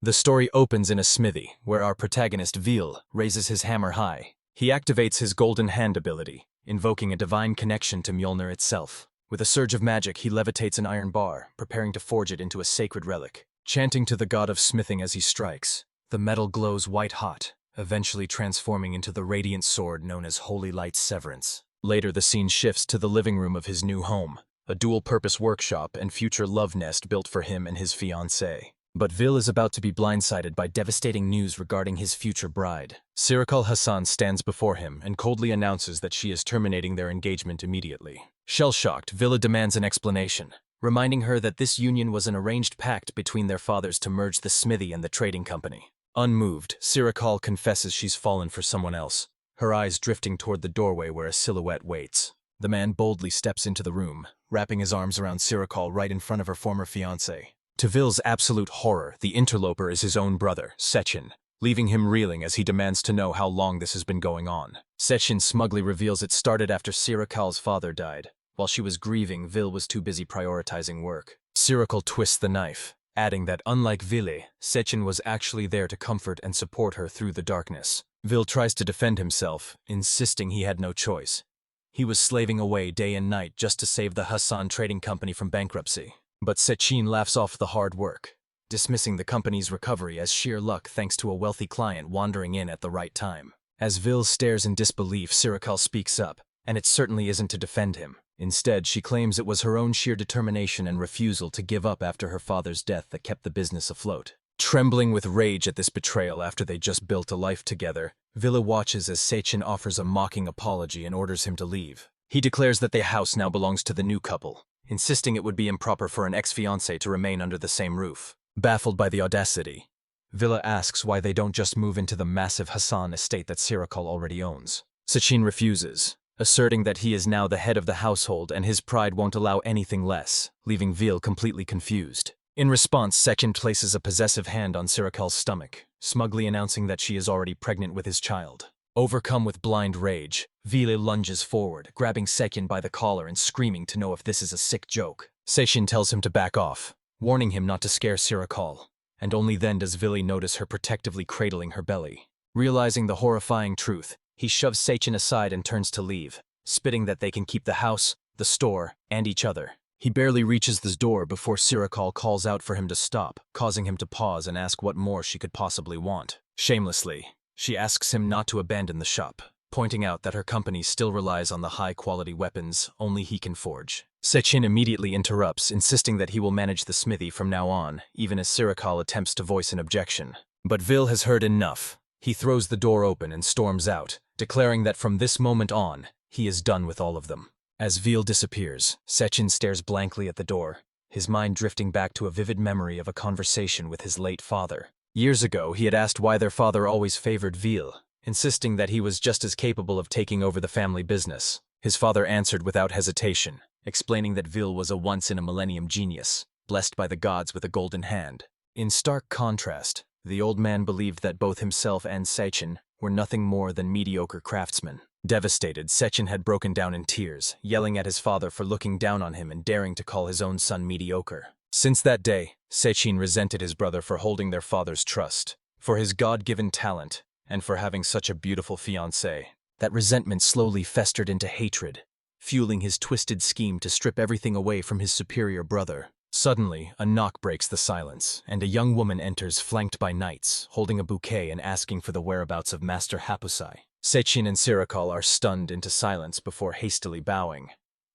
The story opens in a smithy, where our protagonist Vil raises his hammer high. He activates his golden hand ability, invoking a divine connection to Mjolnir itself. With a surge of magic, he levitates an iron bar, preparing to forge it into a sacred relic. Chanting to the god of smithing as he strikes, the metal glows white-hot, eventually transforming into the radiant sword known as Holy Light's Severance. Later, the scene shifts to the living room of his new home, a dual-purpose workshop and future love nest built for him and his fiancée. But Vil is about to be blindsided by devastating news regarding his future bride. Sirakal Hassan stands before him and coldly announces that she is terminating their engagement immediately. Shell-shocked, Villa demands an explanation, reminding her that this union was an arranged pact between their fathers to merge the smithy and the trading company. Unmoved, Sirakal confesses she's fallen for someone else, her eyes drifting toward the doorway where a silhouette waits. The man boldly steps into the room, wrapping his arms around Sirakal right in front of her former fiancé. To Vil's absolute horror, the interloper is his own brother, Sechin, leaving him reeling as he demands to know how long this has been going on. Sechin smugly reveals it started after Sirakal's father died. While she was grieving, Vil was too busy prioritizing work. Sirakal twists the knife, adding that unlike Vile, Sechin was actually there to comfort and support her through the darkness. Vil tries to defend himself, insisting he had no choice. He was slaving away day and night just to save the Hassan Trading Company from bankruptcy. But Sechin laughs off the hard work, dismissing the company's recovery as sheer luck thanks to a wealthy client wandering in at the right time. As Vil stares in disbelief, Sirakal speaks up, and it certainly isn't to defend him. Instead, she claims it was her own sheer determination and refusal to give up after her father's death that kept the business afloat. Trembling with rage at this betrayal after they just built a life together, Villa watches as Sechin offers a mocking apology and orders him to leave. He declares that the house now belongs to the new couple, insisting it would be improper for an ex-fiancé to remain under the same roof. Baffled by the audacity, Villa asks why they don't just move into the massive Hassan estate that Sirakal already owns. Sechin refuses, asserting that he is now the head of the household and his pride won't allow anything less, leaving Vil completely confused. In response, Sechin places a possessive hand on Sirakal's stomach, smugly announcing that she is already pregnant with his child. Overcome with blind rage, Vile lunges forward, grabbing Sechin by the collar and screaming to know if this is a sick joke. Sechin tells him to back off, warning him not to scare Sirakal, and only then does Vili notice her protectively cradling her belly. Realizing the horrifying truth, he shoves Sechin aside and turns to leave, spitting that they can keep the house, the store, and each other. He barely reaches the door before Sirakal calls out for him to stop, causing him to pause and ask what more she could possibly want. Shamelessly, she asks him not to abandon the shop, pointing out that her company still relies on the high-quality weapons only he can forge. Sechin immediately interrupts, insisting that he will manage the smithy from now on, even as Sirakal attempts to voice an objection. But Vil has heard enough. He throws the door open and storms out, declaring that from this moment on, he is done with all of them. As Vil disappears, Sechin stares blankly at the door, his mind drifting back to a vivid memory of a conversation with his late father. Years ago, he had asked why their father always favored Vil, insisting that he was just as capable of taking over the family business. His father answered without hesitation, explaining that Vil was a once-in-a-millennium genius, blessed by the gods with a golden hand. In stark contrast, the old man believed that both himself and Sechin were nothing more than mediocre craftsmen. Devastated, Sechin had broken down in tears, yelling at his father for looking down on him and daring to call his own son mediocre. Since that day, Sechin resented his brother for holding their father's trust, for his God-given talent, and for having such a beautiful fiancée. That resentment slowly festered into hatred, fueling his twisted scheme to strip everything away from his superior brother. Suddenly, a knock breaks the silence, and a young woman enters flanked by knights, holding a bouquet and asking for the whereabouts of Master Hapusai. Sechin and Sirakal are stunned into silence before hastily bowing,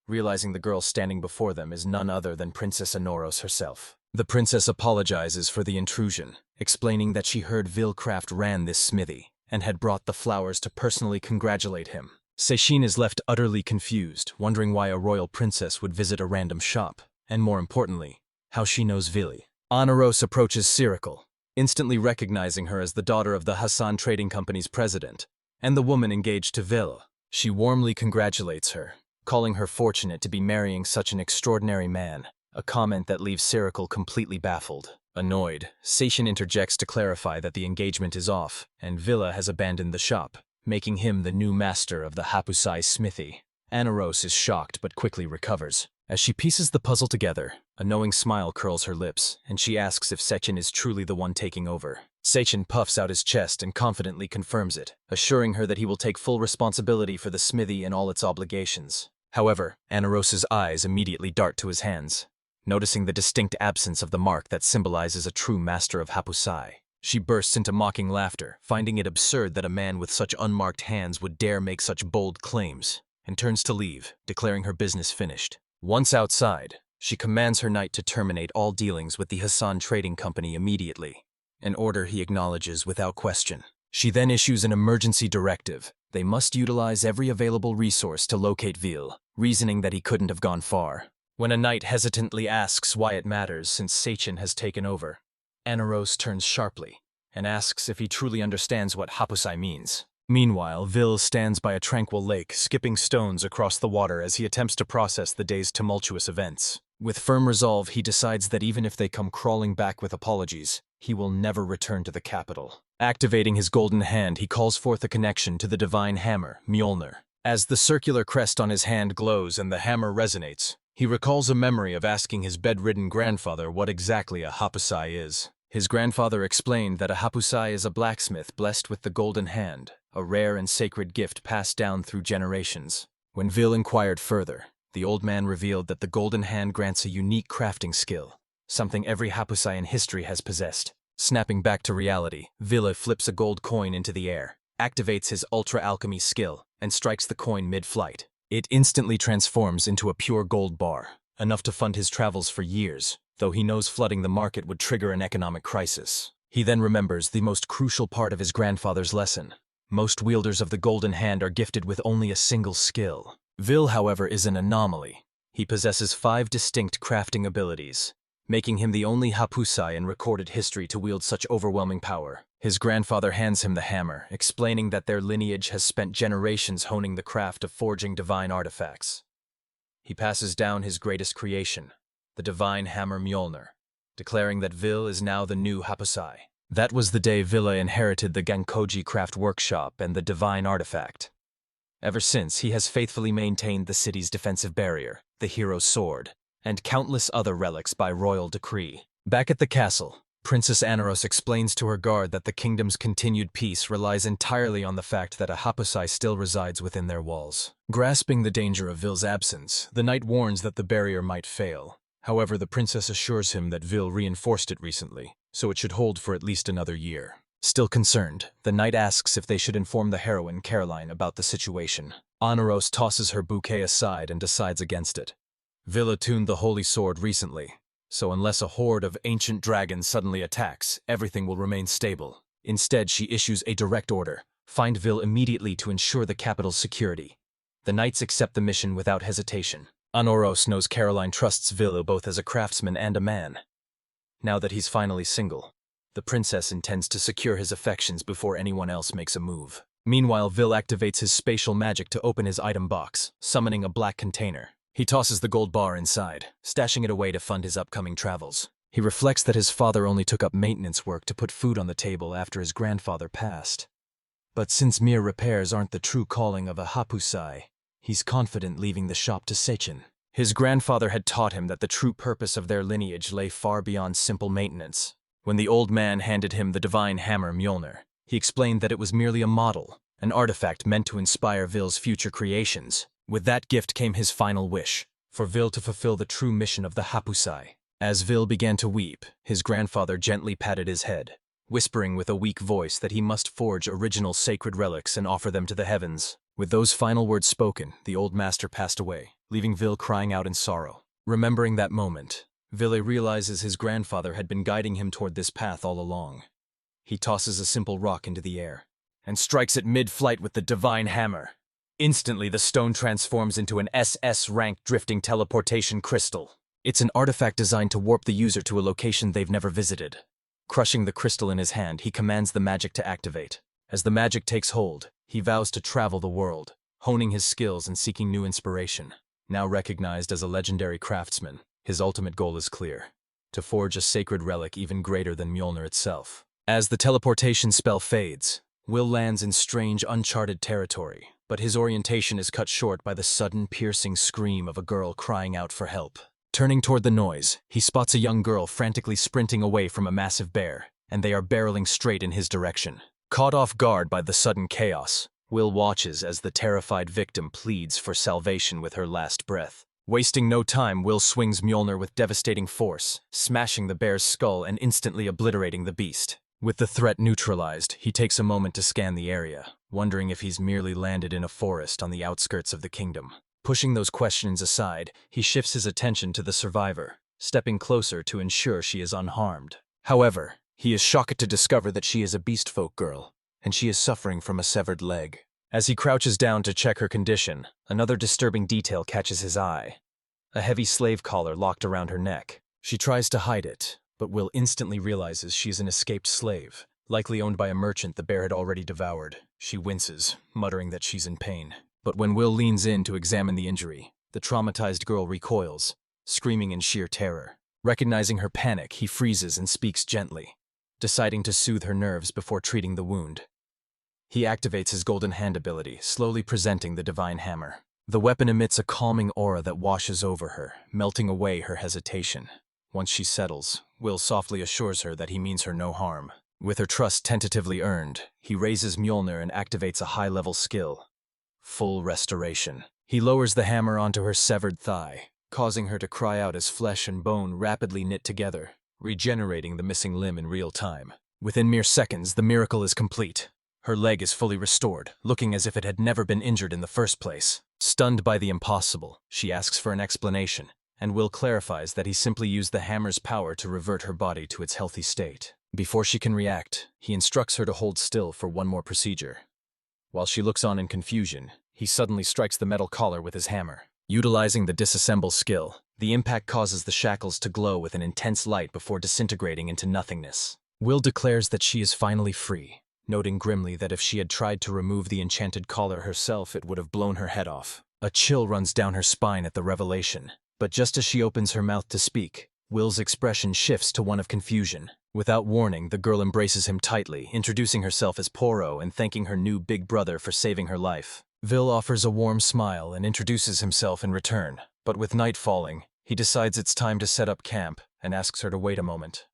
realizing the girl standing before them is none other than Princess Anoros herself. The princess apologizes for the intrusion, explaining that she heard Vilcraft ran this smithy, and had brought the flowers to personally congratulate him. Sechin is left utterly confused, wondering why a royal princess would visit a random shop, and more importantly, how she knows Vili. Anoros approaches Sirakal, instantly recognizing her as the daughter of the Hassan Trading Company's president, and the woman engaged to Vil. She warmly congratulates her, calling her fortunate to be marrying such an extraordinary man, a comment that leaves Sirakal completely baffled. Annoyed, Sechin interjects to clarify that the engagement is off, and Villa has abandoned the shop, making him the new master of the Hapusai smithy. Anoros is shocked but quickly recovers, As she pieces the puzzle together, a knowing smile curls her lips, and she asks if Sechin is truly the one taking over. Sechin puffs out his chest and confidently confirms it, assuring her that he will take full responsibility for the smithy and all its obligations. However, Anaros's eyes immediately dart to his hands. Noticing the distinct absence of the mark that symbolizes a true master of Hapusai, she bursts into mocking laughter, finding it absurd that a man with such unmarked hands would dare make such bold claims, and turns to leave, declaring her business finished. Once outside, she commands her knight to terminate all dealings with the Hassan Trading Company immediately, an order he acknowledges without question. She then issues an emergency directive. They must utilize every available resource to locate Vil, reasoning that he couldn't have gone far. When a knight hesitantly asks why it matters since Sechin has taken over, Anaros turns sharply and asks if he truly understands what Hapusai means. Meanwhile, Vil stands by a tranquil lake, skipping stones across the water as he attempts to process the day's tumultuous events. With firm resolve, he decides that even if they come crawling back with apologies, he will never return to the capital. Activating his golden hand, he calls forth a connection to the divine hammer, Mjolnir. As the circular crest on his hand glows and the hammer resonates, he recalls a memory of asking his bedridden grandfather what exactly a Hapusai is. His grandfather explained that a Hapusai is a blacksmith blessed with the golden hand, a rare and sacred gift passed down through generations. When Vil inquired further, the old man revealed that the golden hand grants a unique crafting skill, something every Hapusai in history has possessed. Snapping back to reality, Villa flips a gold coin into the air, activates his ultra-alchemy skill, and strikes the coin mid-flight. It instantly transforms into a pure gold bar, enough to fund his travels for years, though he knows flooding the market would trigger an economic crisis. He then remembers the most crucial part of his grandfather's lesson. Most wielders of the golden hand are gifted with only a single skill. Vil, however, is an anomaly. He possesses 5 distinct crafting abilities, making him the only Hapusai in recorded history to wield such overwhelming power. His grandfather hands him the hammer, explaining that their lineage has spent generations honing the craft of forging divine artifacts. He passes down his greatest creation, the divine hammer Mjolnir, declaring that Vil is now the new Hapusai. That was the day Villa inherited the Gankoji craft workshop and the divine artifact. Ever since, he has faithfully maintained the city's defensive barrier, the hero's sword, and countless other relics by royal decree. Back at the castle, Princess Anaros explains to her guard that the kingdom's continued peace relies entirely on the fact that a Hapusai still resides within their walls. Grasping the danger of Vil's absence, the knight warns that the barrier might fail. However, the princess assures him that Vil reinforced it recently, so it should hold for at least another year. Still concerned, the knight asks if they should inform the heroine, Caroline, about the situation. Anaros tosses her bouquet aside and decides against it. Vil attuned the holy sword recently, so unless a horde of ancient dragons suddenly attacks, everything will remain stable. Instead, she issues a direct order: find Vil immediately to ensure the capital's security. The knights accept the mission without hesitation. Anaros knows Caroline trusts Vil both as a craftsman and a man. Now that he's finally single, the princess intends to secure his affections before anyone else makes a move. Meanwhile, Vil activates his spatial magic to open his item box, summoning a black container. He tosses the gold bar inside, stashing it away to fund his upcoming travels. He reflects that his father only took up maintenance work to put food on the table after his grandfather passed. But since mere repairs aren't the true calling of a Hapusai, he's confident leaving the shop to Sechin. His grandfather had taught him that the true purpose of their lineage lay far beyond simple maintenance. When the old man handed him the divine hammer Mjolnir, he explained that it was merely a model, an artifact meant to inspire Vil's future creations. With that gift came his final wish, for Vil to fulfill the true mission of the Hapusai. As Vil began to weep, his grandfather gently patted his head, whispering with a weak voice that he must forge original sacred relics and offer them to the heavens. With those final words spoken, the old master passed away, leaving Vil crying out in sorrow. Remembering that moment, Vil realizes his grandfather had been guiding him toward this path all along. He tosses a simple rock into the air, and strikes it mid-flight with the divine hammer. Instantly, the stone transforms into an SS-rank drifting teleportation crystal. It's an artifact designed to warp the user to a location they've never visited. Crushing the crystal in his hand, he commands the magic to activate. As the magic takes hold, he vows to travel the world, honing his skills and seeking new inspiration. Now recognized as a legendary craftsman, his ultimate goal is clear: to forge a sacred relic even greater than Mjolnir itself. As the teleportation spell fades, Will lands in strange, uncharted territory, but his orientation is cut short by the sudden, piercing scream of a girl crying out for help. Turning toward the noise, he spots a young girl frantically sprinting away from a massive bear, and they are barreling straight in his direction. Caught off guard by the sudden chaos, Will watches as the terrified victim pleads for salvation with her last breath. Wasting no time, Will swings Mjolnir with devastating force, smashing the bear's skull and instantly obliterating the beast. With the threat neutralized, he takes a moment to scan the area, wondering if he's merely landed in a forest on the outskirts of the kingdom. Pushing those questions aside, he shifts his attention to the survivor, stepping closer to ensure she is unharmed. However, he is shocked to discover that she is a Beastfolk girl, and she is suffering from a severed leg. As he crouches down to check her condition, another disturbing detail catches his eye. A heavy slave collar locked around her neck. She tries to hide it, but Will instantly realizes she is an escaped slave, likely owned by a merchant the bear had already devoured. She winces, muttering that she's in pain. But when Will leans in to examine the injury, the traumatized girl recoils, screaming in sheer terror. Recognizing her panic, he freezes and speaks gently, deciding to soothe her nerves before treating the wound. He activates his golden hand ability, slowly presenting the divine hammer. The weapon emits a calming aura that washes over her, melting away her hesitation. Once she settles, Will softly assures her that he means her no harm. With her trust tentatively earned, he raises Mjolnir and activates a high-level skill. Full restoration. He lowers the hammer onto her severed thigh, causing her to cry out as flesh and bone rapidly knit together, regenerating the missing limb in real time. Within mere seconds, the miracle is complete. Her leg is fully restored, looking as if it had never been injured in the first place. Stunned by the impossible, she asks for an explanation, and Will clarifies that he simply used the hammer's power to revert her body to its healthy state. Before she can react, he instructs her to hold still for one more procedure. While she looks on in confusion, he suddenly strikes the metal collar with his hammer. Utilizing the disassemble skill, the impact causes the shackles to glow with an intense light before disintegrating into nothingness. Will declares that she is finally free, noting grimly that if she had tried to remove the enchanted collar herself, it would have blown her head off. A chill runs down her spine at the revelation, but just as she opens her mouth to speak, Will's expression shifts to one of confusion. Without warning, the girl embraces him tightly, introducing herself as Poro and thanking her new big brother for saving her life. Vil offers a warm smile and introduces himself in return, but with night falling, he decides it's time to set up camp and asks her to wait a moment.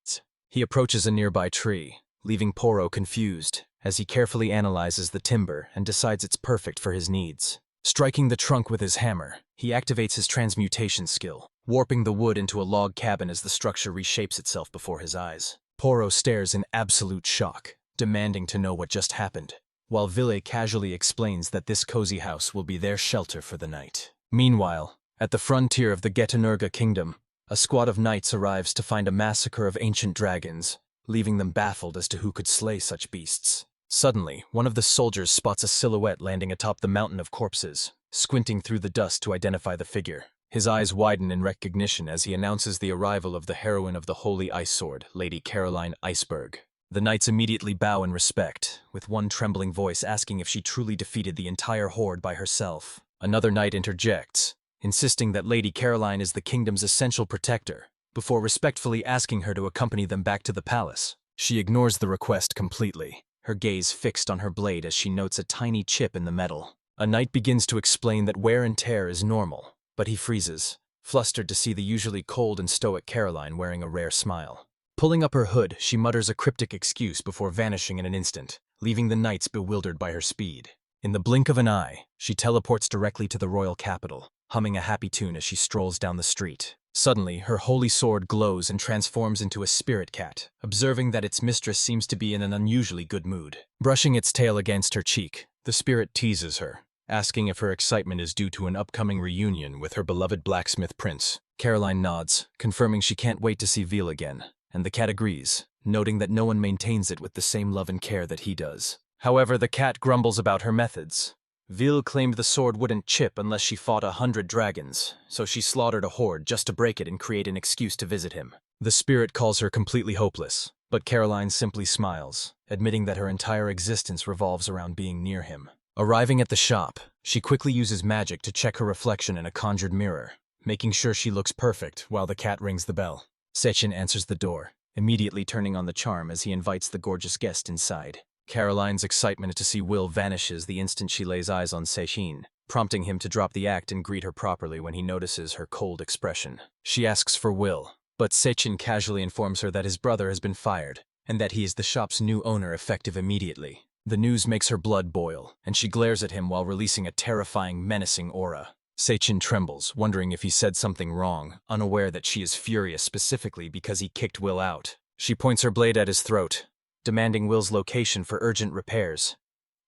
He approaches a nearby tree, leaving Poro confused as he carefully analyzes the timber and decides it's perfect for his needs. Striking the trunk with his hammer, he activates his transmutation skill, warping the wood into a log cabin as the structure reshapes itself before his eyes. Poro stares in absolute shock, demanding to know what just happened, while Ville casually explains that this cozy house will be their shelter for the night. Meanwhile, at the frontier of the Getanurga kingdom, a squad of knights arrives to find a massacre of ancient dragons, leaving them baffled as to who could slay such beasts. Suddenly, one of the soldiers spots a silhouette landing atop the mountain of corpses, squinting through the dust to identify the figure. His eyes widen in recognition as he announces the arrival of the heroine of the Holy Ice Sword, Lady Caroline Iceberg. The knights immediately bow in respect, with one trembling voice asking if she truly defeated the entire horde by herself. Another knight interjects, insisting that Lady Caroline is the kingdom's essential protector, before respectfully asking her to accompany them back to the palace. She ignores the request completely, her gaze fixed on her blade as she notes a tiny chip in the metal. A knight begins to explain that wear and tear is normal, but he freezes, flustered to see the usually cold and stoic Caroline wearing a rare smile. Pulling up her hood, she mutters a cryptic excuse before vanishing in an instant, leaving the knights bewildered by her speed. In the blink of an eye, she teleports directly to the royal capital, humming a happy tune as she strolls down the street. Suddenly, her holy sword glows and transforms into a spirit cat, observing that its mistress seems to be in an unusually good mood. Brushing its tail against her cheek, the spirit teases her, asking if her excitement is due to an upcoming reunion with her beloved blacksmith prince. Caroline nods, confirming she can't wait to see Veal again, and the cat agrees, noting that no one maintains it with the same love and care that he does. However, the cat grumbles about her methods. Veal claimed the sword wouldn't chip unless she fought 100 dragons, so she slaughtered a horde just to break it and create an excuse to visit him. The spirit calls her completely hopeless, but Caroline simply smiles, admitting that her entire existence revolves around being near him. Arriving at the shop, she quickly uses magic to check her reflection in a conjured mirror, making sure she looks perfect while the cat rings the bell. Sechin answers the door, immediately turning on the charm as he invites the gorgeous guest inside. Caroline's excitement to see Will vanishes the instant she lays eyes on Seichin, prompting him to drop the act and greet her properly when he notices her cold expression. She asks for Will, but Seichin casually informs her that his brother has been fired, and that he is the shop's new owner effective immediately. The news makes her blood boil, and she glares at him while releasing a terrifying, menacing aura. Seichin trembles, wondering if he said something wrong, unaware that she is furious specifically because he kicked Will out. She points her blade at his throat, demanding Will's location for urgent repairs,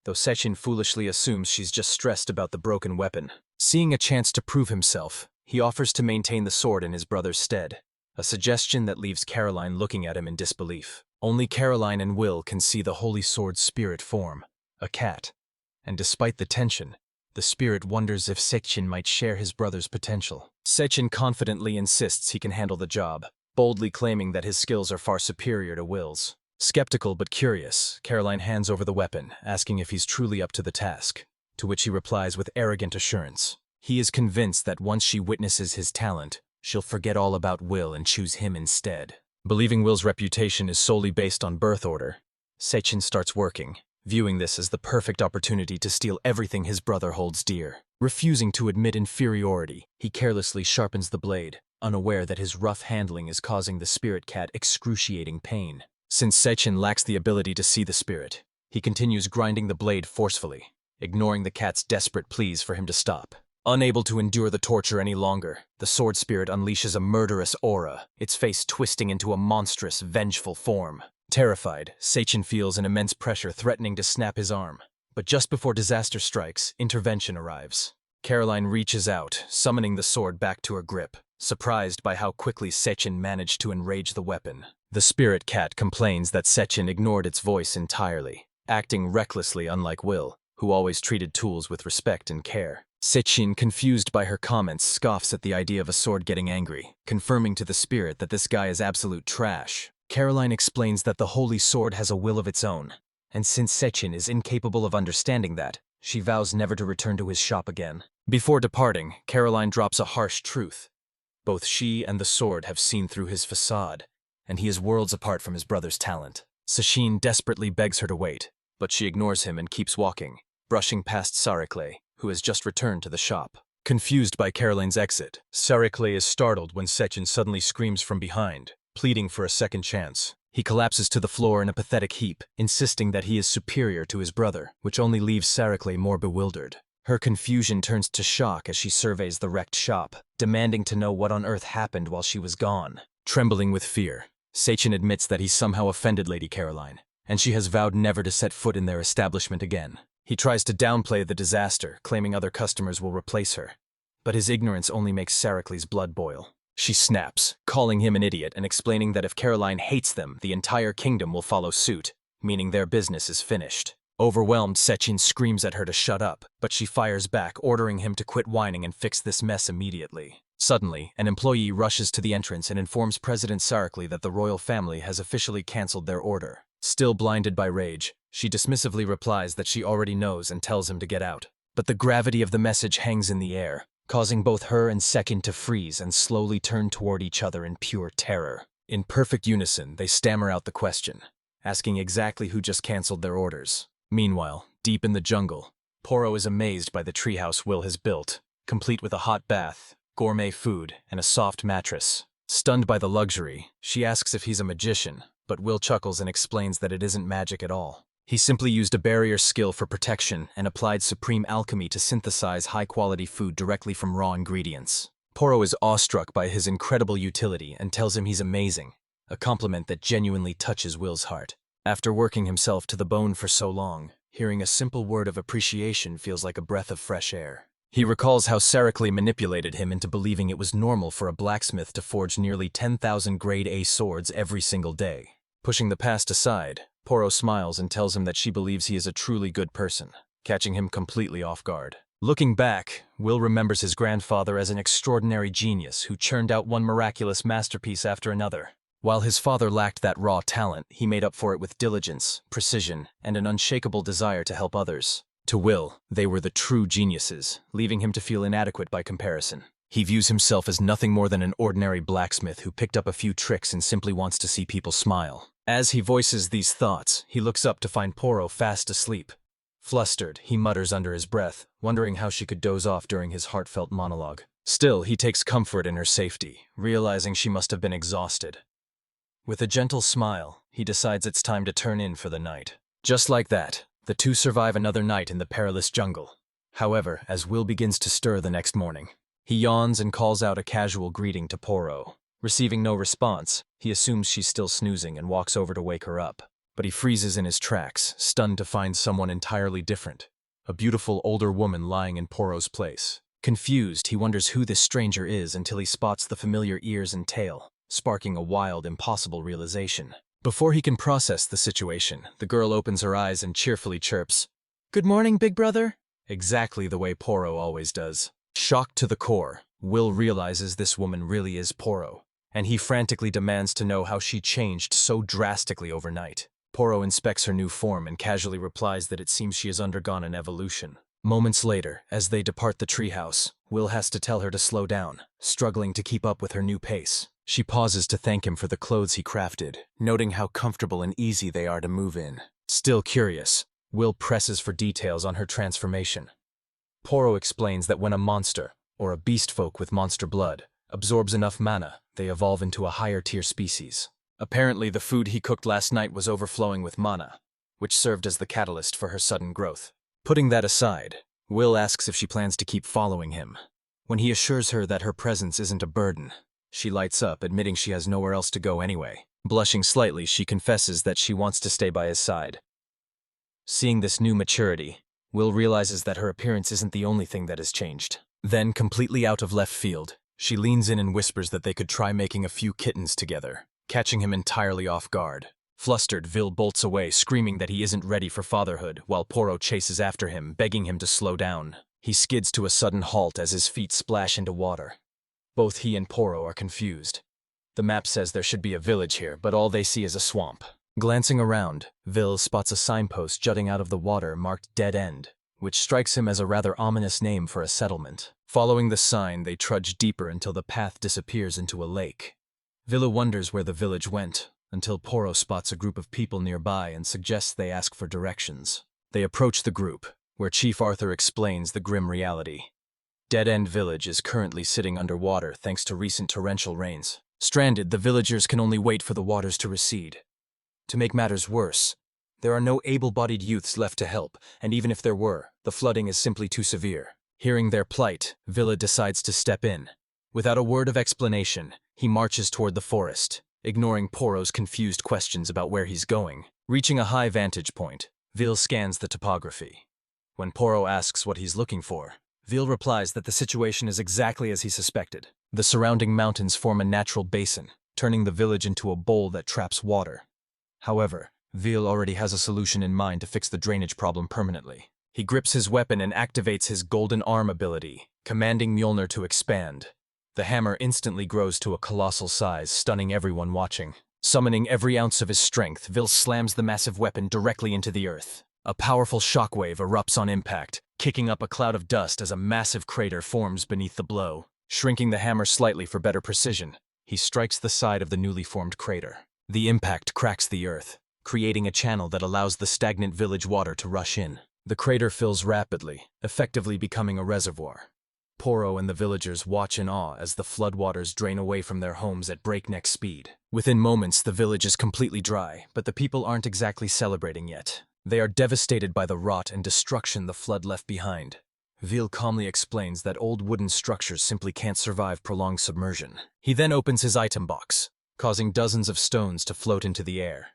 though Seichin foolishly assumes she's just stressed about the broken weapon. Seeing a chance to prove himself, he offers to maintain the sword in his brother's stead, a suggestion that leaves Caroline looking at him in disbelief. Only Caroline and Will can see the holy sword's spirit form, a cat, and despite the tension, the spirit wonders if Seichin might share his brother's potential. Seichin confidently insists he can handle the job, boldly claiming that his skills are far superior to Will's. Skeptical but curious, Caroline hands over the weapon, asking if he's truly up to the task, to which he replies with arrogant assurance. He is convinced that once she witnesses his talent, she'll forget all about Will and choose him instead. Believing Will's reputation is solely based on birth order, Seichin starts working, viewing this as the perfect opportunity to steal everything his brother holds dear. Refusing to admit inferiority, he carelessly sharpens the blade, unaware that his rough handling is causing the spirit cat excruciating pain. Since Seichin lacks the ability to see the spirit, he continues grinding the blade forcefully, ignoring the cat's desperate pleas for him to stop. Unable to endure the torture any longer, the sword spirit unleashes a murderous aura, its face twisting into a monstrous, vengeful form. Terrified, Seichin feels an immense pressure threatening to snap his arm. But just before disaster strikes, intervention arrives. Caroline reaches out, summoning the sword back to her grip, surprised by how quickly Seichin managed to enrage the weapon. The spirit cat complains that Seichin ignored its voice entirely, acting recklessly unlike Will, who always treated tools with respect and care. Seichin, confused by her comments, scoffs at the idea of a sword getting angry, confirming to the spirit that this guy is absolute trash. Caroline explains that the holy sword has a will of its own, and since Seichin is incapable of understanding that, she vows never to return to his shop again. Before departing, Caroline drops a harsh truth. Both she and the sword have seen through his facade, and he is worlds apart from his brother's talent. Seichin desperately begs her to wait, but she ignores him and keeps walking, brushing past Saracle, who has just returned to the shop. Confused by Caroline's exit, Saracle is startled when Seichin suddenly screams from behind, pleading for a second chance. He collapses to the floor in a pathetic heap, insisting that he is superior to his brother, which only leaves Saracle more bewildered. Her confusion turns to shock as she surveys the wrecked shop, demanding to know what on earth happened while she was gone. Trembling with fear, Seichin admits that he somehow offended Lady Caroline, and she has vowed never to set foot in their establishment again. He tries to downplay the disaster, claiming other customers will replace her, but his ignorance only makes Saracle's blood boil. She snaps, calling him an idiot and explaining that if Caroline hates them, the entire kingdom will follow suit, meaning their business is finished. Overwhelmed, Seichin screams at her to shut up, but she fires back, ordering him to quit whining and fix this mess immediately. Suddenly, an employee rushes to the entrance and informs President Saracle that the royal family has officially cancelled their order. Still blinded by rage, she dismissively replies that she already knows and tells him to get out. But the gravity of the message hangs in the air, causing both her and Seichin to freeze and slowly turn toward each other in pure terror. In perfect unison, they stammer out the question, asking exactly who just cancelled their orders. Meanwhile, deep in the jungle, Poro is amazed by the treehouse Will has built, complete with a hot bath, gourmet food, and a soft mattress. Stunned by the luxury, she asks if he's a magician, but Will chuckles and explains that it isn't magic at all. He simply used a barrier skill for protection and applied supreme alchemy to synthesize high-quality food directly from raw ingredients. Poro is awestruck by his incredible utility and tells him he's amazing, a compliment that genuinely touches Will's heart. After working himself to the bone for so long, hearing a simple word of appreciation feels like a breath of fresh air. He recalls how Saracle manipulated him into believing it was normal for a blacksmith to forge nearly 10,000 grade A swords every single day. Pushing the past aside, Poro smiles and tells him that she believes he is a truly good person, catching him completely off guard. Looking back, Will remembers his grandfather as an extraordinary genius who churned out one miraculous masterpiece after another. While his father lacked that raw talent, he made up for it with diligence, precision, and an unshakable desire to help others. To Will, they were the true geniuses, leaving him to feel inadequate by comparison. He views himself as nothing more than an ordinary blacksmith who picked up a few tricks and simply wants to see people smile. As he voices these thoughts, he looks up to find Poro fast asleep. Flustered, he mutters under his breath, wondering how she could doze off during his heartfelt monologue. Still, he takes comfort in her safety, realizing she must have been exhausted. With a gentle smile, he decides it's time to turn in for the night. Just like that, the two survive another night in the perilous jungle. However, as Will begins to stir the next morning, he yawns and calls out a casual greeting to Poro. Receiving no response, he assumes she's still snoozing and walks over to wake her up. But he freezes in his tracks, stunned to find someone entirely different. A beautiful older woman lying in Poro's place. Confused, he wonders who this stranger is until he spots the familiar ears and tail, sparking a wild, impossible realization. Before he can process the situation, the girl opens her eyes and cheerfully chirps, "Good morning, big brother," exactly the way Poro always does. Shocked to the core, Will realizes this woman really is Poro, and he frantically demands to know how she changed so drastically overnight. Poro inspects her new form and casually replies that it seems she has undergone an evolution. Moments later, as they depart the treehouse, Will has to tell her to slow down, struggling to keep up with her new pace. She pauses to thank him for the clothes he crafted, noting how comfortable and easy they are to move in. Still curious, Will presses for details on her transformation. Poro explains that when a monster, or a beastfolk with monster blood, absorbs enough mana, they evolve into a higher-tier species. Apparently, the food he cooked last night was overflowing with mana, which served as the catalyst for her sudden growth. Putting that aside, Will asks if she plans to keep following him. When he assures her that her presence isn't a burden, she lights up, admitting she has nowhere else to go anyway. Blushing slightly, she confesses that she wants to stay by his side. Seeing this new maturity, Will realizes that her appearance isn't the only thing that has changed. Then, completely out of left field, she leans in and whispers that they could try making a few kittens together, catching him entirely off guard. Flustered, Vil bolts away, screaming that he isn't ready for fatherhood, while Poro chases after him, begging him to slow down. He skids to a sudden halt as his feet splash into water. Both he and Poro are confused. The map says there should be a village here, but all they see is a swamp. Glancing around, Vil spots a signpost jutting out of the water marked Dead End, which strikes him as a rather ominous name for a settlement. Following the sign, they trudge deeper until the path disappears into a lake. Villa wonders where the village went, until Poro spots a group of people nearby and suggests they ask for directions. They approach the group, where Chief Arthur explains the grim reality. Dead End Village is currently sitting underwater thanks to recent torrential rains. Stranded, the villagers can only wait for the waters to recede. To make matters worse, there are no able-bodied youths left to help, and even if there were, the flooding is simply too severe. Hearing their plight, Villa decides to step in. Without a word of explanation, he marches toward the forest, ignoring Poro's confused questions about where he's going. Reaching a high vantage point, Vil scans the topography. When Poro asks what he's looking for, Vil replies that the situation is exactly as he suspected. The surrounding mountains form a natural basin, turning the village into a bowl that traps water. However, Vil already has a solution in mind to fix the drainage problem permanently. He grips his weapon and activates his Golden Arm ability, commanding Mjolnir to expand. The hammer instantly grows to a colossal size, stunning everyone watching. Summoning every ounce of his strength, Vil slams the massive weapon directly into the earth. A powerful shockwave erupts on impact, kicking up a cloud of dust as a massive crater forms beneath the blow. Shrinking the hammer slightly for better precision, he strikes the side of the newly formed crater. The impact cracks the earth, creating a channel that allows the stagnant village water to rush in. The crater fills rapidly, effectively becoming a reservoir. Poro and the villagers watch in awe as the floodwaters drain away from their homes at breakneck speed. Within moments, the village is completely dry, but the people aren't exactly celebrating yet. They are devastated by the rot and destruction the flood left behind. Vil calmly explains that old wooden structures simply can't survive prolonged submersion. He then opens his item box, causing dozens of stones to float into the air.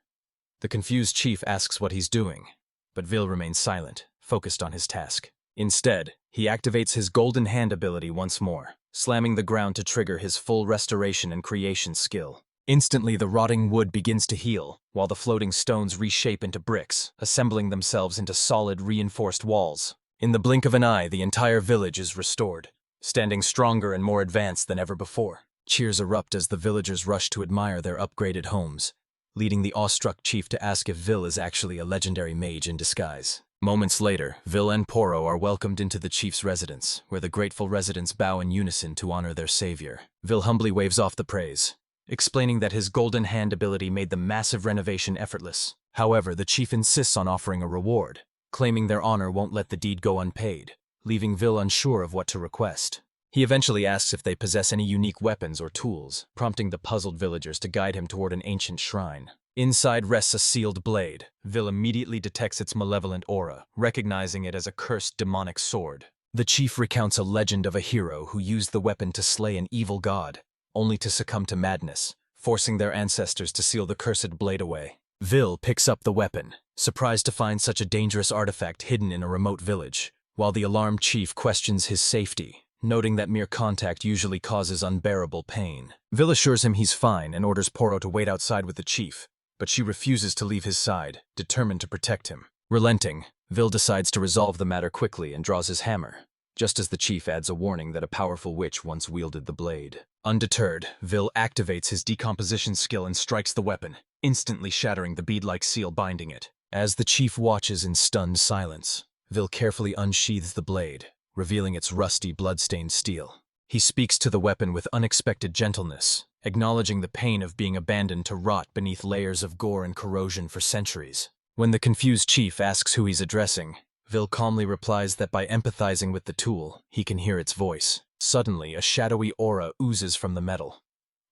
The confused chief asks what he's doing, but Vil remains silent, focused on his task. Instead, he activates his Golden Hand ability once more, slamming the ground to trigger his full restoration and creation skill. Instantly, the rotting wood begins to heal, while the floating stones reshape into bricks, assembling themselves into solid, reinforced walls. In the blink of an eye, the entire village is restored, standing stronger and more advanced than ever before. Cheers erupt as the villagers rush to admire their upgraded homes, leading the awestruck chief to ask if Vil is actually a legendary mage in disguise. Moments later, Vil and Poro are welcomed into the chief's residence, where the grateful residents bow in unison to honor their savior. Vil humbly waves off the praise, explaining that his golden hand ability made the massive renovation effortless. However, the chief insists on offering a reward, claiming their honor won't let the deed go unpaid, leaving Vil unsure of what to request. He eventually asks if they possess any unique weapons or tools, prompting the puzzled villagers to guide him toward an ancient shrine. Inside rests a sealed blade. Vil immediately detects its malevolent aura, recognizing it as a cursed demonic sword. The chief recounts a legend of a hero who used the weapon to slay an evil god, only to succumb to madness, forcing their ancestors to seal the cursed blade away. Vil picks up the weapon, surprised to find such a dangerous artifact hidden in a remote village, while the alarmed chief questions his safety, noting that mere contact usually causes unbearable pain. Vil assures him he's fine and orders Poro to wait outside with the chief, but she refuses to leave his side, determined to protect him. Relenting, Vil decides to resolve the matter quickly and draws his hammer, just as the chief adds a warning that a powerful witch once wielded the blade. Undeterred, Vil activates his decomposition skill and strikes the weapon, instantly shattering the bead-like seal binding it. As the chief watches in stunned silence, Vil carefully unsheathes the blade, revealing its rusty, blood-stained steel. He speaks to the weapon with unexpected gentleness, acknowledging the pain of being abandoned to rot beneath layers of gore and corrosion for centuries. When the confused chief asks who he's addressing, Vil calmly replies that by empathizing with the tool, he can hear its voice. Suddenly, a shadowy aura oozes from the metal.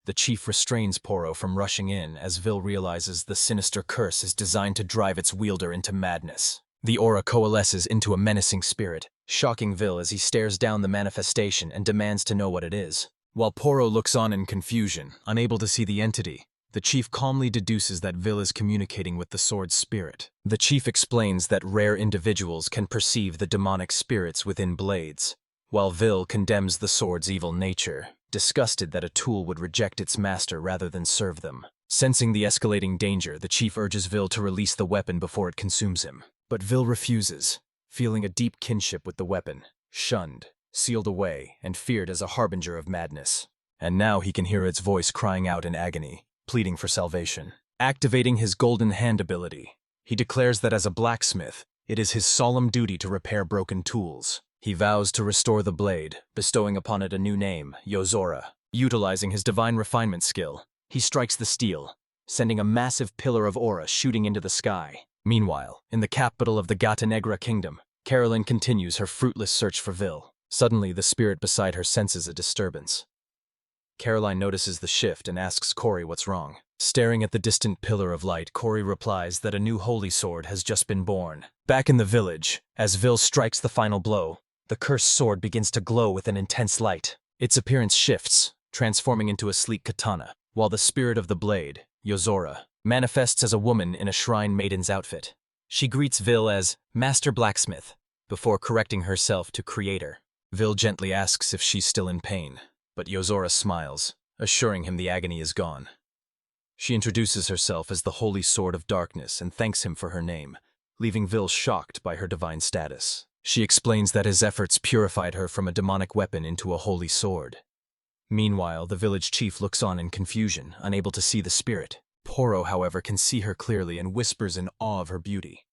The chief restrains Poro from rushing in as Vil realizes the sinister curse is designed to drive its wielder into madness. The aura coalesces into a menacing spirit, shocking Vil as he stares down the manifestation and demands to know what it is. While Poro looks on in confusion, unable to see the entity, the chief calmly deduces that Vil is communicating with the sword's spirit. The chief explains that rare individuals can perceive the demonic spirits within blades, while Vil condemns the sword's evil nature, disgusted that a tool would reject its master rather than serve them. Sensing the escalating danger, the chief urges Vil to release the weapon before it consumes him. But Vil refuses, feeling a deep kinship with the weapon, shunned, sealed away, and feared as a harbinger of madness. And now he can hear its voice crying out in agony, pleading for salvation. Activating his golden hand ability, he declares that as a blacksmith, it is his solemn duty to repair broken tools. He vows to restore the blade, bestowing upon it a new name, Yozora. Utilizing his divine refinement skill, he strikes the steel, sending a massive pillar of aura shooting into the sky. Meanwhile, in the capital of the Gata Negra kingdom, Carolyn continues her fruitless search for Vil. Suddenly, the spirit beside her senses a disturbance. Caroline notices the shift and asks Corey what's wrong. Staring at the distant pillar of light, Corey replies that a new holy sword has just been born. Back in the village, as Vil strikes the final blow, the cursed sword begins to glow with an intense light. Its appearance shifts, transforming into a sleek katana, while the spirit of the blade, Yozora, manifests as a woman in a shrine maiden's outfit. She greets Vil as Master Blacksmith, before correcting herself to Creator. Vil gently asks if she's still in pain, but Yozora smiles, assuring him the agony is gone. She introduces herself as the Holy Sword of Darkness and thanks him for her name, leaving Vil shocked by her divine status. She explains that his efforts purified her from a demonic weapon into a holy sword. Meanwhile, the village chief looks on in confusion, unable to see the spirit. Poro, however, can see her clearly and whispers in awe of her beauty.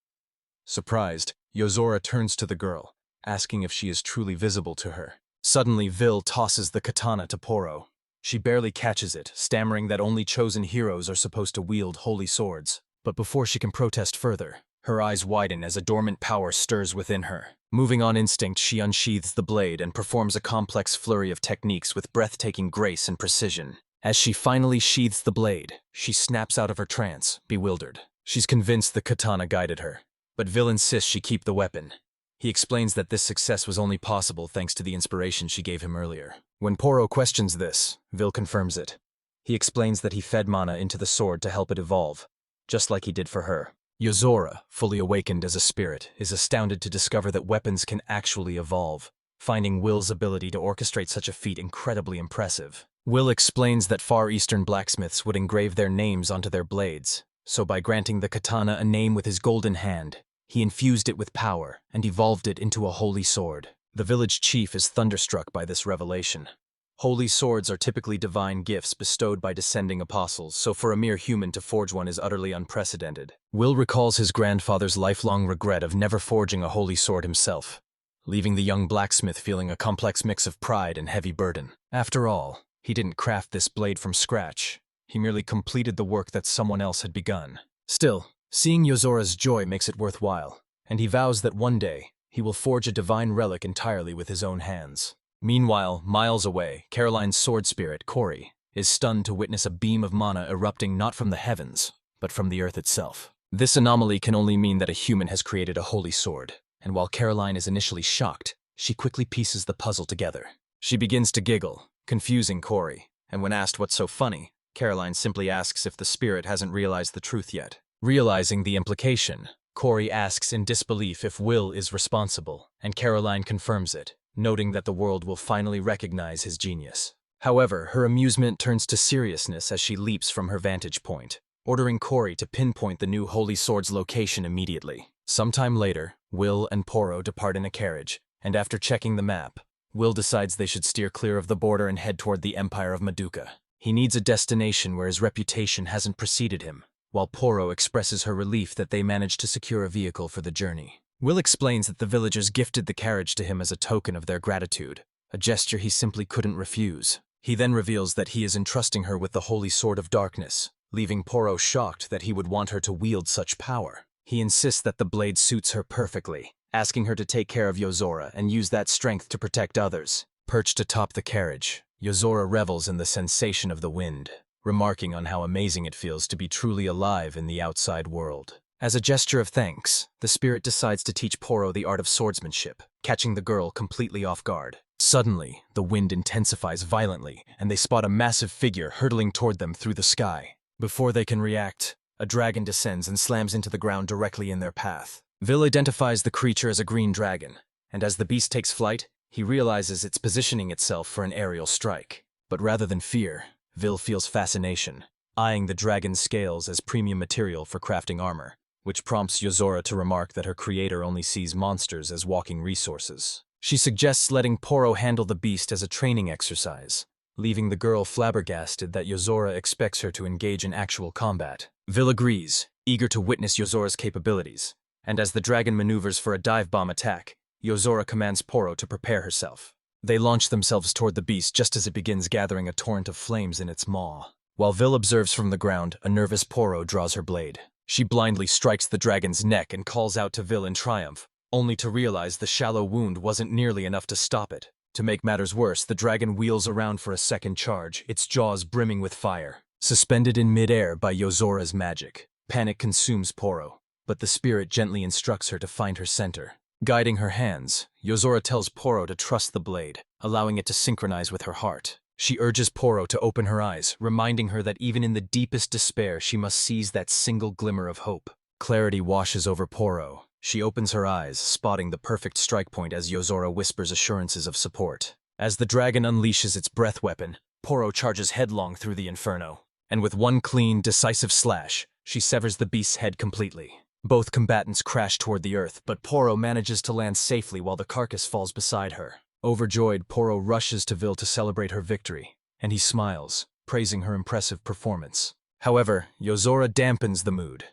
Surprised, Yozora turns to the girl, asking if she is truly visible to her. Suddenly, Vil tosses the katana to Poro. She barely catches it, stammering that only chosen heroes are supposed to wield holy swords. But before she can protest further, her eyes widen as a dormant power stirs within her. Moving on instinct, she unsheathes the blade and performs a complex flurry of techniques with breathtaking grace and precision. As she finally sheathes the blade, she snaps out of her trance, bewildered. She's convinced the katana guided her, but Vil insists she keep the weapon. He explains that this success was only possible thanks to the inspiration she gave him earlier. When Poro questions this, Vil confirms it. He explains that he fed mana into the sword to help it evolve, just like he did for her. Yozora, fully awakened as a spirit, is astounded to discover that weapons can actually evolve, finding Will's ability to orchestrate such a feat incredibly impressive. Will explains that Far Eastern blacksmiths would engrave their names onto their blades, so by granting the katana a name with his golden hand, he infused it with power and evolved it into a holy sword. The village chief is thunderstruck by this revelation. Holy swords are typically divine gifts bestowed by descending apostles, so for a mere human to forge one is utterly unprecedented. Will recalls his grandfather's lifelong regret of never forging a holy sword himself, leaving the young blacksmith feeling a complex mix of pride and heavy burden. After all, he didn't craft this blade from scratch. He merely completed the work that someone else had begun. Still, seeing Yozora's joy makes it worthwhile, and he vows that one day, he will forge a divine relic entirely with his own hands. Meanwhile, miles away, Caroline's sword spirit, Kori, is stunned to witness a beam of mana erupting not from the heavens, but from the earth itself. This anomaly can only mean that a human has created a holy sword, and while Caroline is initially shocked, she quickly pieces the puzzle together. She begins to giggle, confusing Kori, and when asked what's so funny, Caroline simply asks if the spirit hasn't realized the truth yet. Realizing the implication, Kori asks in disbelief if Will is responsible, and Caroline confirms it, noting that the world will finally recognize his genius. However, her amusement turns to seriousness as she leaps from her vantage point, ordering Kori to pinpoint the new holy sword's location immediately. Sometime later, Will and Poro depart in a carriage, and after checking the map, Will decides they should steer clear of the border and head toward the Empire of Madoka. He needs a destination where his reputation hasn't preceded him, while Poro expresses her relief that they managed to secure a vehicle for the journey. Will explains that the villagers gifted the carriage to him as a token of their gratitude, a gesture he simply couldn't refuse. He then reveals that he is entrusting her with the Holy Sword of Darkness, leaving Poro shocked that he would want her to wield such power. He insists that the blade suits her perfectly, asking her to take care of Yozora and use that strength to protect others. Perched atop the carriage, Yozora revels in the sensation of the wind, remarking on how amazing it feels to be truly alive in the outside world. As a gesture of thanks, the spirit decides to teach Poro the art of swordsmanship, catching the girl completely off guard. Suddenly, the wind intensifies violently, and they spot a massive figure hurtling toward them through the sky. Before they can react, a dragon descends and slams into the ground directly in their path. Vil identifies the creature as a green dragon, and as the beast takes flight, he realizes it's positioning itself for an aerial strike. But rather than fear, Vil feels fascination, eyeing the dragon's scales as premium material for crafting armor, which prompts Yozora to remark that her creator only sees monsters as walking resources. She suggests letting Poro handle the beast as a training exercise, leaving the girl flabbergasted that Yozora expects her to engage in actual combat. Vil agrees, eager to witness Yozora's capabilities, and as the dragon maneuvers for a dive bomb attack, Yozora commands Poro to prepare herself. They launch themselves toward the beast just as it begins gathering a torrent of flames in its maw. While Vil observes from the ground, a nervous Poro draws her blade. She blindly strikes the dragon's neck and calls out to Vil in triumph, only to realize the shallow wound wasn't nearly enough to stop it. To make matters worse, the dragon wheels around for a second charge, its jaws brimming with fire. Suspended in midair by Yozora's magic, panic consumes Poro, but the spirit gently instructs her to find her center. Guiding her hands, Yozora tells Poro to trust the blade, allowing it to synchronize with her heart. She urges Poro to open her eyes, reminding her that even in the deepest despair she must seize that single glimmer of hope. Clarity washes over Poro. She opens her eyes, spotting the perfect strike point as Yozora whispers assurances of support. As the dragon unleashes its breath weapon, Poro charges headlong through the inferno, and with one clean, decisive slash, she severs the beast's head completely. Both combatants crash toward the earth, but Poro manages to land safely while the carcass falls beside her. Overjoyed, Poro rushes to Vil to celebrate her victory, and he smiles, praising her impressive performance. However, Yozora dampens the mood,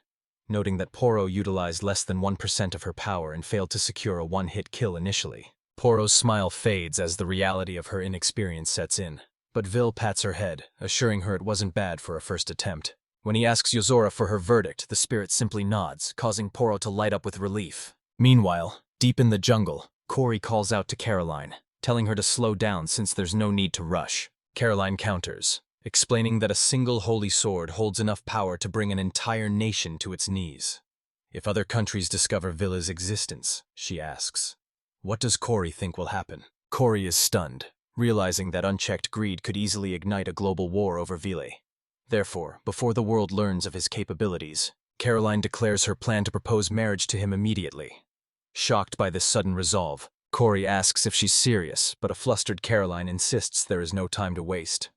noting that Poro utilized less than 1% of her power and failed to secure a one-hit kill initially. Poro's smile fades as the reality of her inexperience sets in, but Vil pats her head, assuring her it wasn't bad for a first attempt. When he asks Yozora for her verdict, the spirit simply nods, causing Poro to light up with relief. Meanwhile, deep in the jungle, Kori calls out to Caroline, telling her to slow down since there's no need to rush. Caroline counters, explaining that a single holy sword holds enough power to bring an entire nation to its knees. If other countries discover Villa's existence, she asks, what does Kori think will happen? Kori is stunned, realizing that unchecked greed could easily ignite a global war over Ville. Therefore, before the world learns of his capabilities, Caroline declares her plan to propose marriage to him immediately. Shocked by this sudden resolve, Kori asks if she's serious, but a flustered Caroline insists there is no time to waste.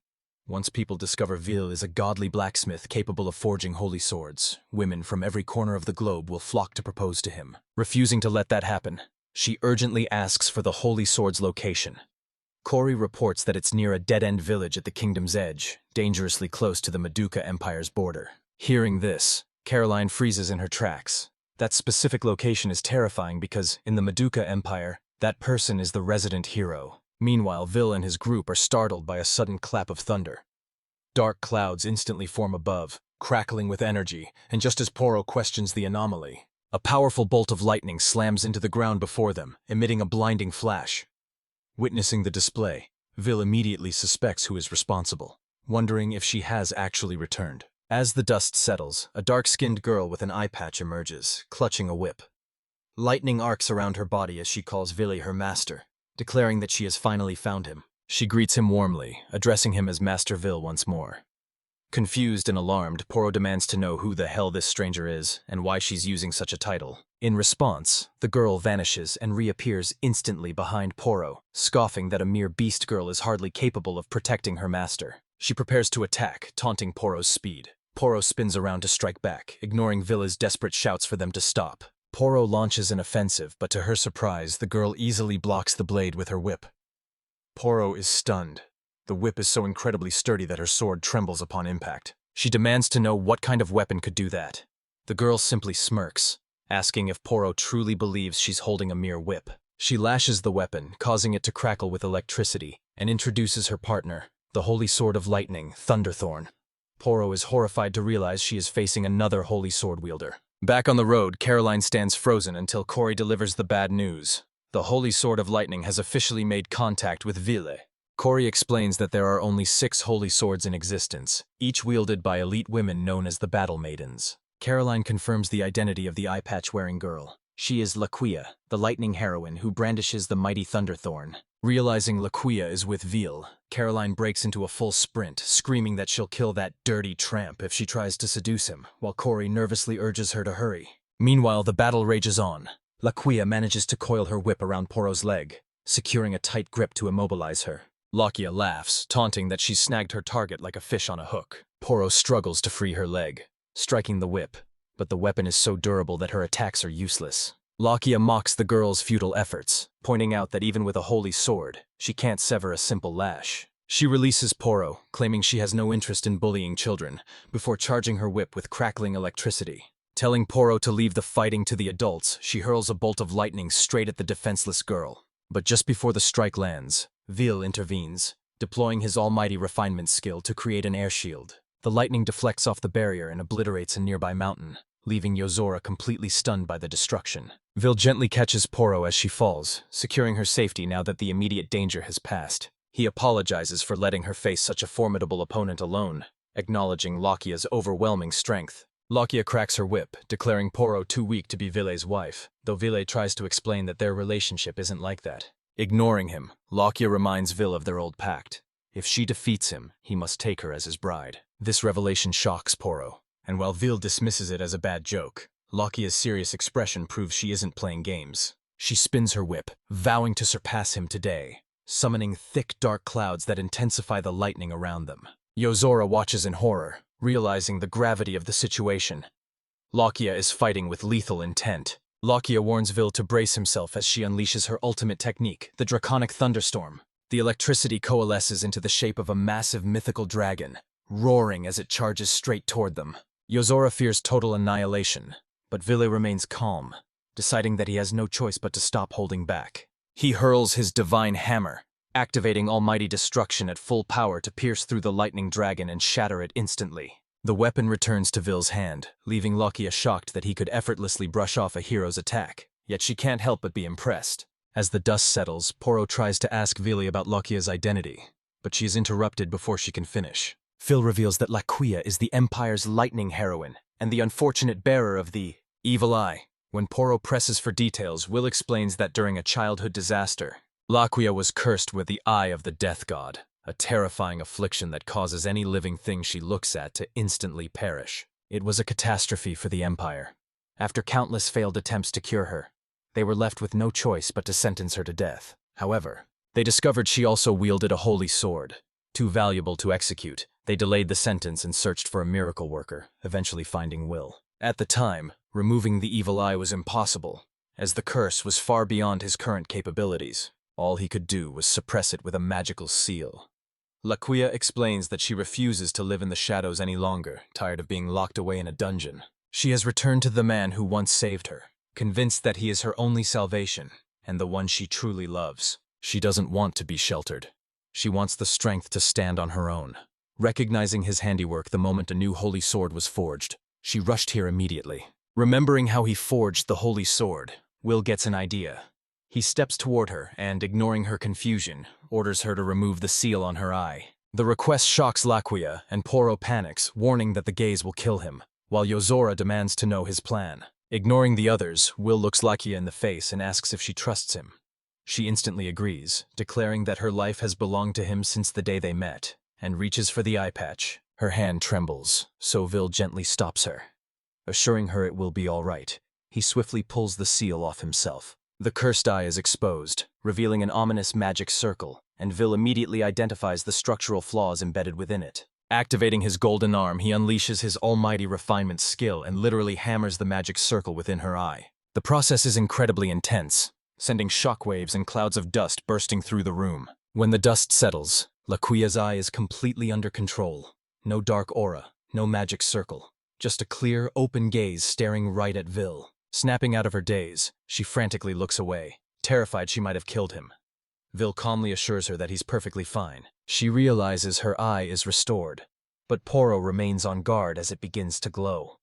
Once people discover Vil is a godly blacksmith capable of forging holy swords, women from every corner of the globe will flock to propose to him. Refusing to let that happen, she urgently asks for the holy sword's location. Kori reports that it's near a dead-end village at the kingdom's edge, dangerously close to the Madoka Empire's border. Hearing this, Caroline freezes in her tracks. That specific location is terrifying because, in the Madoka Empire, that person is the resident hero. Meanwhile, Vil and his group are startled by a sudden clap of thunder. Dark clouds instantly form above, crackling with energy, and just as Poro questions the anomaly, a powerful bolt of lightning slams into the ground before them, emitting a blinding flash. Witnessing the display, Vil immediately suspects who is responsible, wondering if she has actually returned. As the dust settles, a dark-skinned girl with an eye patch emerges, clutching a whip. Lightning arcs around her body as she calls Vili her master, declaring that she has finally found him. She greets him warmly, addressing him as Master Vil once more. Confused and alarmed, Poro demands to know who the hell this stranger is and why she's using such a title. In response, the girl vanishes and reappears instantly behind Poro, scoffing that a mere beast girl is hardly capable of protecting her master. She prepares to attack, taunting Poro's speed. Poro spins around to strike back, ignoring Villa's desperate shouts for them to stop. Poro launches an offensive, but to her surprise, the girl easily blocks the blade with her whip. Poro is stunned. The whip is so incredibly sturdy that her sword trembles upon impact. She demands to know what kind of weapon could do that. The girl simply smirks, asking if Poro truly believes she's holding a mere whip. She lashes the weapon, causing it to crackle with electricity, and introduces her partner, the Holy Sword of Lightning, Thunderthorn. Poro is horrified to realize she is facing another Holy Sword wielder. Back on the road, Caroline stands frozen until Cory delivers the bad news. The Holy Sword of Lightning has officially made contact with Ville. Cory explains that there are only 6 holy swords in existence, each wielded by elite women known as the Battle Maidens. Caroline confirms the identity of the eye-patch-wearing girl. She is Laquia, the lightning heroine who brandishes the mighty Thunderthorn. Realizing Laquia is with Ville, Caroline breaks into a full sprint, screaming that she'll kill that dirty tramp if she tries to seduce him, while Cory nervously urges her to hurry. Meanwhile, the battle rages on. Laquia manages to coil her whip around Poro's leg, securing a tight grip to immobilize her. Laquia laughs, taunting that she's snagged her target like a fish on a hook. Poro struggles to free her leg, striking the whip, but the weapon is so durable that her attacks are useless. Laquia mocks the girl's futile efforts, pointing out that even with a holy sword, she can't sever a simple lash. She releases Poro, claiming she has no interest in bullying children, before charging her whip with crackling electricity. Telling Poro to leave the fighting to the adults, she hurls a bolt of lightning straight at the defenseless girl. But just before the strike lands, Vil intervenes, deploying his almighty refinement skill to create an air shield. The lightning deflects off the barrier and obliterates a nearby mountain, leaving Yozora completely stunned by the destruction. Vil gently catches Poro as she falls, securing her safety now that the immediate danger has passed. He apologizes for letting her face such a formidable opponent alone, acknowledging Laquia's overwhelming strength. Laquia cracks her whip, declaring Poro too weak to be Ville's wife, though Ville tries to explain that their relationship isn't like that. Ignoring him, Laquia reminds Vil of their old pact. If she defeats him, he must take her as his bride. This revelation shocks Poro, and while Vil dismisses it as a bad joke, Laquia's serious expression proves she isn't playing games. She spins her whip, vowing to surpass him today, summoning thick dark clouds that intensify the lightning around them. Yozora watches in horror, realizing the gravity of the situation. Laquia is fighting with lethal intent. Laquia warns Vil to brace himself as she unleashes her ultimate technique, the Draconic Thunderstorm. The electricity coalesces into the shape of a massive mythical dragon, roaring as it charges straight toward them. Yozora fears total annihilation, but Ville remains calm, deciding that he has no choice but to stop holding back. He hurls his divine hammer, activating almighty destruction at full power to pierce through the lightning dragon and shatter it instantly. The weapon returns to Vil's hand, leaving Laquia shocked that he could effortlessly brush off a hero's attack, yet she can't help but be impressed. As the dust settles, Poro tries to ask Vili about Laquia's identity, but she is interrupted before she can finish. Vil reveals that Laquia is the Empire's lightning heroine, and the unfortunate bearer of the evil eye. When Poro presses for details, Will explains that during a childhood disaster, Laquia was cursed with the Eye of the Death God, a terrifying affliction that causes any living thing she looks at to instantly perish. It was a catastrophe for the Empire. After countless failed attempts to cure her, they were left with no choice but to sentence her to death. However, they discovered she also wielded a holy sword. Too valuable to execute, they delayed the sentence and searched for a miracle worker, eventually finding Will. At the time, removing the evil eye was impossible, as the curse was far beyond his current capabilities. All he could do was suppress it with a magical seal. Laquia explains that she refuses to live in the shadows any longer, tired of being locked away in a dungeon. She has returned to the man who once saved her, convinced that he is her only salvation, and the one she truly loves. She doesn't want to be sheltered. She wants the strength to stand on her own. Recognizing his handiwork the moment a new holy sword was forged, she rushed here immediately. Remembering how he forged the holy sword, Will gets an idea. He steps toward her and, ignoring her confusion, orders her to remove the seal on her eye. The request shocks Laquia, and Poro panics, warning that the gaze will kill him, while Yozora demands to know his plan. Ignoring the others, Will looks Laquia in the face and asks if she trusts him. She instantly agrees, declaring that her life has belonged to him since the day they met, and reaches for the eye patch. Her hand trembles, so Vil gently stops her. Assuring her it will be all right, he swiftly pulls the seal off himself. The cursed eye is exposed, revealing an ominous magic circle, and Vil immediately identifies the structural flaws embedded within it. Activating his golden arm, he unleashes his almighty refinement skill and literally hammers the magic circle within her eye. The process is incredibly intense, sending shockwaves and clouds of dust bursting through the room. When the dust settles, Laquia's eye is completely under control. No dark aura, no magic circle. Just a clear, open gaze staring right at Vil. Snapping out of her daze, she frantically looks away, terrified she might have killed him. Vil calmly assures her that he's perfectly fine. She realizes her eye is restored, but Poro remains on guard as it begins to glow.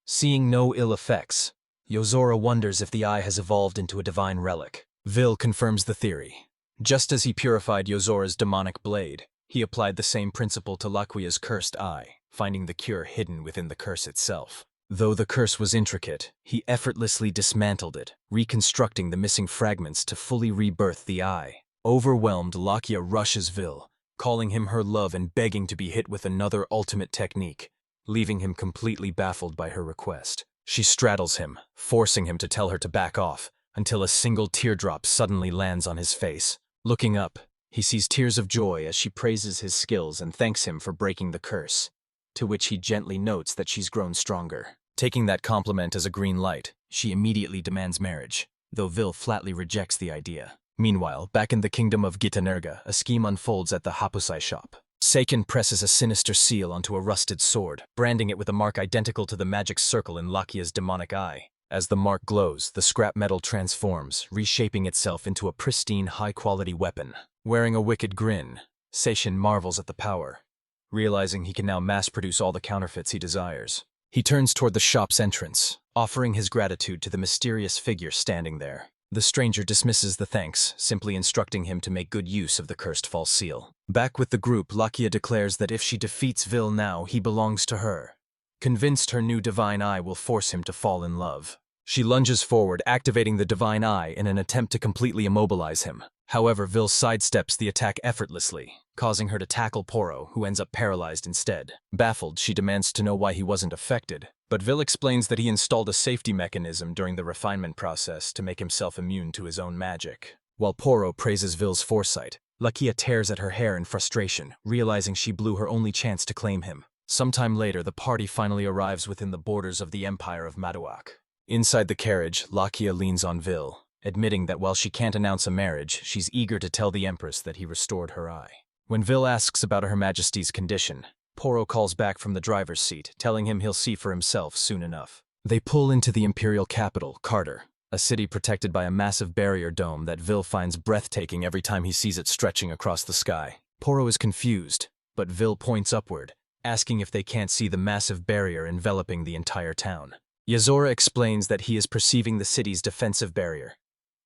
Seeing no ill effects, Yozora wonders if the eye has evolved into a divine relic. Vil confirms the theory. Just as he purified Yozora's demonic blade, he applied the same principle to Laquia's cursed eye, finding the cure hidden within the curse itself. Though the curse was intricate, he effortlessly dismantled it, reconstructing the missing fragments to fully rebirth the eye. Overwhelmed, Laquia rushes Vil, calling him her love and begging to be hit with another ultimate technique, leaving him completely baffled by her request. She straddles him, forcing him to tell her to back off, until a single teardrop suddenly lands on his face. Looking up, he sees tears of joy as she praises his skills and thanks him for breaking the curse, to which he gently notes that she's grown stronger. Taking that compliment as a green light, she immediately demands marriage, though Vil flatly rejects the idea. Meanwhile, back in the kingdom of Gitanerga, a scheme unfolds at the Hapusai shop. Seiken presses a sinister seal onto a rusted sword, branding it with a mark identical to the magic circle in Laquia's demonic eye. As the mark glows, the scrap metal transforms, reshaping itself into a pristine, high-quality weapon. Wearing a wicked grin, Seiken marvels at the power, realizing he can now mass-produce all the counterfeits he desires. He turns toward the shop's entrance, offering his gratitude to the mysterious figure standing there. The stranger dismisses the thanks, simply instructing him to make good use of the cursed false seal. Back with the group, Laquia declares that if she defeats Vil now, he belongs to her. Convinced her new divine eye will force him to fall in love. She lunges forward, activating the divine eye in an attempt to completely immobilize him. However, Vil sidesteps the attack effortlessly, causing her to tackle Poro, who ends up paralyzed instead. Baffled, she demands to know why he wasn't affected, but Vil explains that he installed a safety mechanism during the refinement process to make himself immune to his own magic. While Poro praises Vil's foresight, Laquia tears at her hair in frustration, realizing she blew her only chance to claim him. Sometime later, the party finally arrives within the borders of the Empire of Maduak. Inside the carriage, Laquia leans on Vil, admitting that while she can't announce a marriage, she's eager to tell the Empress that he restored her eye. When Vil asks about Her Majesty's condition, Poro calls back from the driver's seat, telling him he'll see for himself soon enough. They pull into the imperial capital, Carter, a city protected by a massive barrier dome that Vil finds breathtaking every time he sees it stretching across the sky. Poro is confused, but Vil points upward, asking if they can't see the massive barrier enveloping the entire town. Yozora explains that he is perceiving the city's defensive barrier.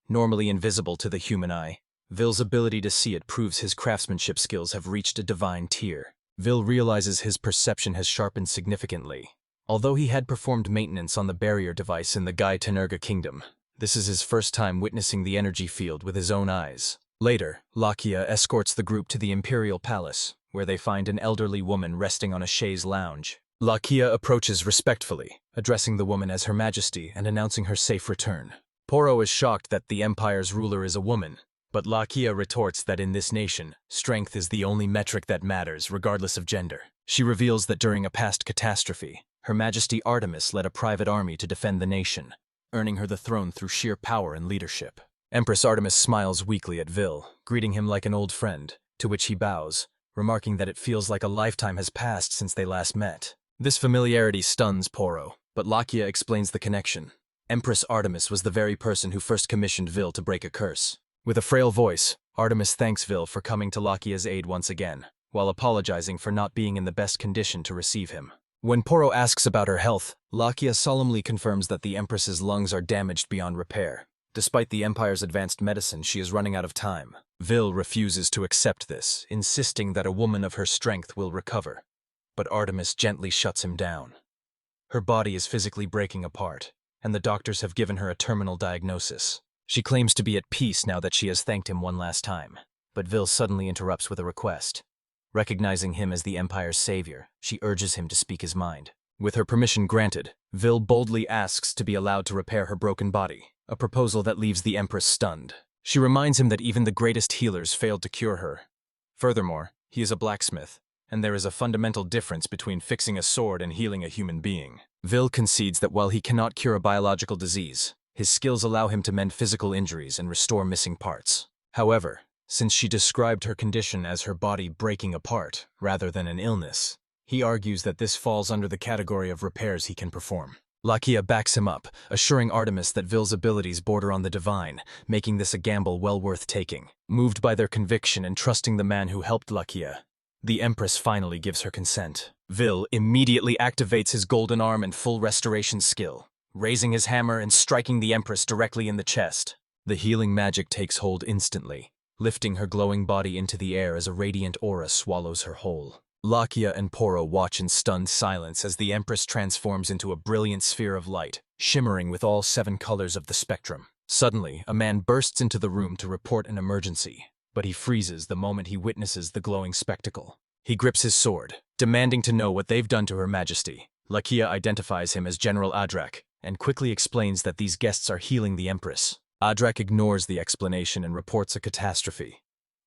Normally invisible to the human eye, Vil's ability to see it proves his craftsmanship skills have reached a divine tier. Vil realizes his perception has sharpened significantly. Although he had performed maintenance on the barrier device in the Gai Tenerga kingdom, this is his first time witnessing the energy field with his own eyes. Later, Laquia escorts the group to the imperial palace, where they find an elderly woman resting on a chaise lounge. Laquia approaches respectfully, addressing the woman as Her Majesty and announcing her safe return. Poro is shocked that the Empire's ruler is a woman, but Laquia retorts that in this nation, strength is the only metric that matters, regardless of gender. She reveals that during a past catastrophe, Her Majesty Artemis led a private army to defend the nation, earning her the throne through sheer power and leadership. Empress Artemis smiles weakly at Vil, greeting him like an old friend, to which he bows, remarking that it feels like a lifetime has passed since they last met. This familiarity stuns Poro, but Laquia explains the connection. Empress Artemis was the very person who first commissioned Vil to break a curse. With a frail voice, Artemis thanks Vil for coming to Laquia's aid once again, while apologizing for not being in the best condition to receive him. When Poro asks about her health, Lakia solemnly confirms that the Empress's lungs are damaged beyond repair. Despite the Empire's advanced medicine, she is running out of time. Vil refuses to accept this, insisting that a woman of her strength will recover. But Artemis gently shuts him down. Her body is physically breaking apart, and the doctors have given her a terminal diagnosis. She claims to be at peace now that she has thanked him one last time. But Vil suddenly interrupts with a request. Recognizing him as the Empire's savior, she urges him to speak his mind. With her permission granted, Vil boldly asks to be allowed to repair her broken body, a proposal that leaves the Empress stunned. She reminds him that even the greatest healers failed to cure her. Furthermore, he is a blacksmith, and there is a fundamental difference between fixing a sword and healing a human being. Vil concedes that while he cannot cure a biological disease, his skills allow him to mend physical injuries and restore missing parts. However, since she described her condition as her body breaking apart rather than an illness, he argues that this falls under the category of repairs he can perform. Lakia backs him up, assuring Artemis that Vil's abilities border on the divine, making this a gamble well worth taking. Moved by their conviction and trusting the man who helped Lakia, the Empress finally gives her consent. Vil immediately activates his golden arm and full restoration skill, raising his hammer and striking the Empress directly in the chest. The healing magic takes hold instantly, lifting her glowing body into the air as a radiant aura swallows her whole. Lakia and Poro watch in stunned silence as the Empress transforms into a brilliant sphere of light, shimmering with all 7 colors of the spectrum. Suddenly, a man bursts into the room to report an emergency, but he freezes the moment he witnesses the glowing spectacle. He grips his sword, demanding to know what they've done to Her Majesty. Lakia identifies him as General Adrak, and quickly explains that these guests are healing the Empress. Adrak ignores the explanation and reports a catastrophe.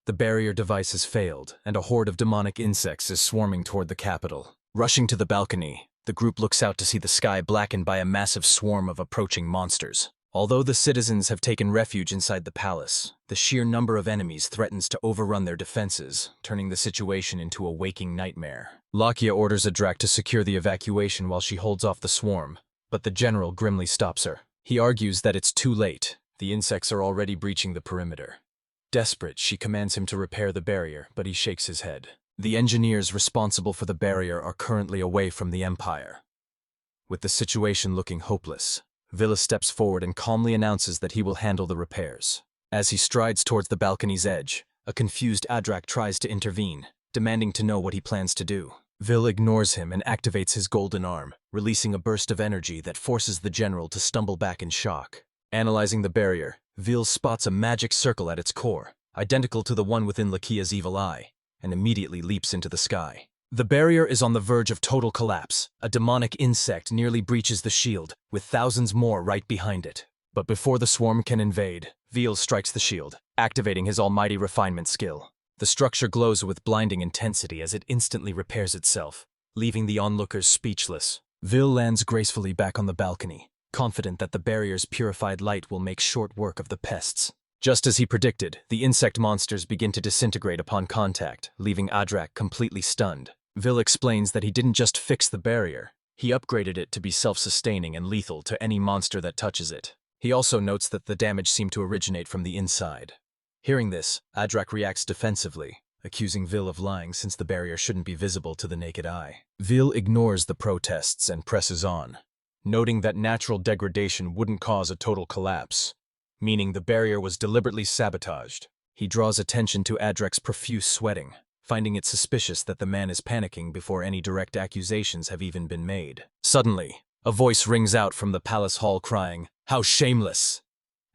The barrier device has failed, and a horde of demonic insects is swarming toward the capital. Rushing to the balcony, the group looks out to see the sky blackened by a massive swarm of approaching monsters. Although the citizens have taken refuge inside the palace, the sheer number of enemies threatens to overrun their defenses, turning the situation into a waking nightmare. Lakia orders Adrak to secure the evacuation while she holds off the swarm, but the general grimly stops her. He argues that it's too late. The insects are already breaching the perimeter. Desperate, she commands him to repair the barrier, but he shakes his head. The engineers responsible for the barrier are currently away from the Empire. With the situation looking hopeless, Villa steps forward and calmly announces that he will handle the repairs. As he strides towards the balcony's edge, a confused Adrak tries to intervene, demanding to know what he plans to do. Vil ignores him and activates his golden arm, releasing a burst of energy that forces the general to stumble back in shock. Analyzing the barrier, Vil spots a magic circle at its core, identical to the one within Lakia's evil eye, and immediately leaps into the sky. The barrier is on the verge of total collapse. A demonic insect nearly breaches the shield, with thousands more right behind it. But before the swarm can invade, Vil strikes the shield, activating his almighty refinement skill. The structure glows with blinding intensity as it instantly repairs itself, leaving the onlookers speechless. Vil lands gracefully back on the balcony, confident that the barrier's purified light will make short work of the pests. Just as he predicted, the insect monsters begin to disintegrate upon contact, leaving Adrak completely stunned. Vil explains that he didn't just fix the barrier, he upgraded it to be self-sustaining and lethal to any monster that touches it. He also notes that the damage seemed to originate from the inside. Hearing this, Adrak reacts defensively, accusing Vil of lying since the barrier shouldn't be visible to the naked eye. Vil ignores the protests and presses on, noting that natural degradation wouldn't cause a total collapse, meaning the barrier was deliberately sabotaged. He draws attention to Adrak's profuse sweating, finding it suspicious that the man is panicking before any direct accusations have even been made. Suddenly, a voice rings out from the palace hall crying, "How shameless!"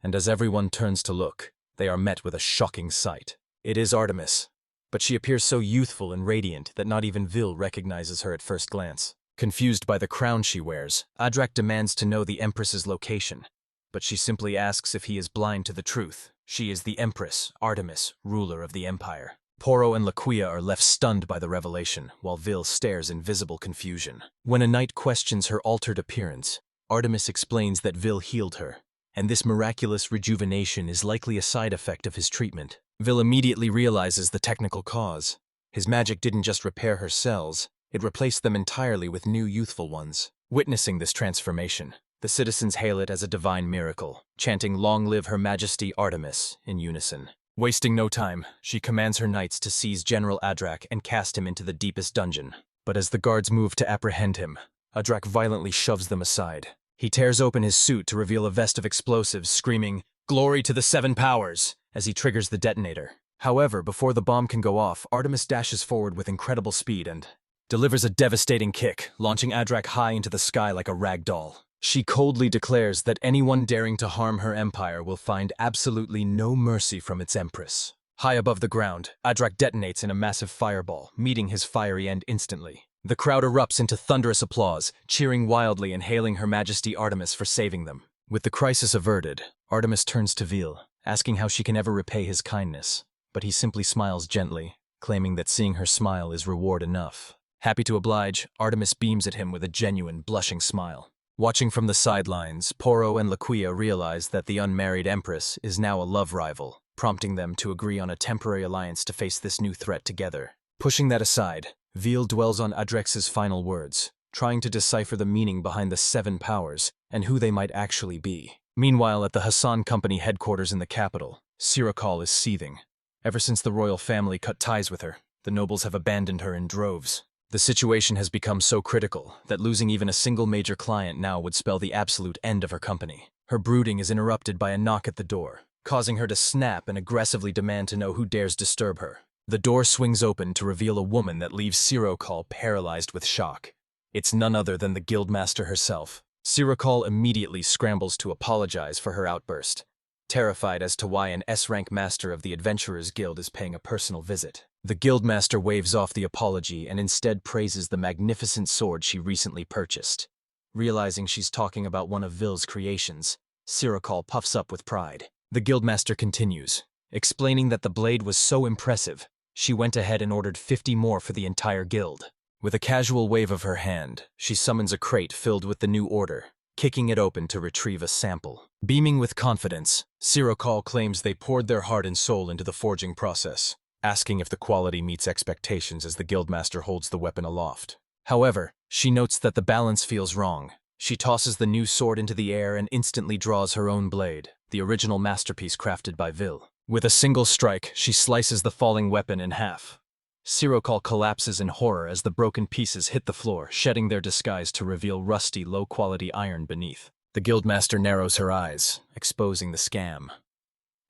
And as everyone turns to look, they are met with a shocking sight. It is Artemis, but she appears so youthful and radiant that not even Vil recognizes her at first glance. Confused by the crown she wears, Adrak demands to know the Empress's location, but she simply asks if he is blind to the truth. She is the Empress, Artemis, ruler of the Empire. Poro and Lakia are left stunned by the revelation, while Vil stares in visible confusion. When a knight questions her altered appearance, Artemis explains that Vil healed her, and this miraculous rejuvenation is likely a side effect of his treatment. Vil immediately realizes the technical cause. His magic didn't just repair her cells, it replaced them entirely with new youthful ones. Witnessing this transformation, the citizens hail it as a divine miracle, chanting "Long live Her Majesty Artemis" in unison. Wasting no time, she commands her knights to seize General Adrak and cast him into the deepest dungeon. But as the guards move to apprehend him, Adrak violently shoves them aside. He tears open his suit to reveal a vest of explosives, screaming, "Glory to the Seven Powers!" as he triggers the detonator. However, before the bomb can go off, Artemis dashes forward with incredible speed and delivers a devastating kick, launching Adrak high into the sky like a rag doll. She coldly declares that anyone daring to harm her empire will find absolutely no mercy from its empress. High above the ground, Adrak detonates in a massive fireball, meeting his fiery end instantly. The crowd erupts into thunderous applause, cheering wildly and hailing Her Majesty Artemis for saving them. With the crisis averted, Artemis turns to Veal, asking how she can ever repay his kindness. But he simply smiles gently, claiming that seeing her smile is reward enough. Happy to oblige, Artemis beams at him with a genuine, blushing smile. Watching from the sidelines, Poro and Laquia realize that the unmarried empress is now a love rival, prompting them to agree on a temporary alliance to face this new threat together. Pushing that aside, Veal dwells on Adrex's final words, trying to decipher the meaning behind the Seven Powers and who they might actually be. Meanwhile, at the Hassan Company headquarters in the capital, Sirakal is seething. Ever since the royal family cut ties with her, the nobles have abandoned her in droves. The situation has become so critical that losing even a single major client now would spell the absolute end of her company. Her brooding is interrupted by a knock at the door, causing her to snap and aggressively demand to know who dares disturb her. The door swings open to reveal a woman that leaves Sirakal paralyzed with shock. It's none other than the guildmaster herself. Sirakal immediately scrambles to apologize for her outburst, terrified as to why an S-rank master of the Adventurers Guild is paying a personal visit. The guildmaster waves off the apology and instead praises the magnificent sword she recently purchased. Realizing she's talking about one of Vil's creations, Sirakal puffs up with pride. The guildmaster continues, explaining that the blade was so impressive, she went ahead and ordered 50 more for the entire guild. With a casual wave of her hand, she summons a crate filled with the new order, kicking it open to retrieve a sample. Beaming with confidence, Sirakal claims they poured their heart and soul into the forging process, asking if the quality meets expectations as the guildmaster holds the weapon aloft. However, she notes that the balance feels wrong. She tosses the new sword into the air and instantly draws her own blade, the original masterpiece crafted by Vil. With a single strike, she slices the falling weapon in half. Sirakal collapses in horror as the broken pieces hit the floor, shedding their disguise to reveal rusty, low-quality iron beneath. The guildmaster narrows her eyes, exposing the scam.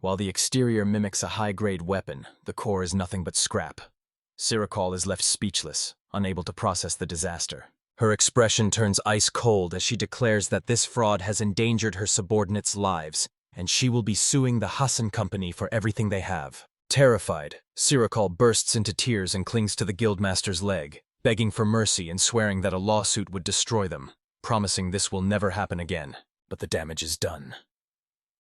While the exterior mimics a high-grade weapon, the core is nothing but scrap. Sirakal is left speechless, unable to process the disaster. Her expression turns ice-cold as she declares that this fraud has endangered her subordinates' lives, and she will be suing the Hassan Company for everything they have. Terrified, Sirakal bursts into tears and clings to the guildmaster's leg, begging for mercy and swearing that a lawsuit would destroy them, promising this will never happen again. But the damage is done.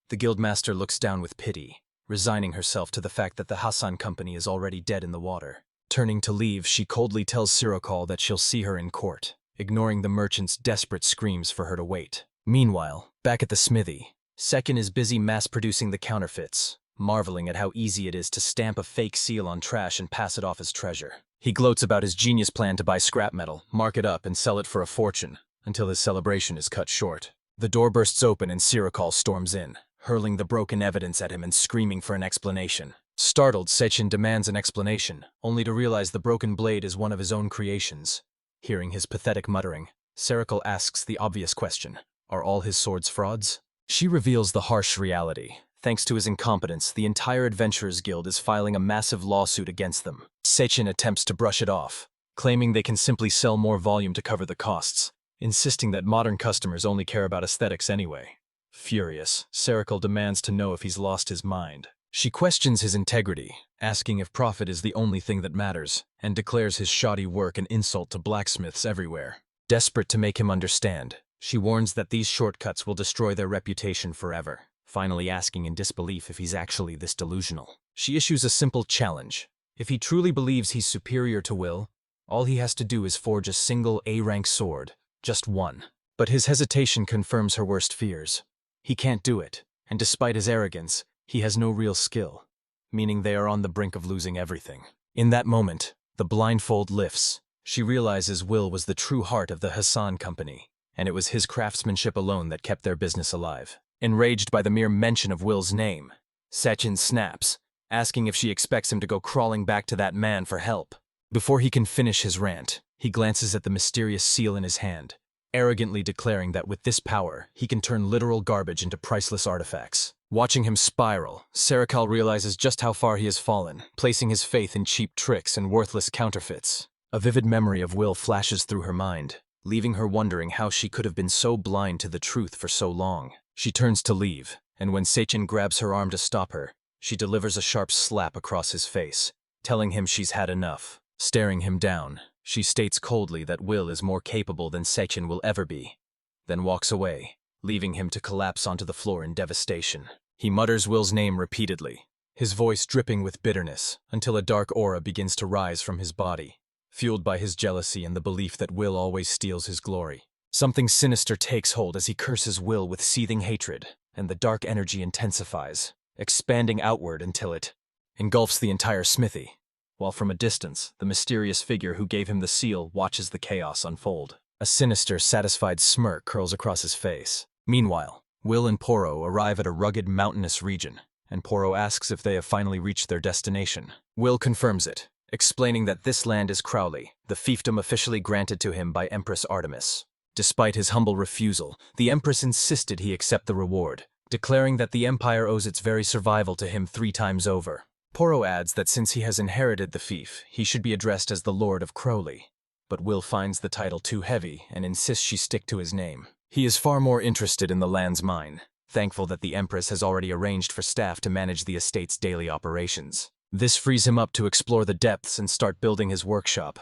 The guildmaster looks down with pity, resigning herself to the fact that the Hassan Company is already dead in the water. Turning to leave, she coldly tells Sirakal that she'll see her in court, ignoring the merchant's desperate screams for her to wait. Meanwhile, back at the smithy, Sekin is busy mass-producing the counterfeits, marveling at how easy it is to stamp a fake seal on trash and pass it off as treasure. He gloats about his genius plan to buy scrap metal, mark it up, and sell it for a fortune, until his celebration is cut short. The door bursts open and Sirakal storms in, hurling the broken evidence at him and screaming for an explanation. Startled, Sechin demands an explanation, only to realize the broken blade is one of his own creations. Hearing his pathetic muttering, Sirakal asks the obvious question, are all his swords frauds? She reveals the harsh reality. Thanks to his incompetence, the entire Adventurers Guild is filing a massive lawsuit against them. Sechin attempts to brush it off, claiming they can simply sell more volume to cover the costs, insisting that modern customers only care about aesthetics anyway. Furious, Sirakal demands to know if he's lost his mind. She questions his integrity, asking if profit is the only thing that matters, and declares his shoddy work an insult to blacksmiths everywhere. Desperate to make him understand, she warns that these shortcuts will destroy their reputation forever, finally asking in disbelief if he's actually this delusional. She issues a simple challenge. If he truly believes he's superior to Will, all he has to do is forge a single A-rank sword, just one. But his hesitation confirms her worst fears. He can't do it, and despite his arrogance, he has no real skill, meaning they are on the brink of losing everything. In that moment, the blindfold lifts. She realizes Will was the true heart of the Hassan Company, and it was his craftsmanship alone that kept their business alive. Enraged by the mere mention of Will's name, Sechin snaps, asking if she expects him to go crawling back to that man for help. Before he can finish his rant, he glances at the mysterious seal in his hand, arrogantly declaring that with this power, he can turn literal garbage into priceless artifacts. Watching him spiral, Sarakal realizes just how far he has fallen, placing his faith in cheap tricks and worthless counterfeits. A vivid memory of Will flashes through her mind, leaving her wondering how she could have been so blind to the truth for so long. She turns to leave, and when Seichin grabs her arm to stop her, she delivers a sharp slap across his face, telling him she's had enough. Staring him down, she states coldly that Will is more capable than Seichin will ever be, then walks away, leaving him to collapse onto the floor in devastation. He mutters Will's name repeatedly, his voice dripping with bitterness, until a dark aura begins to rise from his body, fueled by his jealousy and the belief that Will always steals his glory. Something sinister takes hold as he curses Will with seething hatred, and the dark energy intensifies, expanding outward until it engulfs the entire smithy, while from a distance, the mysterious figure who gave him the seal watches the chaos unfold. A sinister, satisfied smirk curls across his face. Meanwhile, Will and Poro arrive at a rugged mountainous region, and Poro asks if they have finally reached their destination. Will confirms it, explaining that this land is Crowley, the fiefdom officially granted to him by Empress Artemis. Despite his humble refusal, the Empress insisted he accept the reward, declaring that the Empire owes its very survival to him 3 times over. Poro adds that since he has inherited the fief, he should be addressed as the Lord of Crowley, but Will finds the title too heavy and insists she stick to his name. He is far more interested in the land's mine, thankful that the Empress has already arranged for staff to manage the estate's daily operations. This frees him up to explore the depths and start building his workshop.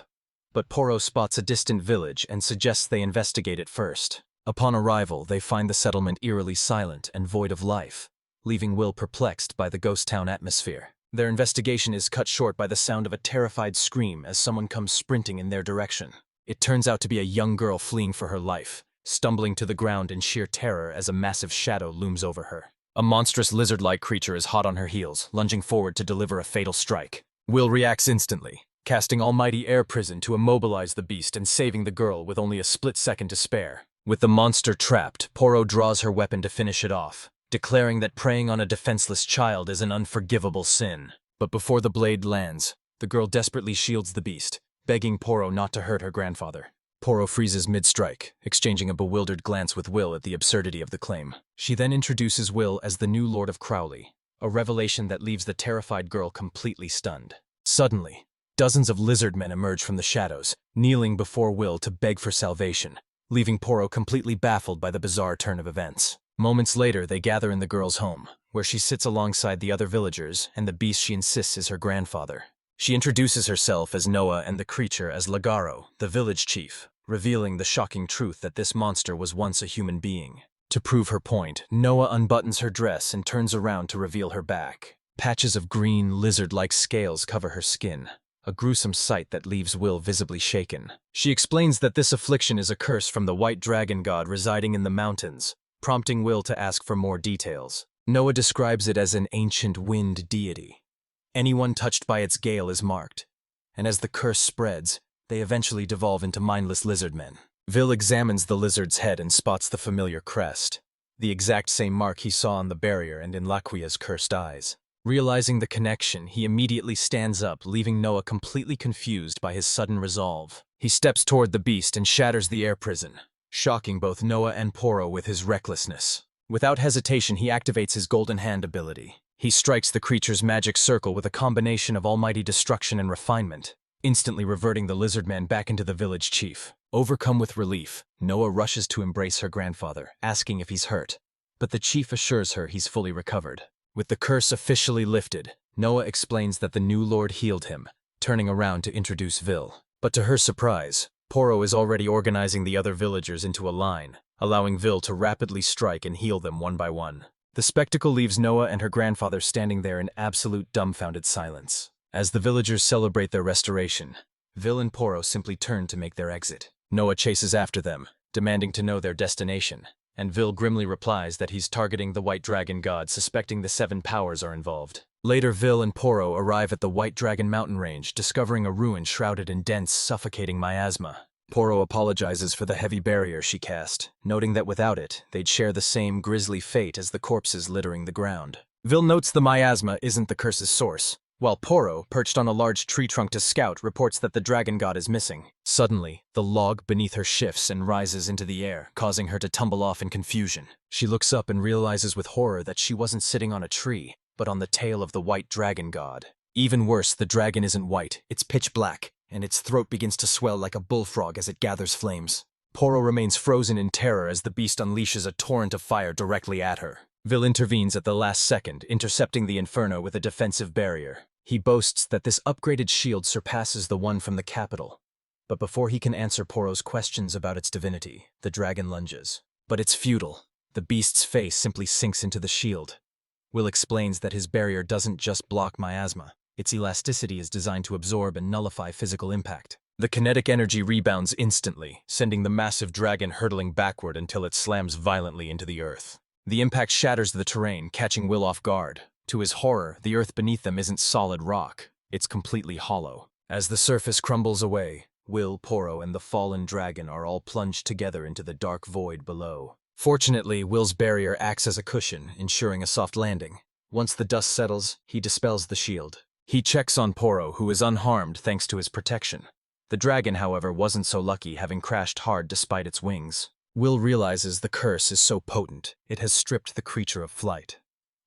But Poro spots a distant village and suggests they investigate it first. Upon arrival, they find the settlement eerily silent and void of life, leaving Will perplexed by the ghost town atmosphere. Their investigation is cut short by the sound of a terrified scream as someone comes sprinting in their direction. It turns out to be a young girl fleeing for her life, stumbling to the ground in sheer terror as a massive shadow looms over her. A monstrous lizard-like creature is hot on her heels, lunging forward to deliver a fatal strike. Will reacts instantly, casting almighty air prison to immobilize the beast and saving the girl with only a split second to spare. With the monster trapped, Poro draws her weapon to finish it off, declaring that preying on a defenseless child is an unforgivable sin. But before the blade lands, the girl desperately shields the beast, begging Poro not to hurt her grandfather. Poro freezes mid-strike, exchanging a bewildered glance with Will at the absurdity of the claim. She then introduces Will as the new Lord of Crowley, a revelation that leaves the terrified girl completely stunned. Suddenly, dozens of lizard men emerge from the shadows, kneeling before Will to beg for salvation, leaving Poro completely baffled by the bizarre turn of events. Moments later, they gather in the girl's home, where she sits alongside the other villagers and the beast she insists is her grandfather. She introduces herself as Noah and the creature as Lagaro, the village chief, revealing the shocking truth that this monster was once a human being. To prove her point, Noah unbuttons her dress and turns around to reveal her back. Patches of green, lizard-like scales cover her skin, a gruesome sight that leaves Will visibly shaken. She explains that this affliction is a curse from the white dragon god residing in the mountains, prompting Will to ask for more details. Noah describes it as an ancient wind deity. Anyone touched by its gale is marked, and as the curse spreads, they eventually devolve into mindless lizard men. Vil examines the lizard's head and spots the familiar crest, the exact same mark he saw on the barrier and in Laquia's cursed eyes. Realizing the connection, he immediately stands up, leaving Noah completely confused by his sudden resolve. He steps toward the beast and shatters the air prison, shocking both Noah and Poro with his recklessness. Without hesitation, he activates his Golden Hand ability. He strikes the creature's magic circle with a combination of almighty destruction and refinement, instantly reverting the lizard man back into the village chief. Overcome with relief, Noah rushes to embrace her grandfather, asking if he's hurt, but the chief assures her he's fully recovered. With the curse officially lifted, Noah explains that the new lord healed him, turning around to introduce Vil. But to her surprise, Poro is already organizing the other villagers into a line, allowing Vil to rapidly strike and heal them one by one. The spectacle leaves Noah and her grandfather standing there in absolute dumbfounded silence. As the villagers celebrate their restoration, Vil and Poro simply turn to make their exit. Noah chases after them, demanding to know their destination, and Vil grimly replies that he's targeting the White Dragon God, suspecting the 7 powers are involved. Later, Vil and Poro arrive at the White Dragon mountain range, discovering a ruin shrouded in dense, suffocating miasma. Poro apologizes for the heavy barrier she cast, noting that without it, they'd share the same grisly fate as the corpses littering the ground. Vil notes the miasma isn't the curse's source, while Poro, perched on a large tree trunk to scout, reports that the dragon god is missing. Suddenly, the log beneath her shifts and rises into the air, causing her to tumble off in confusion. She looks up and realizes with horror that she wasn't sitting on a tree, but on the tail of the white dragon god. Even worse, the dragon isn't white, it's pitch black, and its throat begins to swell like a bullfrog as it gathers flames. Poro remains frozen in terror as the beast unleashes a torrent of fire directly at her. Vil intervenes at the last second, intercepting the inferno with a defensive barrier. He boasts that this upgraded shield surpasses the one from the capital. But before he can answer Poro's questions about its divinity, the dragon lunges. But it's futile. The beast's face simply sinks into the shield. Will explains that his barrier doesn't just block miasma. Its elasticity is designed to absorb and nullify physical impact. The kinetic energy rebounds instantly, sending the massive dragon hurtling backward until it slams violently into the earth. The impact shatters the terrain, catching Will off guard. To his horror, the earth beneath them isn't solid rock. It's completely hollow. As the surface crumbles away, Will, Poro, and the fallen dragon are all plunged together into the dark void below. Fortunately, Will's barrier acts as a cushion, ensuring a soft landing. Once the dust settles, he dispels the shield. He checks on Poro, who is unharmed thanks to his protection. The dragon, however, wasn't so lucky, having crashed hard despite its wings. Will realizes the curse is so potent, it has stripped the creature of flight.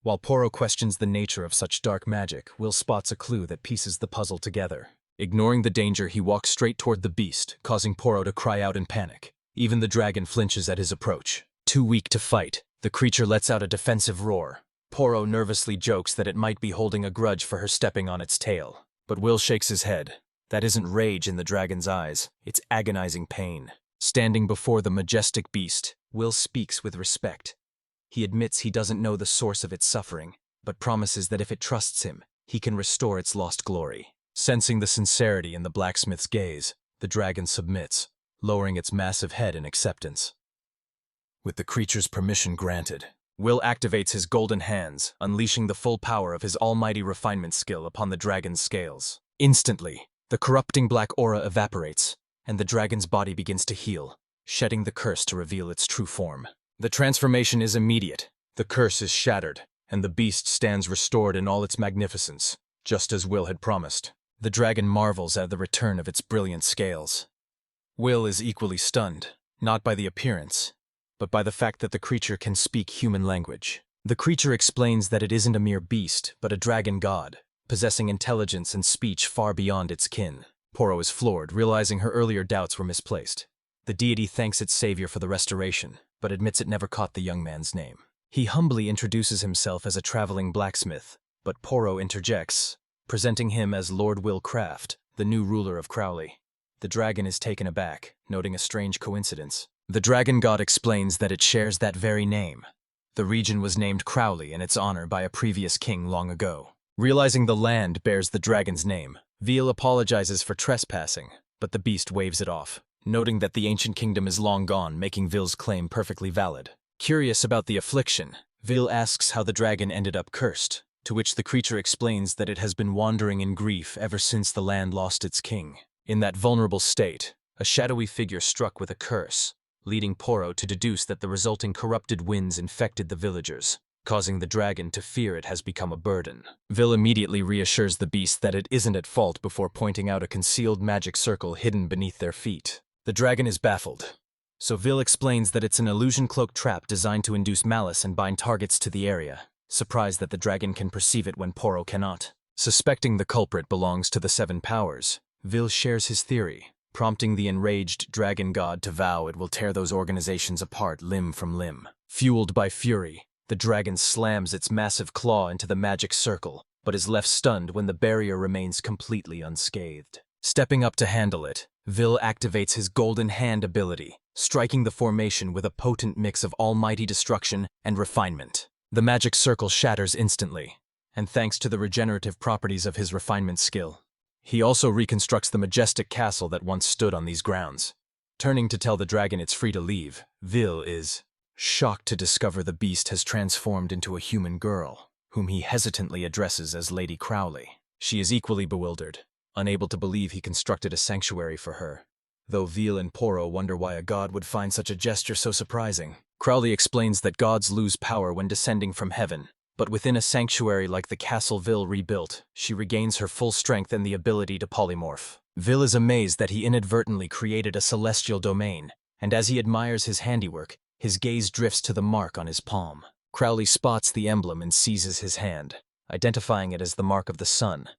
While Poro questions the nature of such dark magic, Will spots a clue that pieces the puzzle together. Ignoring the danger, he walks straight toward the beast, causing Poro to cry out in panic. Even the dragon flinches at his approach. Too weak to fight, the creature lets out a defensive roar. Poro nervously jokes that it might be holding a grudge for her stepping on its tail. But Will shakes his head. That isn't rage in the dragon's eyes, it's agonizing pain. Standing before the majestic beast, Will speaks with respect. He admits he doesn't know the source of its suffering, but promises that if it trusts him, he can restore its lost glory. Sensing the sincerity in the blacksmith's gaze, the dragon submits, lowering its massive head in acceptance. With the creature's permission granted, Will activates his golden hands, unleashing the full power of his almighty refinement skill upon the dragon's scales. Instantly, the corrupting black aura evaporates, and the dragon's body begins to heal, shedding the curse to reveal its true form. The transformation is immediate. The curse is shattered, and the beast stands restored in all its magnificence, just as Will had promised. The dragon marvels at the return of its brilliant scales. Will is equally stunned, not by the appearance, but by the fact that the creature can speak human language. The creature explains that it isn't a mere beast, but a dragon god, possessing intelligence and speech far beyond its kin. Poro is floored, realizing her earlier doubts were misplaced. The deity thanks its savior for the restoration, but admits it never caught the young man's name. He humbly introduces himself as a traveling blacksmith, but Poro interjects, presenting him as Lord Will Craft, the new ruler of Crowley. The dragon is taken aback, noting a strange coincidence. The dragon god explains that it shares that very name. The region was named Crowley in its honor by a previous king long ago. Realizing the land bears the dragon's name, Vil apologizes for trespassing, but the beast waves it off, noting that the ancient kingdom is long gone, making Vil's claim perfectly valid. Curious about the affliction, Vil asks how the dragon ended up cursed, to which the creature explains that it has been wandering in grief ever since the land lost its king. In that vulnerable state, a shadowy figure struck with a curse, leading Poro to deduce that the resulting corrupted winds infected the villagers, causing the dragon to fear it has become a burden. Vil immediately reassures the beast that it isn't at fault before pointing out a concealed magic circle hidden beneath their feet. The dragon is baffled, so Vil explains that it's an illusion-cloaked trap designed to induce malice and bind targets to the area, surprised that the dragon can perceive it when Poro cannot. Suspecting the culprit belongs to the Seven Powers, Vil shares his theory, prompting the enraged dragon god to vow it will tear those organizations apart limb from limb. Fueled by fury, the dragon slams its massive claw into the magic circle, but is left stunned when the barrier remains completely unscathed. Stepping up to handle it, Vil activates his golden hand ability, striking the formation with a potent mix of almighty destruction and refinement. The magic circle shatters instantly, and thanks to the regenerative properties of his refinement skill, he also reconstructs the majestic castle that once stood on these grounds. Turning to tell the dragon it's free to leave, Vil is shocked to discover the beast has transformed into a human girl, whom he hesitantly addresses as Lady Crowley. She is equally bewildered, unable to believe he constructed a sanctuary for her, though Vil and Poro wonder why a god would find such a gesture so surprising. Crowley explains that gods lose power when descending from heaven, But within a sanctuary like the Castle Vil rebuilt, she regains her full strength and the ability to polymorph. Vil is amazed that he inadvertently created a celestial domain, and as he admires his handiwork, his gaze drifts to the mark on his palm. Crowley spots the emblem and seizes his hand, identifying it as the mark of the sun,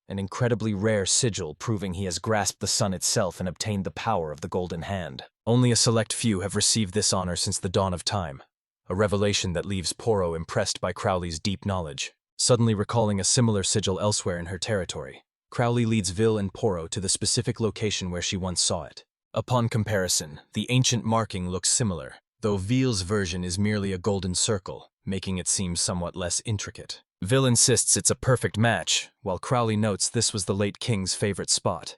an incredibly rare sigil proving he has grasped the sun itself and obtained the power of the Golden Hand. Only a select few have received this honor since the dawn of time, a revelation that leaves Poro impressed by Crowley's deep knowledge. Suddenly recalling a similar sigil elsewhere in her territory, Crowley leads Vil and Poro to the specific location where she once saw it. Upon comparison, the ancient marking looks similar, though Vil's version is merely a golden circle, making it seem somewhat less intricate. Vil insists it's a perfect match, while Crowley notes this was the late king's favorite spot,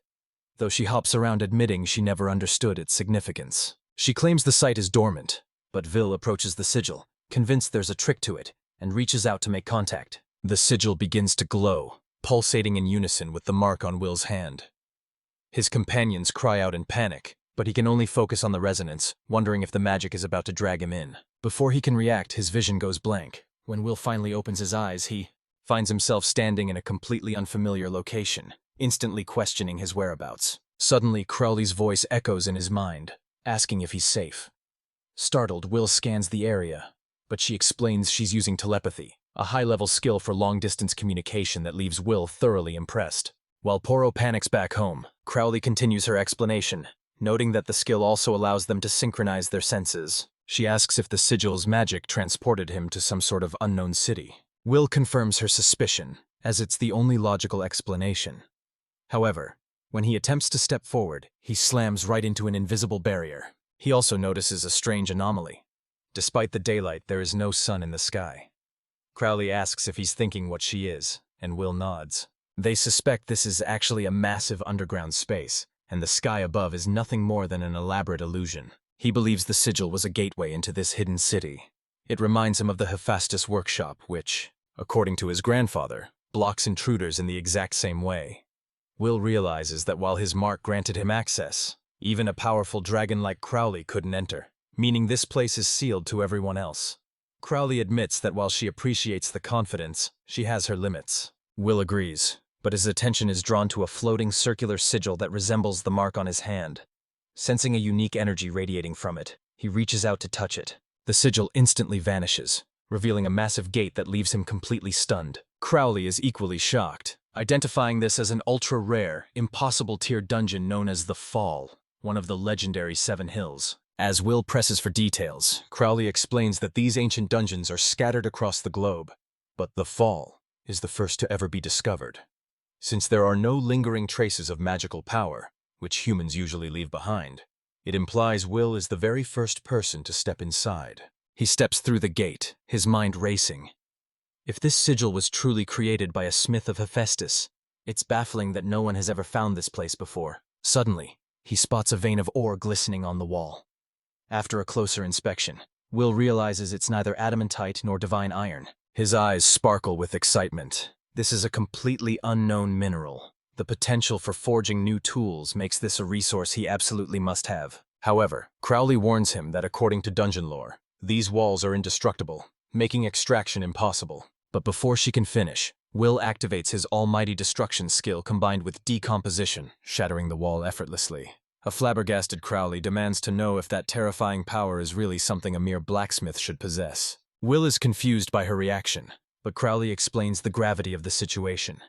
though she hops around admitting she never understood its significance. She claims the site is dormant, but Vil approaches the sigil, convinced there's a trick to it, and reaches out to make contact. The sigil begins to glow, pulsating in unison with the mark on Will's hand. His companions cry out in panic, but he can only focus on the resonance, wondering if the magic is about to drag him in. Before he can react, his vision goes blank. When Will finally opens his eyes, he finds himself standing in a completely unfamiliar location, instantly questioning his whereabouts. Suddenly, Crowley's voice echoes in his mind, asking if he's safe. Startled, Will scans the area, but she explains she's using telepathy, a high-level skill for long-distance communication that leaves Will thoroughly impressed. While Poro panics back home, Crowley continues her explanation, noting that the skill also allows them to synchronize their senses. She asks if the sigil's magic transported him to some sort of unknown city. Will confirms her suspicion, as it's the only logical explanation. However, when he attempts to step forward, he slams right into an invisible barrier. He also notices a strange anomaly. Despite the daylight, there is no sun in the sky. Crowley asks if he's thinking what she is, and Will nods. They suspect this is actually a massive underground space, and the sky above is nothing more than an elaborate illusion. He believes the sigil was a gateway into this hidden city. It reminds him of the Hephaestus workshop, which, according to his grandfather, blocks intruders in the exact same way. Will realizes that while his mark granted him access, even a powerful dragon like Crowley couldn't enter, meaning this place is sealed to everyone else. Crowley admits that while she appreciates the confidence, she has her limits. Will agrees, but his attention is drawn to a floating circular sigil that resembles the mark on his hand. Sensing a unique energy radiating from it, he reaches out to touch it. The sigil instantly vanishes, revealing a massive gate that leaves him completely stunned. Crowley is equally shocked, identifying this as an ultra-rare, impossible-tier dungeon known as the Fall, one of the legendary Seven Hills. As Will presses for details, Crowley explains that these ancient dungeons are scattered across the globe, but the Fall is the first to ever be discovered. Since there are no lingering traces of magical power, which humans usually leave behind, it implies Will is the very first person to step inside. He steps through the gate, his mind racing. If this sigil was truly created by a smith of Hephaestus, it's baffling that no one has ever found this place before. Suddenly, he spots a vein of ore glistening on the wall. After a closer inspection, Will realizes it's neither adamantite nor divine iron. His eyes sparkle with excitement. This is a completely unknown mineral. The potential for forging new tools makes this a resource he absolutely must have. However, Crowley warns him that according to dungeon lore, these walls are indestructible, making extraction impossible. But before she can finish, Will activates his almighty destruction skill combined with decomposition, shattering the wall effortlessly. A flabbergasted Crowley demands to know if that terrifying power is really something a mere blacksmith should possess. Will is confused by her reaction, but Crowley explains the gravity of the situation.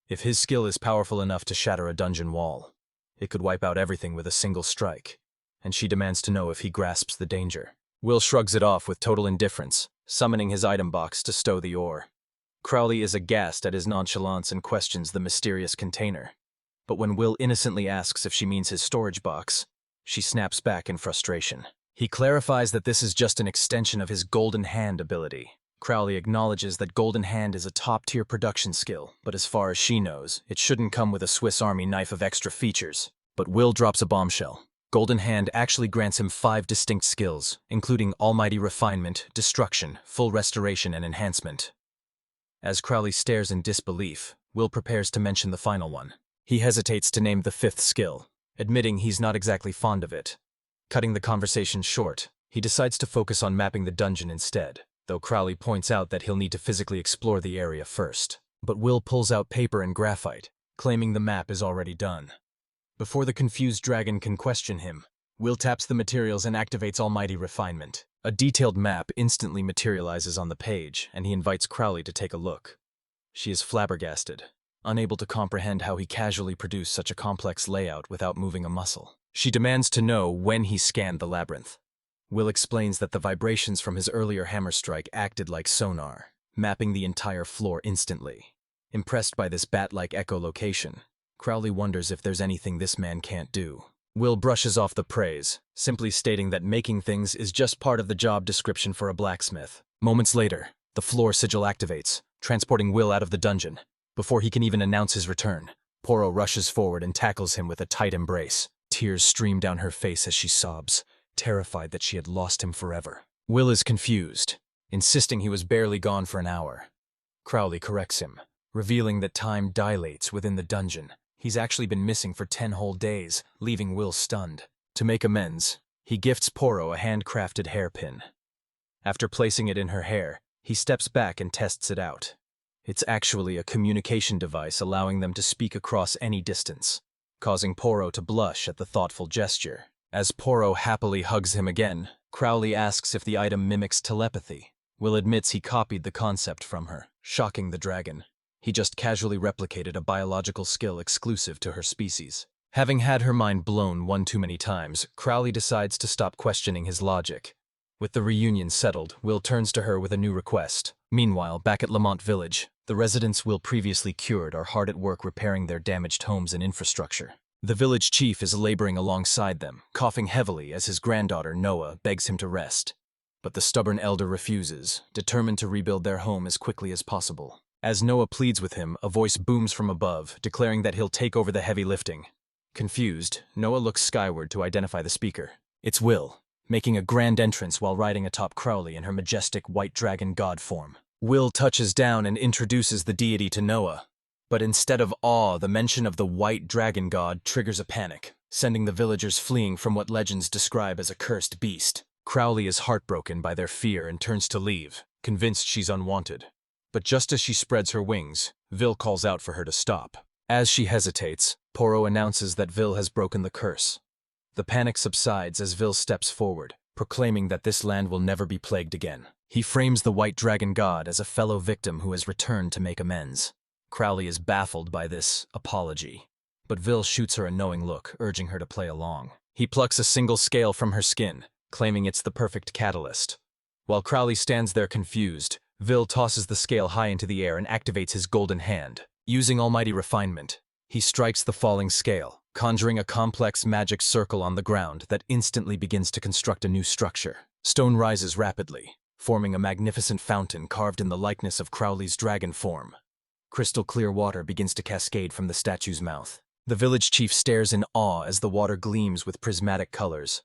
If his skill is powerful enough to shatter a dungeon wall, it could wipe out everything with a single strike, and she demands to know if he grasps the danger. Will shrugs it off with total indifference, summoning his item box to stow the ore. Crowley is aghast at his nonchalance and questions the mysterious container. But when Will innocently asks if she means his storage box, she snaps back in frustration. He clarifies that this is just an extension of his Golden Hand ability. Crowley acknowledges that Golden Hand is a top-tier production skill, but as far as she knows, it shouldn't come with a Swiss Army knife of extra features. But Will drops a bombshell. Golden Hand actually grants him 5 distinct skills, including Almighty Refinement, Destruction, Full Restoration, and Enhancement. As Crowley stares in disbelief, Will prepares to mention the final one. He hesitates to name the 5th skill, admitting he's not exactly fond of it. Cutting the conversation short, he decides to focus on mapping the dungeon instead. though Crowley points out that he'll need to physically explore the area first. But Will pulls out paper and graphite, claiming the map is already done. Before the confused dragon can question him, Will taps the materials and activates Almighty Refinement. A detailed map instantly materializes on the page, and he invites Crowley to take a look. She is flabbergasted, unable to comprehend how he casually produced such a complex layout without moving a muscle. She demands to know when he scanned the labyrinth. Will explains that the vibrations from his earlier hammer strike acted like sonar, mapping the entire floor instantly. Impressed by this bat-like echolocation, Crowley wonders if there's anything this man can't do. Will brushes off the praise, simply stating that making things is just part of the job description for a blacksmith. Moments later, the floor sigil activates, transporting Will out of the dungeon. Before he can even announce his return, Poro rushes forward and tackles him with a tight embrace. Tears stream down her face as she sobs, terrified that she had lost him forever. Will is confused, insisting he was barely gone for an hour. Crowley corrects him, revealing that time dilates within the dungeon. He's actually been missing for 10 whole days, leaving Will stunned. To make amends, he gifts Poro a handcrafted hairpin. After placing it in her hair, he steps back and tests it out. It's actually a communication device allowing them to speak across any distance, causing Poro to blush at the thoughtful gesture. As Poro happily hugs him again, Crowley asks if the item mimics telepathy. Will admits he copied the concept from her, shocking the dragon. He just casually replicated a biological skill exclusive to her species. Having had her mind blown one too many times, Crowley decides to stop questioning his logic. With the reunion settled, Will turns to her with a new request. Meanwhile, back at Lamont Village, the residents Will previously cured are hard at work repairing their damaged homes and infrastructure. The village chief is laboring alongside them, coughing heavily as his granddaughter, Noah, begs him to rest. But the stubborn elder refuses, determined to rebuild their home as quickly as possible. As Noah pleads with him, a voice booms from above, declaring that he'll take over the heavy lifting. Confused, Noah looks skyward to identify the speaker. It's Will, making a grand entrance while riding atop Crowley in her majestic white dragon god form. Will touches down and introduces the deity to Noah. But instead of awe, the mention of the white dragon god triggers a panic, sending the villagers fleeing from what legends describe as a cursed beast. Crowley is heartbroken by their fear and turns to leave, convinced she's unwanted. But just as she spreads her wings, Vil calls out for her to stop. As she hesitates, Poro announces that Vil has broken the curse. The panic subsides as Vil steps forward, proclaiming that this land will never be plagued again. He frames the white dragon god as a fellow victim who has returned to make amends. Crowley is baffled by this apology, but Vil shoots her a knowing look, urging her to play along. He plucks a single scale from her skin, claiming it's the perfect catalyst. While Crowley stands there confused, Vil tosses the scale high into the air and activates his golden hand. Using Almighty Refinement, he strikes the falling scale, conjuring a complex magic circle on the ground that instantly begins to construct a new structure. Stone rises rapidly, forming a magnificent fountain carved in the likeness of Crowley's dragon form. Crystal clear water begins to cascade from the statue's mouth. The village chief stares in awe as the water gleams with prismatic colors.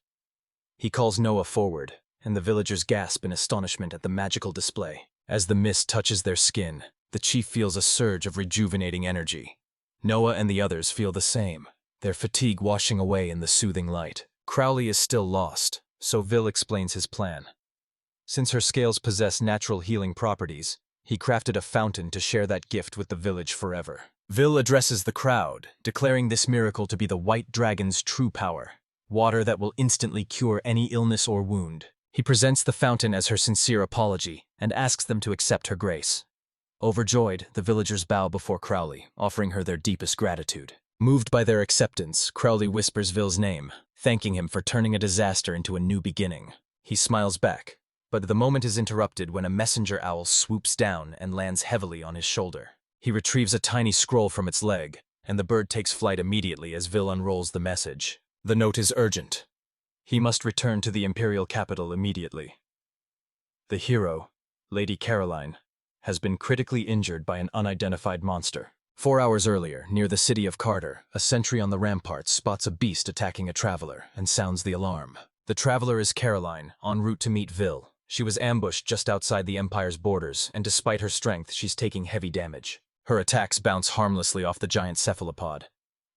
He calls Noah forward, and the villagers gasp in astonishment at the magical display. As the mist touches their skin, the chief feels a surge of rejuvenating energy. Noah and the others feel the same, their fatigue washing away in the soothing light. Crowley is still lost, so Vil explains his plan. Since her scales possess natural healing properties, he crafted a fountain to share that gift with the village forever. Vil addresses the crowd, declaring this miracle to be the white dragon's true power, water that will instantly cure any illness or wound. He presents the fountain as her sincere apology and asks them to accept her grace. Overjoyed, the villagers bow before Crowley, offering her their deepest gratitude. Moved by their acceptance, Crowley whispers Vil's name, thanking him for turning a disaster into a new beginning. He smiles back, but the moment is interrupted when a messenger owl swoops down and lands heavily on his shoulder. He retrieves a tiny scroll from its leg, and the bird takes flight immediately as Vil unrolls the message. The note is urgent. He must return to the imperial capital immediately. The hero, Lady Caroline, has been critically injured by an unidentified monster. 4 hours earlier, near the city of Carter, a sentry on the ramparts spots a beast attacking a traveler and sounds the alarm. The traveler is Caroline, en route to meet Vil. She was ambushed just outside the Empire's borders, and despite her strength, she's taking heavy damage. Her attacks bounce harmlessly off the giant cephalopod.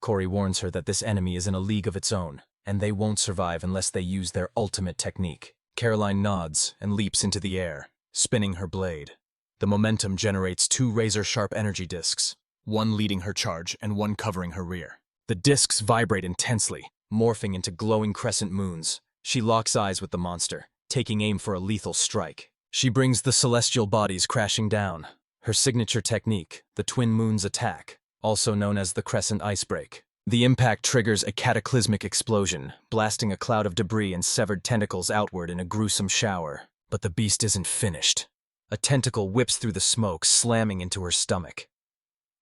Corey warns her that this enemy is in a league of its own, and they won't survive unless they use their ultimate technique. Caroline nods and leaps into the air, spinning her blade. The momentum generates two razor-sharp energy discs, one leading her charge and one covering her rear. The discs vibrate intensely, morphing into glowing crescent moons. She locks eyes with the monster, taking aim for a lethal strike. She brings the celestial bodies crashing down. Her signature technique, the Twin Moons Attack, also known as the Crescent Icebreak. The impact triggers a cataclysmic explosion, blasting a cloud of debris and severed tentacles outward in a gruesome shower. But the beast isn't finished. A tentacle whips through the smoke, slamming into her stomach.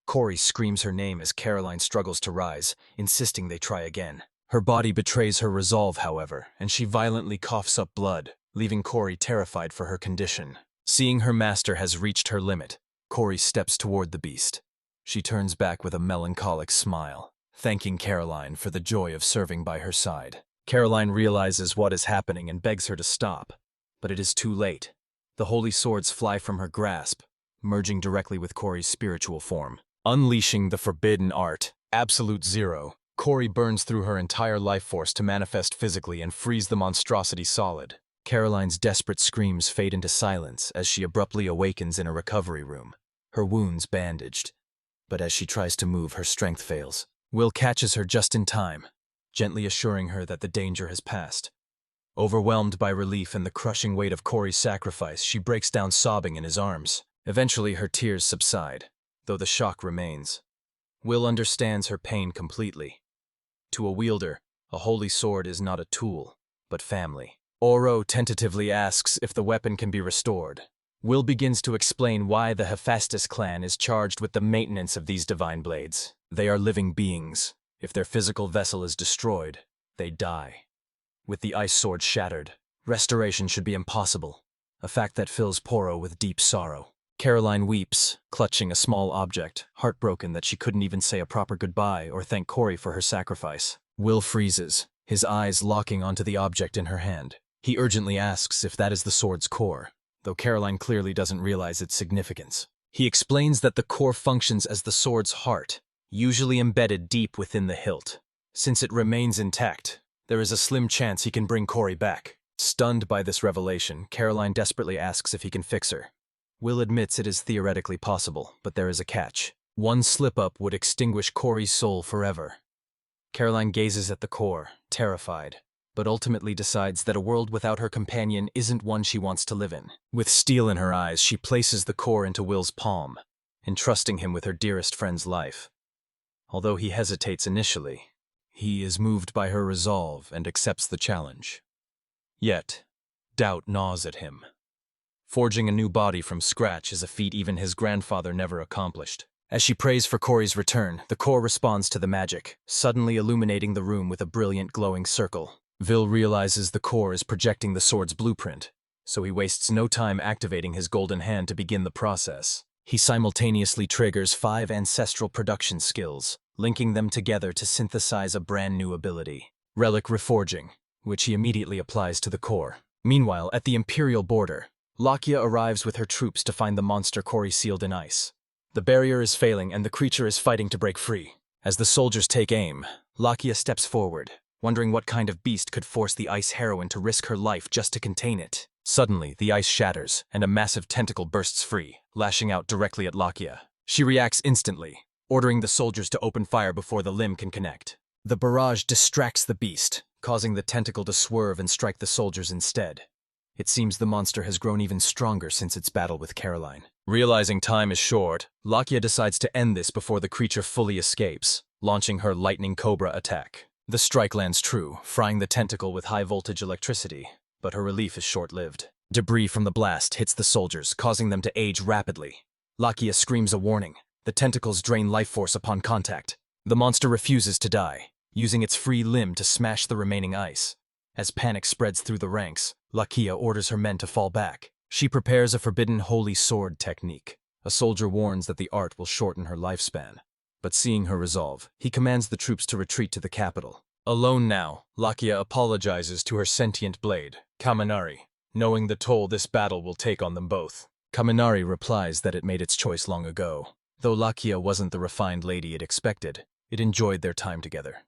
Corey screams her name as Caroline struggles to rise, insisting they try again. Her body betrays her resolve, however, and she violently coughs up blood, leaving Corey terrified for her condition. Seeing her master has reached her limit, Corey steps toward the beast. She turns back with a melancholic smile, thanking Caroline for the joy of serving by her side. Caroline realizes what is happening and begs her to stop, but it is too late. The holy swords fly from her grasp, merging directly with Corey's spiritual form. Unleashing the forbidden art, Absolute Zero, Corey burns through her entire life force to manifest physically and freeze the monstrosity solid. Caroline's desperate screams fade into silence as she abruptly awakens in a recovery room, her wounds bandaged. But as she tries to move, her strength fails. Will catches her just in time, gently assuring her that the danger has passed. Overwhelmed by relief and the crushing weight of Corey's sacrifice, she breaks down sobbing in his arms. Eventually, her tears subside, though the shock remains. Will understands her pain completely. To a wielder, a holy sword is not a tool, but family. Oro tentatively asks if the weapon can be restored. Will begins to explain why the Hephaestus clan is charged with the maintenance of these divine blades. They are living beings. If their physical vessel is destroyed, they die. With the ice sword shattered, restoration should be impossible, a fact that fills Poro with deep sorrow. Caroline weeps, clutching a small object, heartbroken that she couldn't even say a proper goodbye or thank Corey for her sacrifice. Will freezes, his eyes locking onto the object in her hand. He urgently asks if that is the sword's core, though Caroline clearly doesn't realize its significance. He explains that the core functions as the sword's heart, usually embedded deep within the hilt. Since it remains intact, there is a slim chance he can bring Corey back. Stunned by this revelation, Caroline desperately asks if he can fix her. Will admits it is theoretically possible, but there is a catch. One slip-up would extinguish Corey's soul forever. Caroline gazes at the core, terrified, but ultimately decides that a world without her companion isn't one she wants to live in. With steel in her eyes, she places the core into Will's palm, entrusting him with her dearest friend's life. Although he hesitates initially, he is moved by her resolve and accepts the challenge. Yet, doubt gnaws at him. Forging a new body from scratch is a feat even his grandfather never accomplished. As she prays for Corey's return, the core responds to the magic, suddenly illuminating the room with a brilliant glowing circle. Vil realizes the core is projecting the sword's blueprint, so he wastes no time activating his golden hand to begin the process. He simultaneously triggers 5 ancestral production skills, linking them together to synthesize a brand new ability, Relic Reforging, which he immediately applies to the core. Meanwhile, at the Imperial border, Lakia arrives with her troops to find the monster Corey sealed in ice. The barrier is failing and the creature is fighting to break free. As the soldiers take aim, Lakia steps forward, wondering what kind of beast could force the ice heroine to risk her life just to contain it. Suddenly, the ice shatters and a massive tentacle bursts free, lashing out directly at Lakia. She reacts instantly, ordering the soldiers to open fire before the limb can connect. The barrage distracts the beast, causing the tentacle to swerve and strike the soldiers instead. It seems the monster has grown even stronger since its battle with Caroline. Realizing time is short, Lakia decides to end this before the creature fully escapes, launching her Lightning Cobra attack. The strike lands true, frying the tentacle with high-voltage electricity, but her relief is short-lived. Debris from the blast hits the soldiers, causing them to age rapidly. Lakia screams a warning. The tentacles drain life force upon contact. The monster refuses to die, using its free limb to smash the remaining ice. As panic spreads through the ranks, Lakia orders her men to fall back. She prepares a forbidden holy sword technique. A soldier warns that the art will shorten her lifespan. But seeing her resolve, he commands the troops to retreat to the capital. Alone now, Lakia apologizes to her sentient blade, Kaminari, knowing the toll this battle will take on them both. Kaminari replies that it made its choice long ago. Though Lakia wasn't the refined lady it expected, it enjoyed their time together.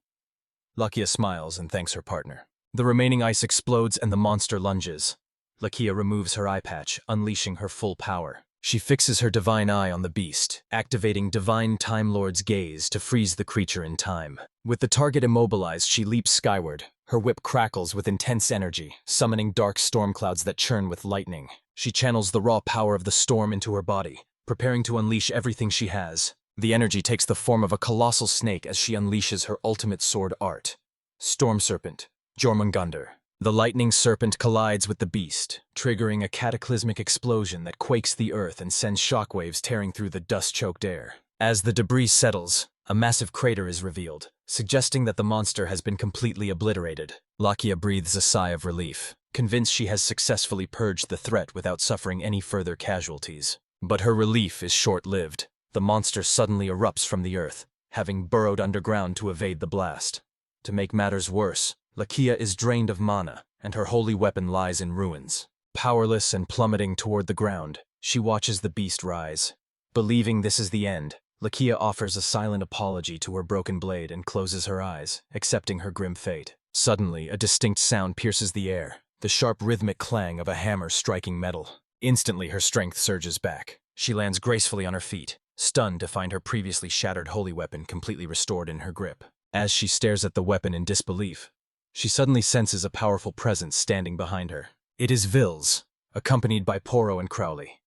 Lakia smiles and thanks her partner. The remaining ice explodes and the monster lunges. Lakia removes her eye patch, unleashing her full power. She fixes her divine eye on the beast, activating Divine Time Lord's gaze to freeze the creature in time. With the target immobilized, she leaps skyward. Her whip crackles with intense energy, summoning dark storm clouds that churn with lightning. She channels the raw power of the storm into her body, preparing to unleash everything she has. The energy takes the form of a colossal snake as she unleashes her ultimate sword art. Storm Serpent, Jormungandr. The lightning serpent collides with the beast, triggering a cataclysmic explosion that quakes the earth and sends shockwaves tearing through the dust-choked air. As the debris settles, a massive crater is revealed, suggesting that the monster has been completely obliterated. Lakia breathes a sigh of relief, convinced she has successfully purged the threat without suffering any further casualties. But her relief is short-lived. The monster suddenly erupts from the earth, having burrowed underground to evade the blast. To make matters worse, Lakia is drained of mana, and her holy weapon lies in ruins. Powerless and plummeting toward the ground, she watches the beast rise. Believing this is the end, Lakia offers a silent apology to her broken blade and closes her eyes, accepting her grim fate. Suddenly, a distinct sound pierces the air, the sharp rhythmic clang of a hammer striking metal. Instantly, her strength surges back. She lands gracefully on her feet, stunned to find her previously shattered holy weapon completely restored in her grip. As she stares at the weapon in disbelief, she suddenly senses a powerful presence standing behind her. It is Vils, accompanied by Poro and Crowley.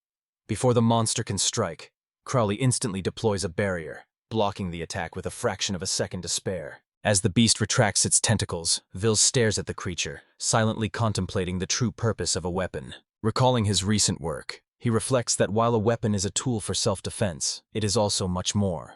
Before the monster can strike, Crowley instantly deploys a barrier, blocking the attack with a fraction of a second to spare. As the beast retracts its tentacles, Vils stares at the creature, silently contemplating the true purpose of a weapon. Recalling his recent work, he reflects that while a weapon is a tool for self-defense, it is also much more.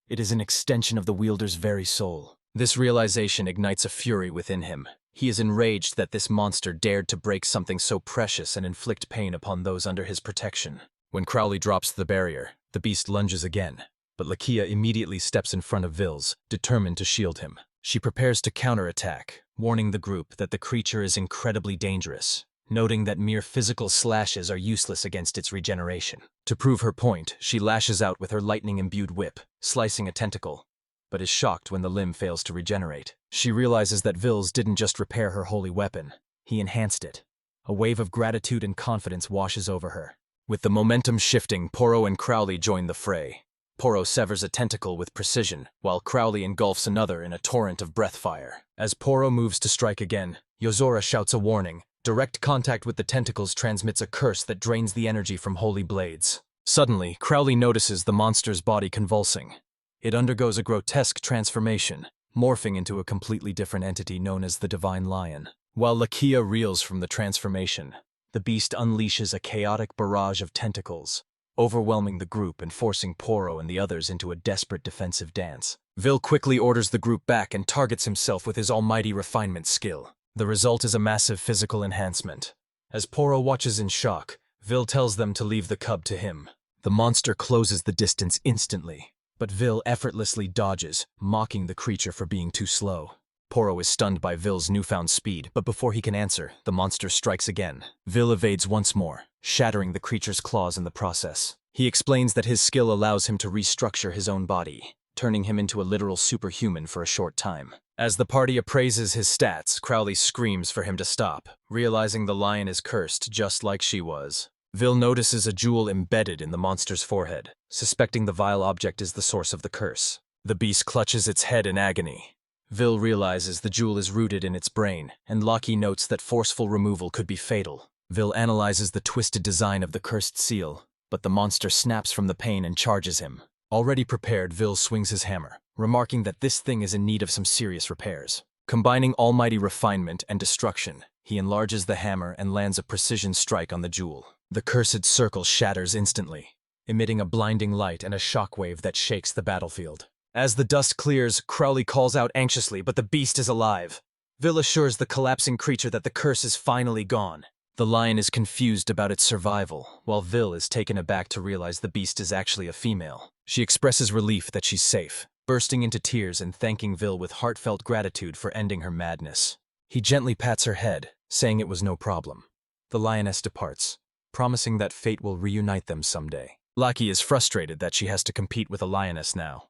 It is an extension of the wielder's very soul. This realization ignites a fury within him. He is enraged that this monster dared to break something so precious and inflict pain upon those under his protection. When Crowley drops the barrier, the beast lunges again, but Lakia immediately steps in front of Vils, determined to shield him. She prepares to counterattack, warning the group that the creature is incredibly dangerous, noting that mere physical slashes are useless against its regeneration. To prove her point, she lashes out with her lightning-imbued whip, slicing a tentacle, but is shocked when the limb fails to regenerate. She realizes that Vils didn't just repair her holy weapon, he enhanced it. A wave of gratitude and confidence washes over her. With the momentum shifting, Poro and Crowley join the fray. Poro severs a tentacle with precision, while Crowley engulfs another in a torrent of breath fire. As Poro moves to strike again, Yozora shouts a warning. Direct contact with the tentacles transmits a curse that drains the energy from holy blades. Suddenly, Crowley notices the monster's body convulsing. It undergoes a grotesque transformation, morphing into a completely different entity known as the Divine Lion. While Lakia reels from the transformation, the beast unleashes a chaotic barrage of tentacles, overwhelming the group and forcing Poro and the others into a desperate defensive dance. Vil quickly orders the group back and targets himself with his almighty refinement skill. The result is a massive physical enhancement. As Poro watches in shock, Vil tells them to leave the cub to him. The monster closes the distance instantly, but Vil effortlessly dodges, mocking the creature for being too slow. Poro is stunned by Vil's newfound speed, but before he can answer, the monster strikes again. Vil evades once more, shattering the creature's claws in the process. He explains that his skill allows him to restructure his own body, turning him into a literal superhuman for a short time. As the party appraises his stats, Crowley screams for him to stop, realizing the lion is cursed just like she was. Vil notices a jewel embedded in the monster's forehead, suspecting the vile object is the source of the curse. The beast clutches its head in agony. Vil realizes the jewel is rooted in its brain, and Loki notes that forceful removal could be fatal. Vil analyzes the twisted design of the cursed seal, but the monster snaps from the pain and charges him. Already prepared, Vil swings his hammer, remarking that this thing is in need of some serious repairs. Combining almighty refinement and destruction, he enlarges the hammer and lands a precision strike on the jewel. The cursed circle shatters instantly, emitting a blinding light and a shockwave that shakes the battlefield. As the dust clears, Crowley calls out anxiously, but the beast is alive. Vil assures the collapsing creature that the curse is finally gone. The lion is confused about its survival, while Vil is taken aback to realize the beast is actually a female. She expresses relief that she's safe, bursting into tears and thanking Vil with heartfelt gratitude for ending her madness. He gently pats her head, saying it was no problem. The lioness departs, promising that fate will reunite them someday. Laki is frustrated that she has to compete with a lioness now.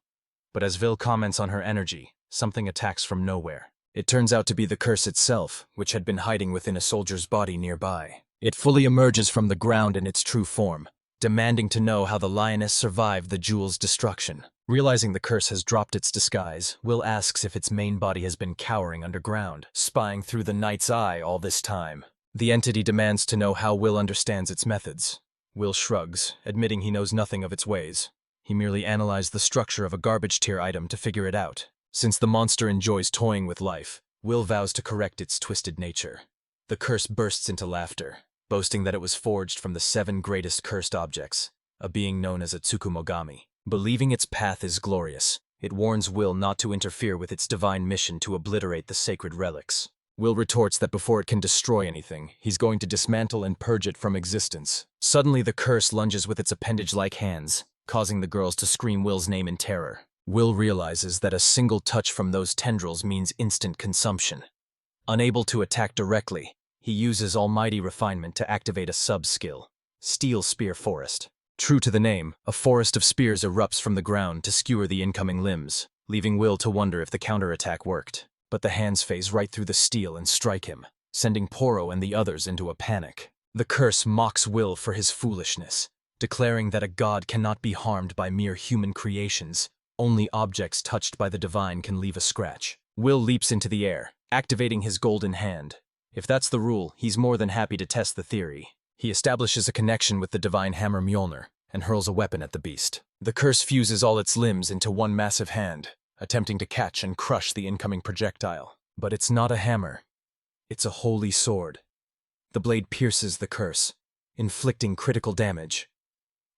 But as Vil comments on her energy, something attacks from nowhere. It turns out to be the curse itself, which had been hiding within a soldier's body nearby. It fully emerges from the ground in its true form, demanding to know how the lioness survived the jewel's destruction. Realizing the curse has dropped its disguise, Will asks if its main body has been cowering underground, spying through the night's eye all this time. The entity demands to know how Will understands its methods. Will shrugs, admitting he knows nothing of its ways. He merely analyzed the structure of a garbage tier item to figure it out. Since the monster enjoys toying with life, Will vows to correct its twisted nature. The curse bursts into laughter, boasting that it was forged from the 7 greatest cursed objects, a being known as a Tsumukigami. Believing its path is glorious, it warns Will not to interfere with its divine mission to obliterate the sacred relics. Will retorts that before it can destroy anything, he's going to dismantle and purge it from existence. Suddenly the curse lunges with its appendage-like hands, causing the girls to scream Will's name in terror. Will realizes that a single touch from those tendrils means instant consumption. Unable to attack directly, he uses almighty refinement to activate a sub-skill, Steel Spear Forest. True to the name, a forest of spears erupts from the ground to skewer the incoming limbs, leaving Will to wonder if the counterattack worked. But the hands phase right through the steel and strike him, sending Poro and the others into a panic. The curse mocks Will for his foolishness, declaring that a god cannot be harmed by mere human creations. Only objects touched by the divine can leave a scratch. Will leaps into the air, activating his golden hand. If that's the rule, he's more than happy to test the theory. He establishes a connection with the divine hammer Mjolnir and hurls a weapon at the beast. The curse fuses all its limbs into one massive hand, attempting to catch and crush the incoming projectile. But it's not a hammer. It's a holy sword. The blade pierces the curse, inflicting critical damage.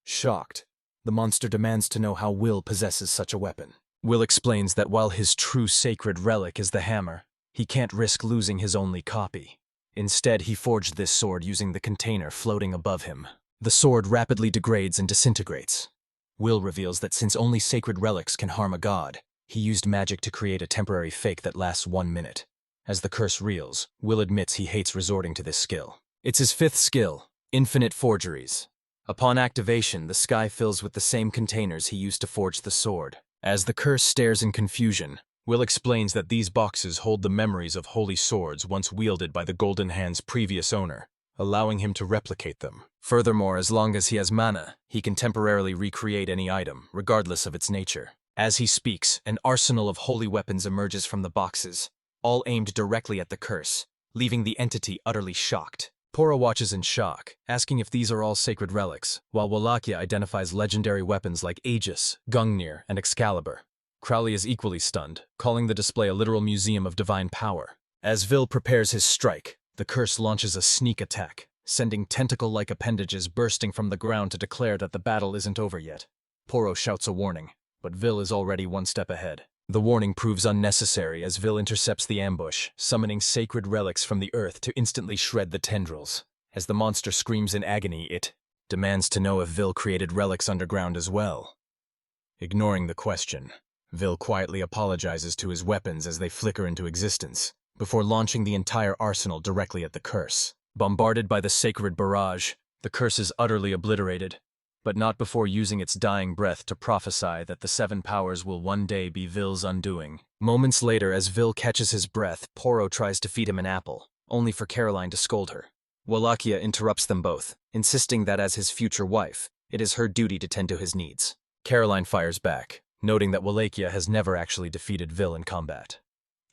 Shocked, the monster demands to know how Will possesses such a weapon. Will explains that while his true sacred relic is the hammer, he can't risk losing his only copy. Instead, he forged this sword using the container floating above him. The sword rapidly degrades and disintegrates. Will reveals that since only sacred relics can harm a god, he used magic to create a temporary fake that lasts 1 minute. As the curse reels, Will admits he hates resorting to this skill. It's his 5th skill, Infinite Forgeries. Upon activation, the sky fills with the same containers he used to forge the sword. As the curse stares in confusion, Will explains that these boxes hold the memories of holy swords once wielded by the Golden Hand's previous owner, allowing him to replicate them. Furthermore, as long as he has mana, he can temporarily recreate any item, regardless of its nature. As he speaks, an arsenal of holy weapons emerges from the boxes, all aimed directly at the curse, leaving the entity utterly shocked. Poro watches in shock, asking if these are all sacred relics, while Wallachia identifies legendary weapons like Aegis, Gungnir, and Excalibur. Crowley is equally stunned, calling the display a literal museum of divine power. As Vil prepares his strike, the curse launches a sneak attack, sending tentacle-like appendages bursting from the ground to declare that the battle isn't over yet. Poro shouts a warning, but Vil is already 1 step ahead. The warning proves unnecessary as Vil intercepts the ambush, summoning sacred relics from the earth to instantly shred the tendrils. As the monster screams in agony, it demands to know if Vil created relics underground as well. Ignoring the question, Vil quietly apologizes to his weapons as they flicker into existence, before launching the entire arsenal directly at the curse. Bombarded by the sacred barrage, the curse is utterly obliterated, but not before using its dying breath to prophesy that the 7 powers will one day be Vil's undoing. Moments later, as Vil catches his breath, Poro tries to feed him an apple, only for Caroline to scold her. Wallachia interrupts them both, insisting that as his future wife, it is her duty to tend to his needs. Caroline fires back, noting that Wallachia has never actually defeated Vil in combat.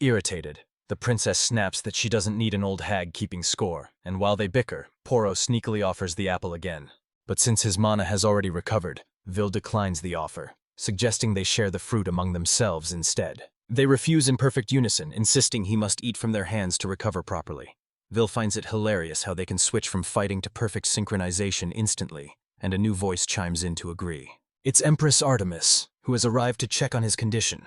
Irritated, the princess snaps that she doesn't need an old hag keeping score, and while they bicker, Poro sneakily offers the apple again. But since his mana has already recovered, Vil declines the offer, suggesting they share the fruit among themselves instead. They refuse in perfect unison, insisting he must eat from their hands to recover properly. Vil finds it hilarious how they can switch from fighting to perfect synchronization instantly, and a new voice chimes in to agree. It's Empress Artemis, who has arrived to check on his condition.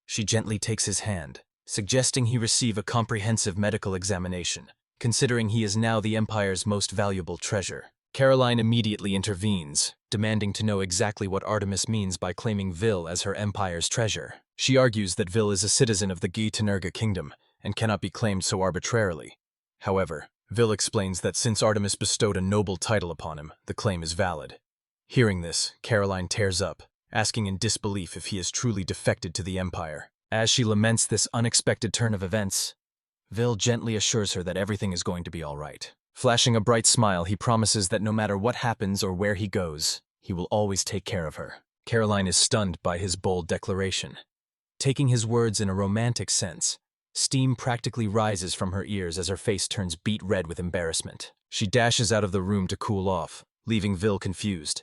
She gently takes his hand, suggesting he receive a comprehensive medical examination, considering he is now the Empire's most valuable treasure. Caroline immediately intervenes, demanding to know exactly what Artemis means by claiming Vil as her Empire's treasure. She argues that Vil is a citizen of the Gi-Tenerga kingdom and cannot be claimed so arbitrarily. However, Vil explains that since Artemis bestowed a noble title upon him, the claim is valid. Hearing this, Caroline tears up, asking in disbelief if he has truly defected to the Empire. As she laments this unexpected turn of events, Vil gently assures her that everything is going to be all right. Flashing a bright smile, he promises that no matter what happens or where he goes, he will always take care of her. Caroline is stunned by his bold declaration. Taking his words in a romantic sense, steam practically rises from her ears as her face turns beet red with embarrassment. She dashes out of the room to cool off, leaving Vil confused.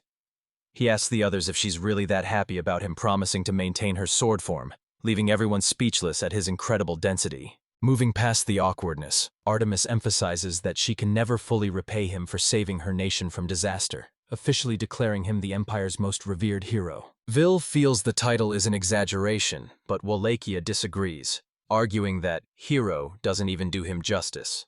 He asks the others if she's really that happy about him promising to maintain her sword form, leaving everyone speechless at his incredible density. Moving past the awkwardness, Artemis emphasizes that she can never fully repay him for saving her nation from disaster, officially declaring him the Empire's most revered hero. Vil feels the title is an exaggeration, but Wallachia disagrees, arguing that hero doesn't even do him justice.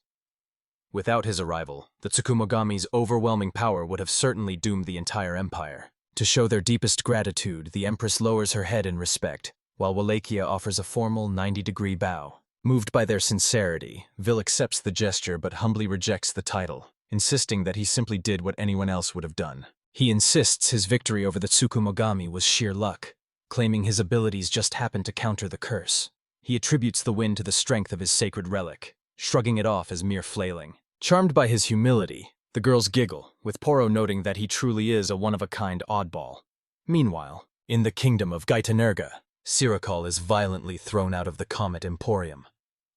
Without his arrival, the Tsumukigami's overwhelming power would have certainly doomed the entire empire. To show their deepest gratitude, the Empress lowers her head in respect, while Wallachia offers a formal 90-degree bow. Moved by their sincerity, Vil accepts the gesture but humbly rejects the title, insisting that he simply did what anyone else would have done. He insists his victory over the Tsumukigami was sheer luck, claiming his abilities just happened to counter the curse. He attributes the win to the strength of his sacred relic, shrugging it off as mere flailing. Charmed by his humility, the girls giggle, with Poro noting that he truly is a one-of-a-kind oddball. Meanwhile, in the kingdom of Gaitanerga, Sirikal is violently thrown out of the Comet Emporium.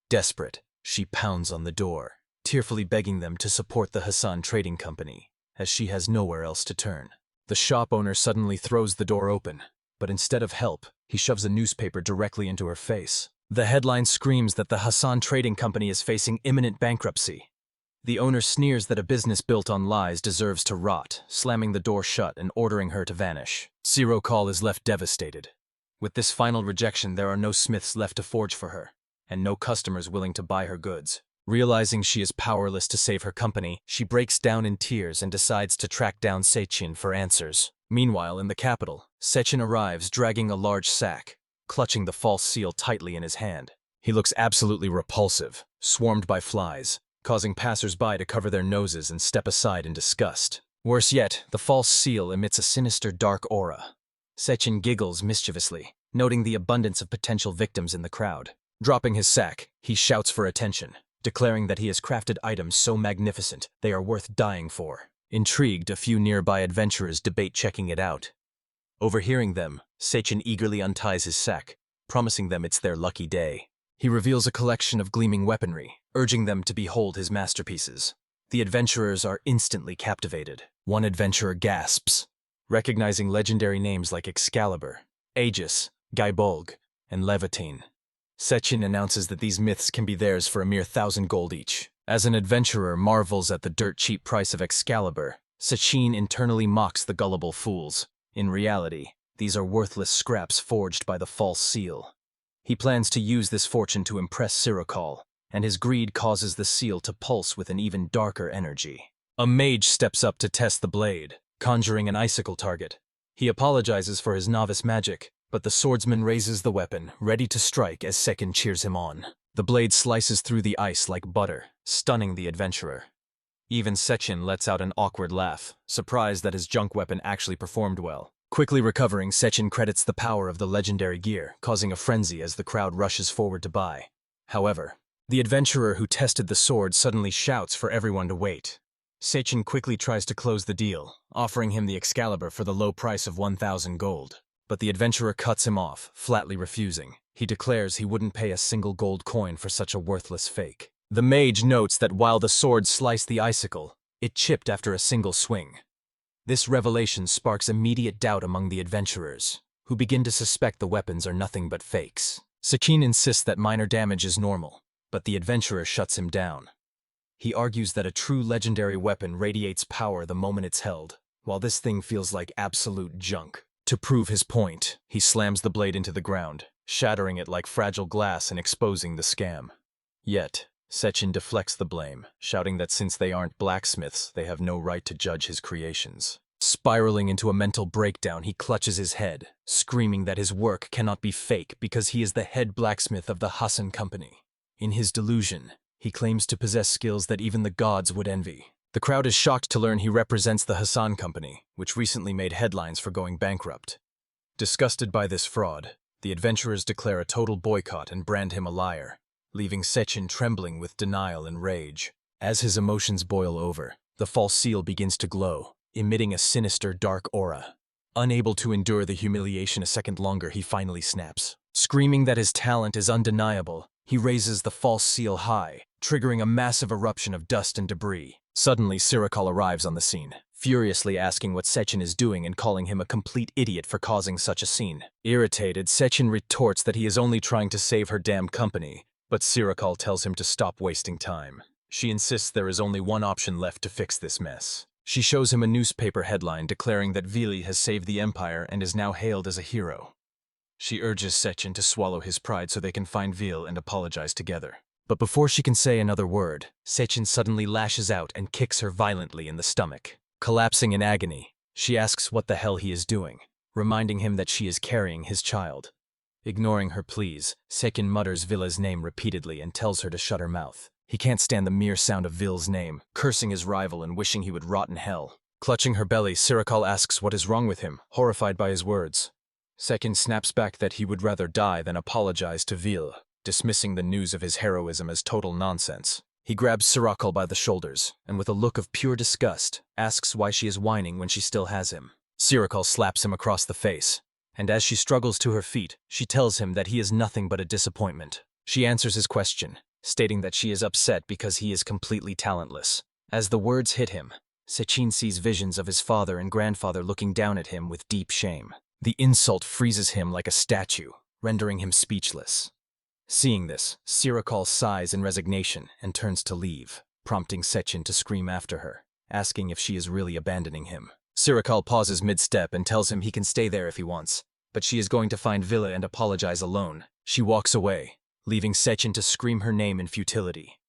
Desperate, she pounds on the door, tearfully begging them to support the Hassan Trading Company, as she has nowhere else to turn. The shop owner suddenly throws the door open, but instead of help, he shoves a newspaper directly into her face. The headline screams that the Hassan Trading Company is facing imminent bankruptcy. The owner sneers that a business built on lies deserves to rot, slamming the door shut and ordering her to vanish. Sirikal is left devastated. With this final rejection, there are no smiths left to forge for her, and no customers willing to buy her goods. Realizing she is powerless to save her company, she breaks down in tears and decides to track down Sechin for answers. Meanwhile, in the capital, Sechin arrives dragging a large sack, clutching the false seal tightly in his hand. He looks absolutely repulsive, swarmed by flies, causing passers-by to cover their noses and step aside in disgust. Worse yet, the false seal emits a sinister dark aura. Sechin giggles mischievously, noting the abundance of potential victims in the crowd. Dropping his sack, he shouts for attention, declaring that he has crafted items so magnificent they are worth dying for. Intrigued, a few nearby adventurers debate checking it out. Overhearing them, Sechin eagerly unties his sack, promising them it's their lucky day. He reveals a collection of gleaming weaponry, urging them to behold his masterpieces. The adventurers are instantly captivated. One adventurer gasps, recognizing legendary names like Excalibur, Aegis, Gaibolg, and Levitine. Sechin announces that these myths can be theirs for a mere 1,000 gold each. As an adventurer marvels at the dirt-cheap price of Excalibur, Sechin internally mocks the gullible fools. In reality, these are worthless scraps forged by the false seal. He plans to use this fortune to impress Sirikal, and his greed causes the seal to pulse with an even darker energy. A mage steps up to test the blade, conjuring an icicle target. He apologizes for his novice magic, but the swordsman raises the weapon, ready to strike as Sechin cheers him on. The blade slices through the ice like butter, stunning the adventurer. Even Sechin lets out an awkward laugh, surprised that his junk weapon actually performed well. Quickly recovering, Sechin credits the power of the legendary gear, causing a frenzy as the crowd rushes forward to buy. However, the adventurer who tested the sword suddenly shouts for everyone to wait. Sechin quickly tries to close the deal, offering him the Excalibur for the low price of 1,000 gold. But the adventurer cuts him off, flatly refusing. He declares he wouldn't pay a single gold coin for such a worthless fake. The mage notes that while the sword sliced the icicle, it chipped after a single swing. This revelation sparks immediate doubt among the adventurers, who begin to suspect the weapons are nothing but fakes. Sechin insists that minor damage is normal, but the adventurer shuts him down. He argues that a true legendary weapon radiates power the moment it's held, while this thing feels like absolute junk. To prove his point, he slams the blade into the ground, shattering it like fragile glass and exposing the scam. Yet, Sechin deflects the blame, shouting that since they aren't blacksmiths, they have no right to judge his creations. Spiraling into a mental breakdown, he clutches his head, screaming that his work cannot be fake because he is the head blacksmith of the Hassan Company. In his delusion, he claims to possess skills that even the gods would envy. The crowd is shocked to learn he represents the Hassan Company, which recently made headlines for going bankrupt. Disgusted by this fraud, the adventurers declare a total boycott and brand him a liar, leaving Sechin trembling with denial and rage. As his emotions boil over, the false seal begins to glow, emitting a sinister, dark aura. Unable to endure the humiliation a second longer, he finally snaps. Screaming that his talent is undeniable, he raises the false seal high, triggering a massive eruption of dust and debris. Suddenly, Sirikal arrives on the scene, furiously asking what Sechin is doing and calling him a complete idiot for causing such a scene. Irritated, Sechin retorts that he is only trying to save her damn company, but Sirikal tells him to stop wasting time. She insists there is only one option left to fix this mess. She shows him a newspaper headline declaring that Vili has saved the Empire and is now hailed as a hero. She urges Sechin to swallow his pride so they can find Vil and apologize together. But before she can say another word, Sechin suddenly lashes out and kicks her violently in the stomach. Collapsing in agony, she asks what the hell he is doing, reminding him that she is carrying his child. Ignoring her pleas, Sechin mutters Villa's name repeatedly and tells her to shut her mouth. He can't stand the mere sound of Vil's name, cursing his rival and wishing he would rot in hell. Clutching her belly, Sirikal asks what is wrong with him, horrified by his words. Sechin snaps back that he would rather die than apologize to Vil, dismissing the news of his heroism as total nonsense. He grabs Sirikal by the shoulders, and with a look of pure disgust, asks why she is whining when she still has him. Sirikal slaps him across the face, and as she struggles to her feet, she tells him that he is nothing but a disappointment. She answers his question, stating that she is upset because he is completely talentless. As the words hit him, Sechin sees visions of his father and grandfather looking down at him with deep shame. The insult freezes him like a statue, rendering him speechless. Seeing this, Sirikal sighs in resignation and turns to leave, prompting Sechin to scream after her, asking if she is really abandoning him. Sirikal pauses mid-step and tells him he can stay there if he wants, but she is going to find Villa and apologize alone. She walks away, leaving Sechin to scream her name in futility.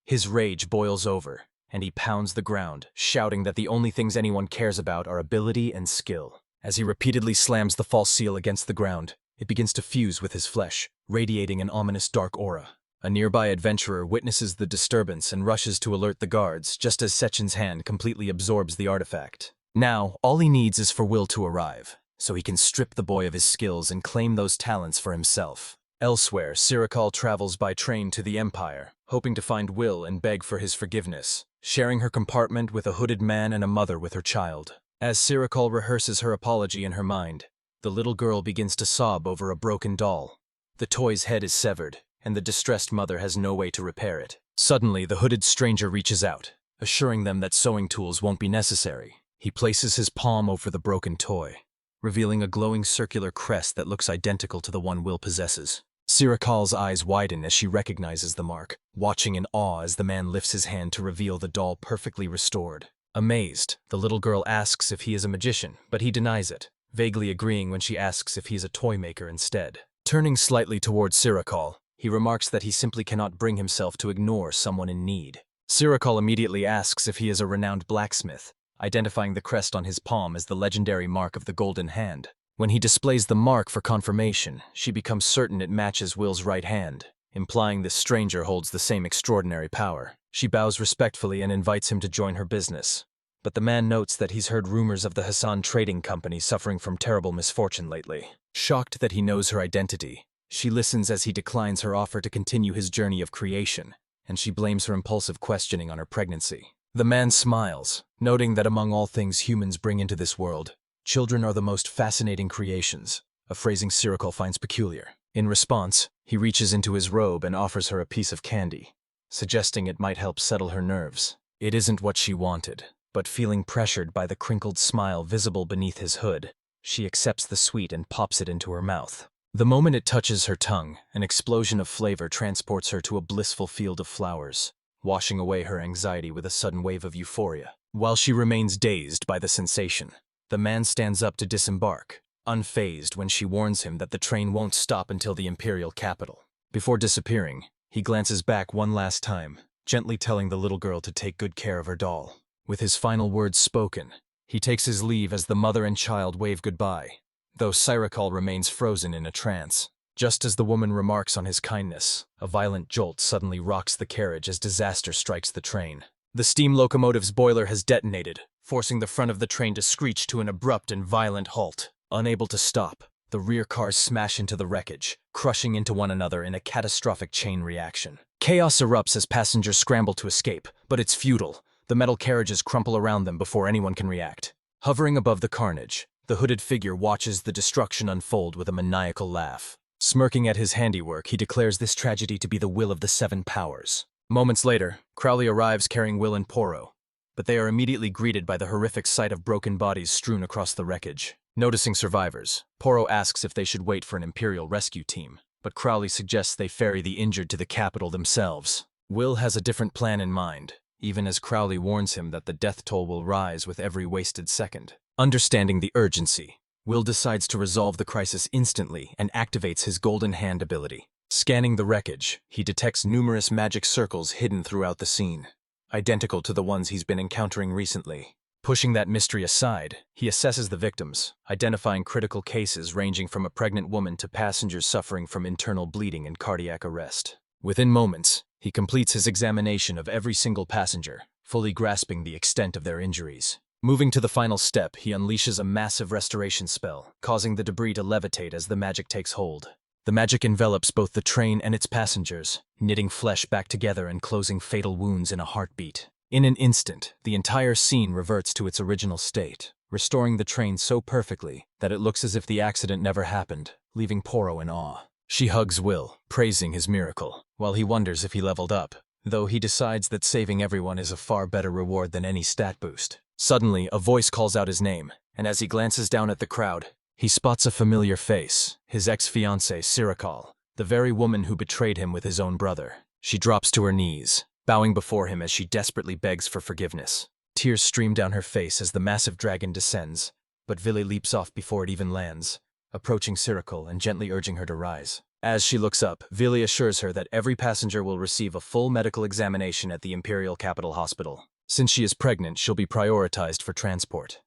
His rage boils over, and he pounds the ground, shouting that the only things anyone cares about are ability and skill. As he repeatedly slams the false seal against the ground, it begins to fuse with his flesh, radiating an ominous dark aura. A nearby adventurer witnesses the disturbance and rushes to alert the guards, just as Sechin's hand completely absorbs the artifact. Now, all he needs is for Will to arrive, so he can strip the boy of his skills and claim those talents for himself. Elsewhere, Sirikal travels by train to the Empire, hoping to find Will and beg for his forgiveness, sharing her compartment with a hooded man and a mother with her child. As Sirikal rehearses her apology in her mind, the little girl begins to sob over a broken doll. The toy's head is severed, and the distressed mother has no way to repair it. Suddenly, the hooded stranger reaches out, assuring them that sewing tools won't be necessary. He places his palm over the broken toy, revealing a glowing circular crest that looks identical to the one Will possesses. Sirikal's eyes widen as she recognizes the mark, watching in awe as the man lifts his hand to reveal the doll perfectly restored. Amazed, the little girl asks if he is a magician, but he denies it, vaguely agreeing when she asks if he is a toy maker instead. Turning slightly towards Sirikal, he remarks that he simply cannot bring himself to ignore someone in need. Sirikal immediately asks if he is a renowned blacksmith, identifying the crest on his palm as the legendary mark of the Golden Hand. When he displays the mark for confirmation, she becomes certain it matches Will's right hand, implying this stranger holds the same extraordinary power. She bows respectfully and invites him to join her business. But the man notes that he's heard rumors of the Hassan Trading Company suffering from terrible misfortune lately. Shocked that he knows her identity, she listens as he declines her offer to continue his journey of creation, and she blames her impulsive questioning on her pregnancy. The man smiles, noting that among all things humans bring into this world, children are the most fascinating creations, a phrasing Sirikal finds peculiar. In response, he reaches into his robe and offers her a piece of candy, suggesting it might help settle her nerves. It isn't what she wanted, but feeling pressured by the crinkled smile visible beneath his hood, she accepts the sweet and pops it into her mouth. The moment it touches her tongue, an explosion of flavor transports her to a blissful field of flowers, washing away her anxiety with a sudden wave of euphoria. While she remains dazed by the sensation, the man stands up to disembark, unfazed when she warns him that the train won't stop until the imperial capital. Before disappearing, he glances back one last time, gently telling the little girl to take good care of her doll. With his final words spoken, he takes his leave as the mother and child wave goodbye, though Sirikal remains frozen in a trance. Just as the woman remarks on his kindness, a violent jolt suddenly rocks the carriage as disaster strikes the train. The steam locomotive's boiler has detonated, forcing the front of the train to screech to an abrupt and violent halt. Unable to stop, the rear cars smash into the wreckage, crushing into one another in a catastrophic chain reaction. Chaos erupts as passengers scramble to escape, but it's futile. The metal carriages crumple around them before anyone can react. Hovering above the carnage, the hooded figure watches the destruction unfold with a maniacal laugh. Smirking at his handiwork, he declares this tragedy to be the will of the seven powers. Moments later, Crowley arrives carrying Will and Poro, but they are immediately greeted by the horrific sight of broken bodies strewn across the wreckage. Noticing survivors, Poro asks if they should wait for an Imperial rescue team, but Crowley suggests they ferry the injured to the capital themselves. Will has a different plan in mind, even as Crowley warns him that the death toll will rise with every wasted second. Understanding the urgency, Will decides to resolve the crisis instantly and activates his Golden Hand ability. Scanning the wreckage, he detects numerous magic circles hidden throughout the scene, identical to the ones he's been encountering recently. Pushing that mystery aside, he assesses the victims, identifying critical cases ranging from a pregnant woman to passengers suffering from internal bleeding and cardiac arrest. Within moments, he completes his examination of every single passenger, fully grasping the extent of their injuries. Moving to the final step, he unleashes a massive restoration spell, causing the debris to levitate as the magic takes hold. The magic envelops both the train and its passengers, knitting flesh back together and closing fatal wounds in a heartbeat. In an instant, the entire scene reverts to its original state, restoring the train so perfectly that it looks as if the accident never happened, leaving Poro in awe. She hugs Will, praising his miracle, while he wonders if he leveled up, though he decides that saving everyone is a far better reward than any stat boost. Suddenly, a voice calls out his name, and as he glances down at the crowd, he spots a familiar face, his ex-fiancée Sirikal, the very woman who betrayed him with his own brother. She drops to her knees, bowing before him as she desperately begs for forgiveness. Tears stream down her face as the massive dragon descends, but Vili leaps off before it even lands, approaching Sirikal and gently urging her to rise. As she looks up, Vili assures her that every passenger will receive a full medical examination at the Imperial Capital Hospital. Since she is pregnant, she'll be prioritized for transport.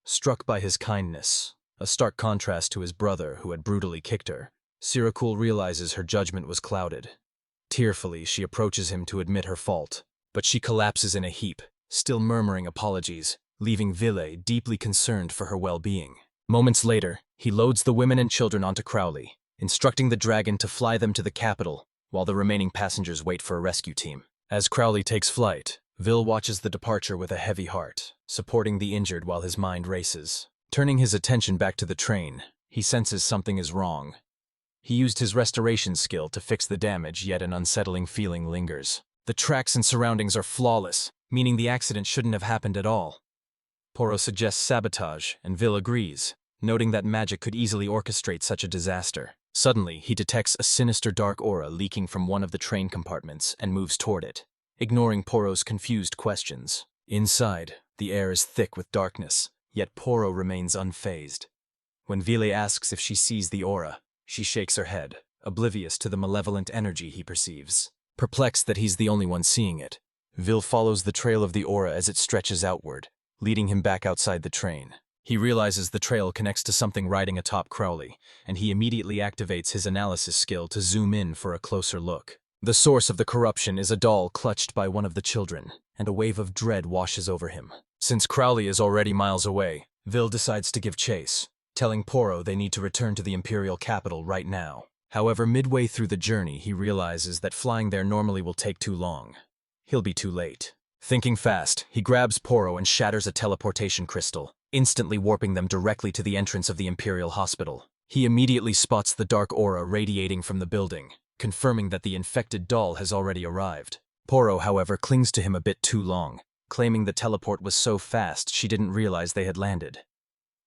Struck by his kindness, a stark contrast to his brother who had brutally kicked her, Sirikal realizes her judgment was clouded. Tearfully, she approaches him to admit her fault, but she collapses in a heap, still murmuring apologies, leaving Vili deeply concerned for her well-being. Moments later, he loads the women and children onto Crowley, instructing the dragon to fly them to the capital, while the remaining passengers wait for a rescue team. As Crowley takes flight, Vil watches the departure with a heavy heart, supporting the injured while his mind races. Turning his attention back to the train, he senses something is wrong. He used his restoration skill to fix the damage, yet an unsettling feeling lingers. The tracks and surroundings are flawless, meaning the accident shouldn't have happened at all. Poro suggests sabotage, and Vil agrees, noting that magic could easily orchestrate such a disaster. Suddenly, he detects a sinister dark aura leaking from one of the train compartments and moves toward it, ignoring Poro's confused questions. Inside, the air is thick with darkness, yet Poro remains unfazed. When Vili asks if she sees the aura, she shakes her head, oblivious to the malevolent energy he perceives. Perplexed that he's the only one seeing it, Vil follows the trail of the aura as it stretches outward, leading him back outside the train. He realizes the trail connects to something riding atop Crowley, and he immediately activates his analysis skill to zoom in for a closer look. The source of the corruption is a doll clutched by one of the children, and a wave of dread washes over him. Since Crowley is already miles away, Vil decides to give chase, telling Poro they need to return to the Imperial capital right now. However, midway through the journey, he realizes that flying there normally will take too long. He'll be too late. Thinking fast, he grabs Poro and shatters a teleportation crystal, instantly warping them directly to the entrance of the Imperial Hospital. He immediately spots the dark aura radiating from the building, confirming that the infected doll has already arrived. Poro, however, clings to him a bit too long, claiming the teleport was so fast she didn't realize they had landed.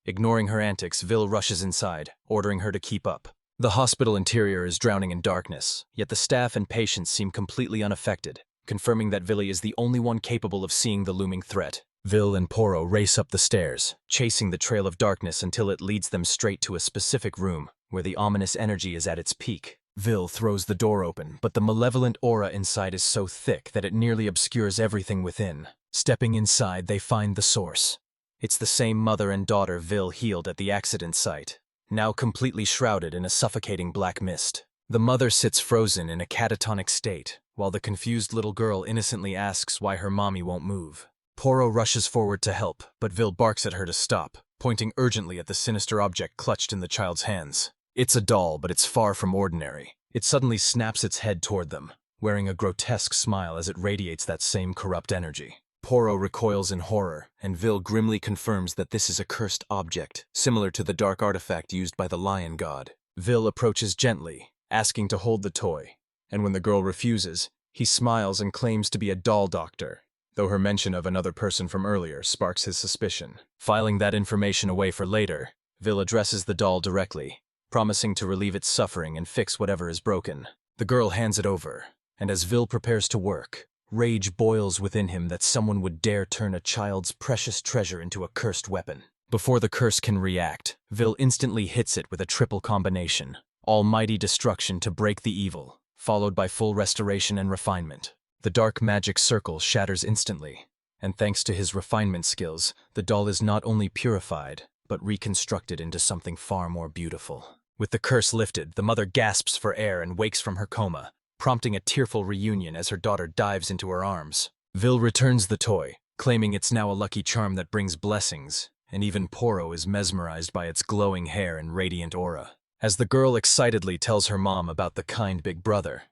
Ignoring her antics, Vil rushes inside, ordering her to keep up. The hospital interior is drowning in darkness, yet the staff and patients seem completely unaffected, confirming that Vili is the only one capable of seeing the looming threat. Vil and Poro race up the stairs, chasing the trail of darkness until it leads them straight to a specific room, where the ominous energy is at its peak. Vil throws the door open, but the malevolent aura inside is so thick that it nearly obscures everything within. Stepping inside, they find the source. It's the same mother and daughter Vil healed at the accident site, now completely shrouded in a suffocating black mist. The mother sits frozen in a catatonic state, while the confused little girl innocently asks why her mommy won't move. Poro rushes forward to help, but Vil barks at her to stop, pointing urgently at the sinister object clutched in the child's hands. It's a doll, but it's far from ordinary. It suddenly snaps its head toward them, wearing a grotesque smile as it radiates that same corrupt energy. Poro recoils in horror, and Vil grimly confirms that this is a cursed object, similar to the dark artifact used by the lion god. Vil approaches gently, asking to hold the toy, and when the girl refuses, he smiles and claims to be a doll doctor, though her mention of another person from earlier sparks his suspicion. Filing that information away for later, Vil addresses the doll directly, promising to relieve its suffering and fix whatever is broken. The girl hands it over, and as Vil prepares to work, rage boils within him that someone would dare turn a child's precious treasure into a cursed weapon. Before the curse can react, Vil instantly hits it with a triple combination: almighty destruction to break the evil, followed by full restoration and refinement. The dark magic circle shatters instantly, and thanks to his refinement skills, the doll is not only purified, but reconstructed into something far more beautiful. With the curse lifted, the mother gasps for air and wakes from her coma, prompting a tearful reunion as her daughter dives into her arms. Vil returns the toy, claiming it's now a lucky charm that brings blessings, and even Poro is mesmerized by its glowing hair and radiant aura. As the girl excitedly tells her mom about the kind big brother,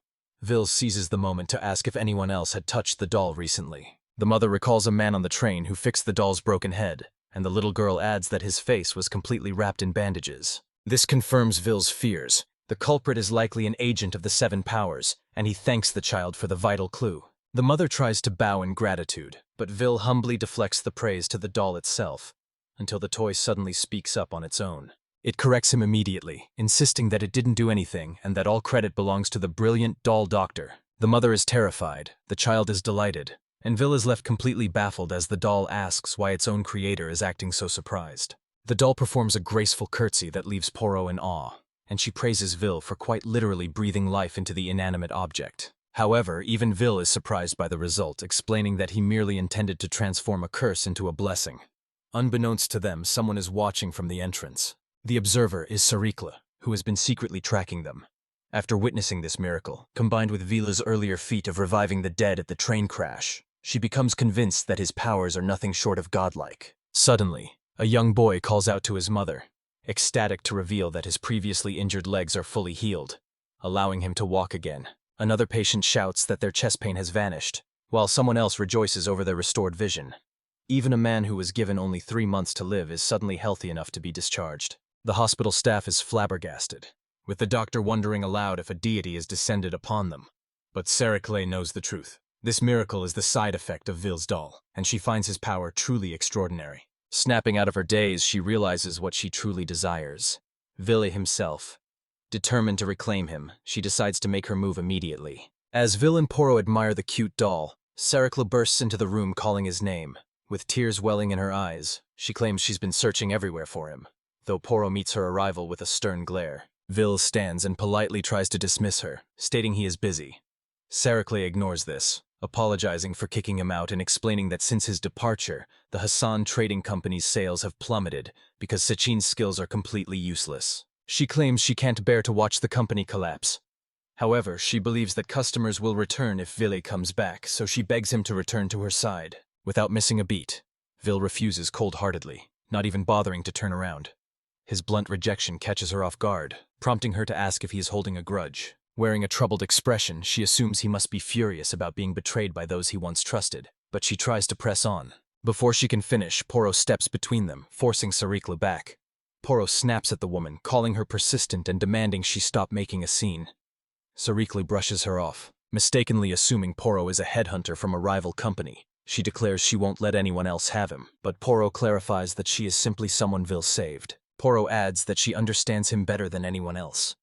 Vil seizes the moment to ask if anyone else had touched the doll recently. The mother recalls a man on the train who fixed the doll's broken head, and the little girl adds that his face was completely wrapped in bandages. This confirms Vil's fears. The culprit is likely an agent of the Seven Powers, and he thanks the child for the vital clue. The mother tries to bow in gratitude, but Vil humbly deflects the praise to the doll itself, until the toy suddenly speaks up on its own. It corrects him immediately, insisting that it didn't do anything and that all credit belongs to the brilliant doll doctor. The mother is terrified, the child is delighted, and Vil is left completely baffled as the doll asks why its own creator is acting so surprised. The doll performs a graceful curtsy that leaves Poro in awe, and she praises Vil for quite literally breathing life into the inanimate object. However, even Vil is surprised by the result, explaining that he merely intended to transform a curse into a blessing. Unbeknownst to them, someone is watching from the entrance. The observer is Sarikla, who has been secretly tracking them. After witnessing this miracle, combined with Vila's earlier feat of reviving the dead at the train crash, she becomes convinced that his powers are nothing short of godlike. Suddenly, a young boy calls out to his mother, ecstatic to reveal that his previously injured legs are fully healed, allowing him to walk again. Another patient shouts that their chest pain has vanished, while someone else rejoices over their restored vision. Even a man who was given only 3 months to live is suddenly healthy enough to be discharged. The hospital staff is flabbergasted, with the doctor wondering aloud if a deity has descended upon them. But Sarikle knows the truth. This miracle is the side effect of Vil's doll, and she finds his power truly extraordinary. Snapping out of her daze, she realizes what she truly desires: Vile himself. Determined to reclaim him, she decides to make her move immediately. As Vil and Poro admire the cute doll, Sarikla bursts into the room calling his name. With tears welling in her eyes, she claims she's been searching everywhere for him, though Poro meets her arrival with a stern glare. Vil stands and politely tries to dismiss her, stating he is busy. Sarikla ignores this, apologizing for kicking him out and explaining that since his departure, the Hassan Trading Company's sales have plummeted because Sachin's skills are completely useless. She claims she can't bear to watch the company collapse. However, she believes that customers will return if Vile comes back, so she begs him to return to her side. Without missing a beat, Vil refuses cold-heartedly, not even bothering to turn around. His blunt rejection catches her off guard, prompting her to ask if he is holding a grudge. Wearing a troubled expression, she assumes he must be furious about being betrayed by those he once trusted, but she tries to press on. Before she can finish, Poro steps between them, forcing Sarikla back. Poro snaps at the woman, calling her persistent and demanding she stop making a scene. Sarikla brushes her off, mistakenly assuming Poro is a headhunter from a rival company. She declares she won't let anyone else have him, but Poro clarifies that she is simply someone Vil saved. Poro adds that she understands him better than anyone else.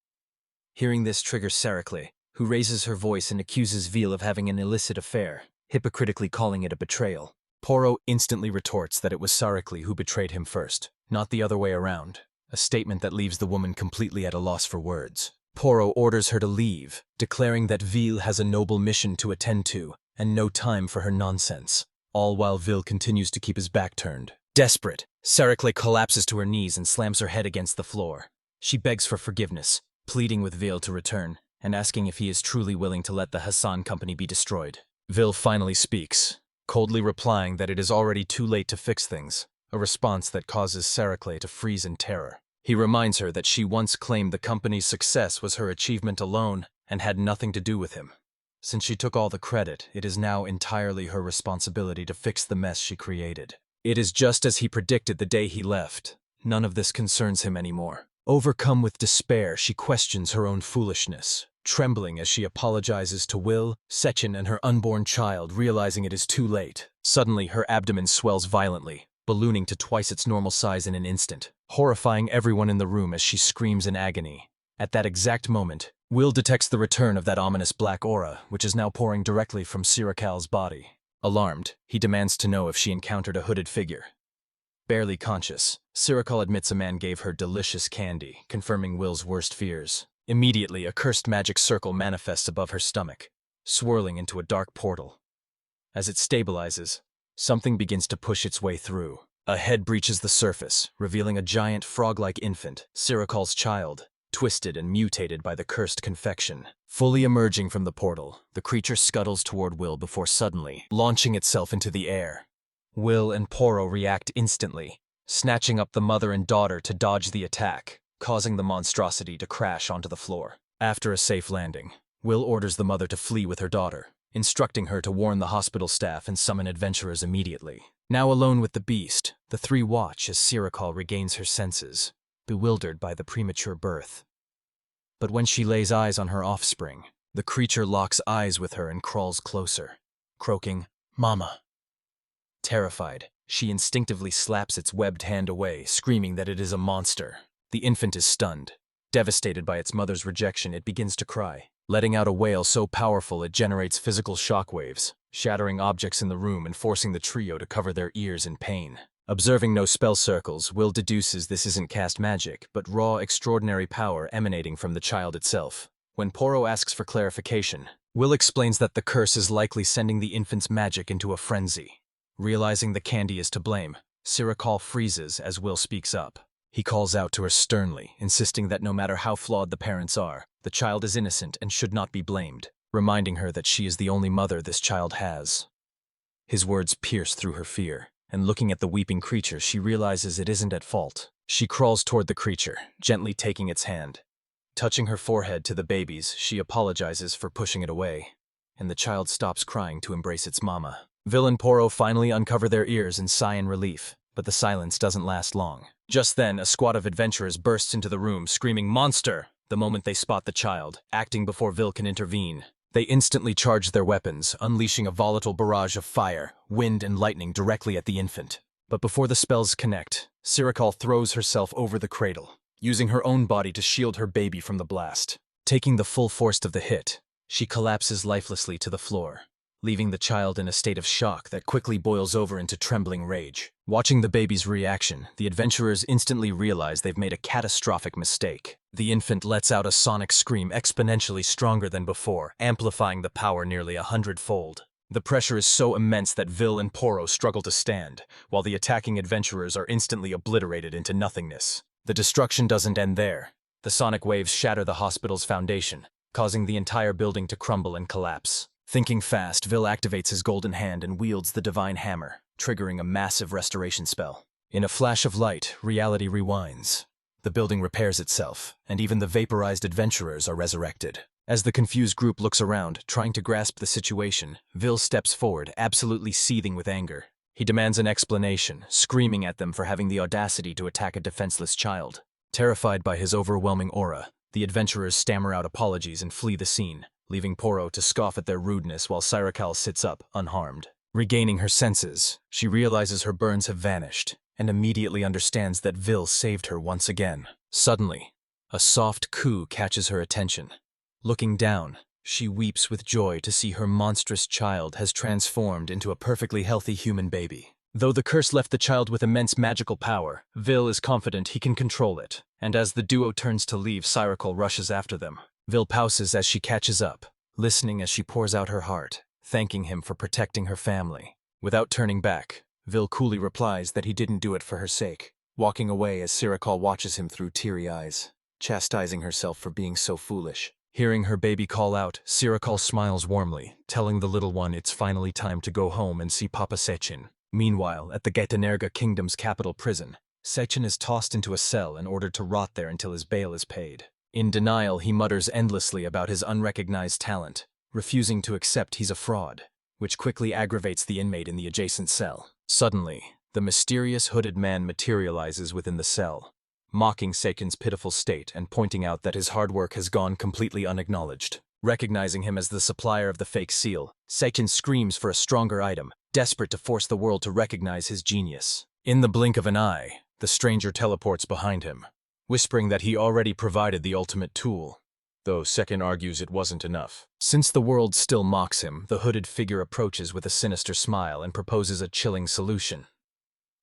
Hearing this triggers Sarikla, who raises her voice and accuses Vil of having an illicit affair, hypocritically calling it a betrayal. Poro instantly retorts that it was Sarikla who betrayed him first, not the other way around, a statement that leaves the woman completely at a loss for words. Poro orders her to leave, declaring that Vil has a noble mission to attend to, and no time for her nonsense, all while Vil continues to keep his back turned. Desperate, Sarikla collapses to her knees and slams her head against the floor. She begs for forgiveness, pleading with Vil to return, and asking if he is truly willing to let the Hassan company be destroyed. Vil finally speaks, coldly replying that it is already too late to fix things, a response that causes Sarikla to freeze in terror. He reminds her that she once claimed the company's success was her achievement alone and had nothing to do with him. Since she took all the credit, it is now entirely her responsibility to fix the mess she created. It is just as he predicted the day he left. None of this concerns him anymore. Overcome with despair, she questions her own foolishness, trembling as she apologizes to Will, Sechin, and her unborn child, realizing it is too late. Suddenly, her abdomen swells violently, ballooning to twice its normal size in an instant, horrifying everyone in the room as she screams in agony. At that exact moment, Will detects the return of that ominous black aura, which is now pouring directly from Sirakal's body. Alarmed, he demands to know if she encountered a hooded figure. Barely conscious, Sirakal admits a man gave her delicious candy, confirming Will's worst fears. Immediately, a cursed magic circle manifests above her stomach, swirling into a dark portal. As it stabilizes, something begins to push its way through. A head breaches the surface, revealing a giant frog-like infant, Sirakal's child, twisted and mutated by the cursed confection. Fully emerging from the portal, the creature scuttles toward Will before suddenly launching itself into the air. Will and Poro react instantly, snatching up the mother and daughter to dodge the attack, causing the monstrosity to crash onto the floor. After a safe landing, Will orders the mother to flee with her daughter, instructing her to warn the hospital staff and summon adventurers immediately. Now alone with the beast, the three watch as Sirakal regains her senses, bewildered by the premature birth. But when she lays eyes on her offspring, the creature locks eyes with her and crawls closer, croaking, "Mama." Terrified, she instinctively slaps its webbed hand away, screaming that it is a monster. The infant is stunned. Devastated by its mother's rejection, it begins to cry, letting out a wail so powerful it generates physical shockwaves, shattering objects in the room and forcing the trio to cover their ears in pain. Observing no spell circles, Will deduces this isn't cast magic, but raw, extraordinary power emanating from the child itself. When Poro asks for clarification, Will explains that the curse is likely sending the infant's magic into a frenzy. Realizing the candy is to blame, Sirakal freezes as Will speaks up. He calls out to her sternly, insisting that no matter how flawed the parents are, the child is innocent and should not be blamed, reminding her that she is the only mother this child has. His words pierce through her fear, and looking at the weeping creature, she realizes it isn't at fault. She crawls toward the creature, gently taking its hand. Touching her forehead to the baby's, she apologizes for pushing it away, and the child stops crying to embrace its mama. Vil and Poro finally uncover their ears and sigh in relief, but the silence doesn't last long. Just then, a squad of adventurers bursts into the room, screaming "Monster!" the moment they spot the child, acting before Vil can intervene. They instantly charge their weapons, unleashing a volatile barrage of fire, wind, and lightning directly at the infant. But before the spells connect, Sirakal throws herself over the cradle, using her own body to shield her baby from the blast. Taking the full force of the hit, she collapses lifelessly to the floor, leaving the child in a state of shock that quickly boils over into trembling rage. Watching the baby's reaction, the adventurers instantly realize they've made a catastrophic mistake. The infant lets out a sonic scream exponentially stronger than before, amplifying the power nearly 100-fold. The pressure is so immense that Vil and Poro struggle to stand, while the attacking adventurers are instantly obliterated into nothingness. The destruction doesn't end there. The sonic waves shatter the hospital's foundation, causing the entire building to crumble and collapse. Thinking fast, Vil activates his golden hand and wields the divine hammer, triggering a massive restoration spell. In a flash of light, reality rewinds. The building repairs itself, and even the vaporized adventurers are resurrected. As the confused group looks around, trying to grasp the situation, Vil steps forward, absolutely seething with anger. He demands an explanation, screaming at them for having the audacity to attack a defenseless child. Terrified by his overwhelming aura, the adventurers stammer out apologies and flee the scene, leaving Poro to scoff at their rudeness while Sirakal sits up, unharmed. Regaining her senses, she realizes her burns have vanished, and immediately understands that Vil saved her once again. Suddenly, a soft coo catches her attention. Looking down, she weeps with joy to see her monstrous child has transformed into a perfectly healthy human baby. Though the curse left the child with immense magical power, Vil is confident he can control it, and as the duo turns to leave, Sirakal rushes after them. Vil pauses as she catches up, listening as she pours out her heart, thanking him for protecting her family. Without turning back, Vil coolly replies that he didn't do it for her sake, walking away as Sirakal watches him through teary eyes, chastising herself for being so foolish. Hearing her baby call out, Sirakal smiles warmly, telling the little one it's finally time to go home and see Papa Sechin. Meanwhile, at the Getenerga Kingdom's capital prison, Sechin is tossed into a cell and ordered to rot there until his bail is paid. In denial, he mutters endlessly about his unrecognized talent, refusing to accept he's a fraud, which quickly aggravates the inmate in the adjacent cell. Suddenly, the mysterious hooded man materializes within the cell, mocking Seiken's pitiful state and pointing out that his hard work has gone completely unacknowledged. Recognizing him as the supplier of the fake seal, Seiken screams for a stronger item, desperate to force the world to recognize his genius. In the blink of an eye, the stranger teleports behind him, whispering that he already provided the ultimate tool, though Seiken argues it wasn't enough. Since the world still mocks him, the hooded figure approaches with a sinister smile and proposes a chilling solution.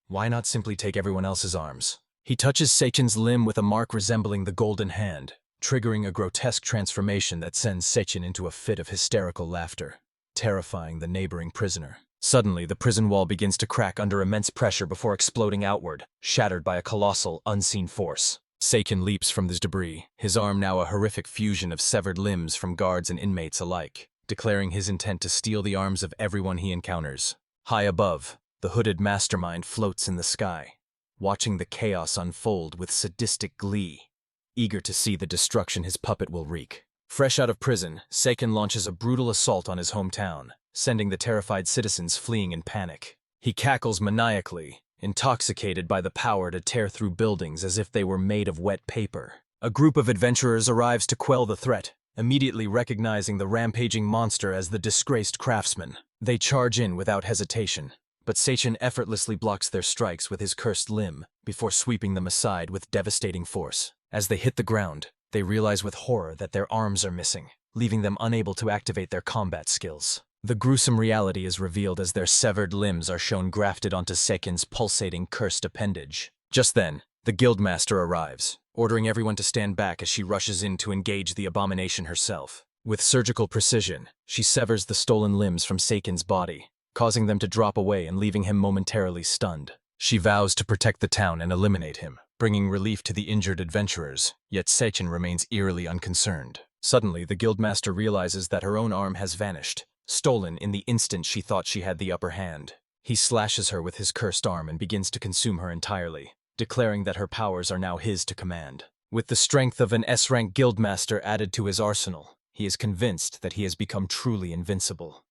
Why not simply take everyone else's arms? He touches Seichen's limb with a mark resembling the golden hand, triggering a grotesque transformation that sends Seichen into a fit of hysterical laughter, terrifying the neighboring prisoner. Suddenly, the prison wall begins to crack under immense pressure before exploding outward, shattered by a colossal, unseen force. Seiken leaps from this debris, his arm now a horrific fusion of severed limbs from guards and inmates alike, declaring his intent to steal the arms of everyone he encounters. High above, the hooded mastermind floats in the sky, watching the chaos unfold with sadistic glee, eager to see the destruction his puppet will wreak. Fresh out of prison, Seiken launches a brutal assault on his hometown, sending the terrified citizens fleeing in panic. He cackles maniacally, intoxicated by the power to tear through buildings as if they were made of wet paper. A group of adventurers arrives to quell the threat, immediately recognizing the rampaging monster as the disgraced craftsman. They charge in without hesitation, but Seichen effortlessly blocks their strikes with his cursed limb before sweeping them aside with devastating force. As they hit the ground, they realize with horror that their arms are missing, leaving them unable to activate their combat skills. The gruesome reality is revealed as their severed limbs are shown grafted onto Seiken's pulsating cursed appendage. Just then, the guildmaster arrives, ordering everyone to stand back as she rushes in to engage the abomination herself. With surgical precision, she severs the stolen limbs from Seiken's body, causing them to drop away and leaving him momentarily stunned. She vows to protect the town and eliminate him, bringing relief to the injured adventurers, yet Seichen remains eerily unconcerned. Suddenly, the guildmaster realizes that her own arm has vanished, stolen in the instant she thought she had the upper hand. He slashes her with his cursed arm and begins to consume her entirely, declaring that her powers are now his to command. With the strength of an S-rank guildmaster added to his arsenal, he is convinced that he has become truly invincible.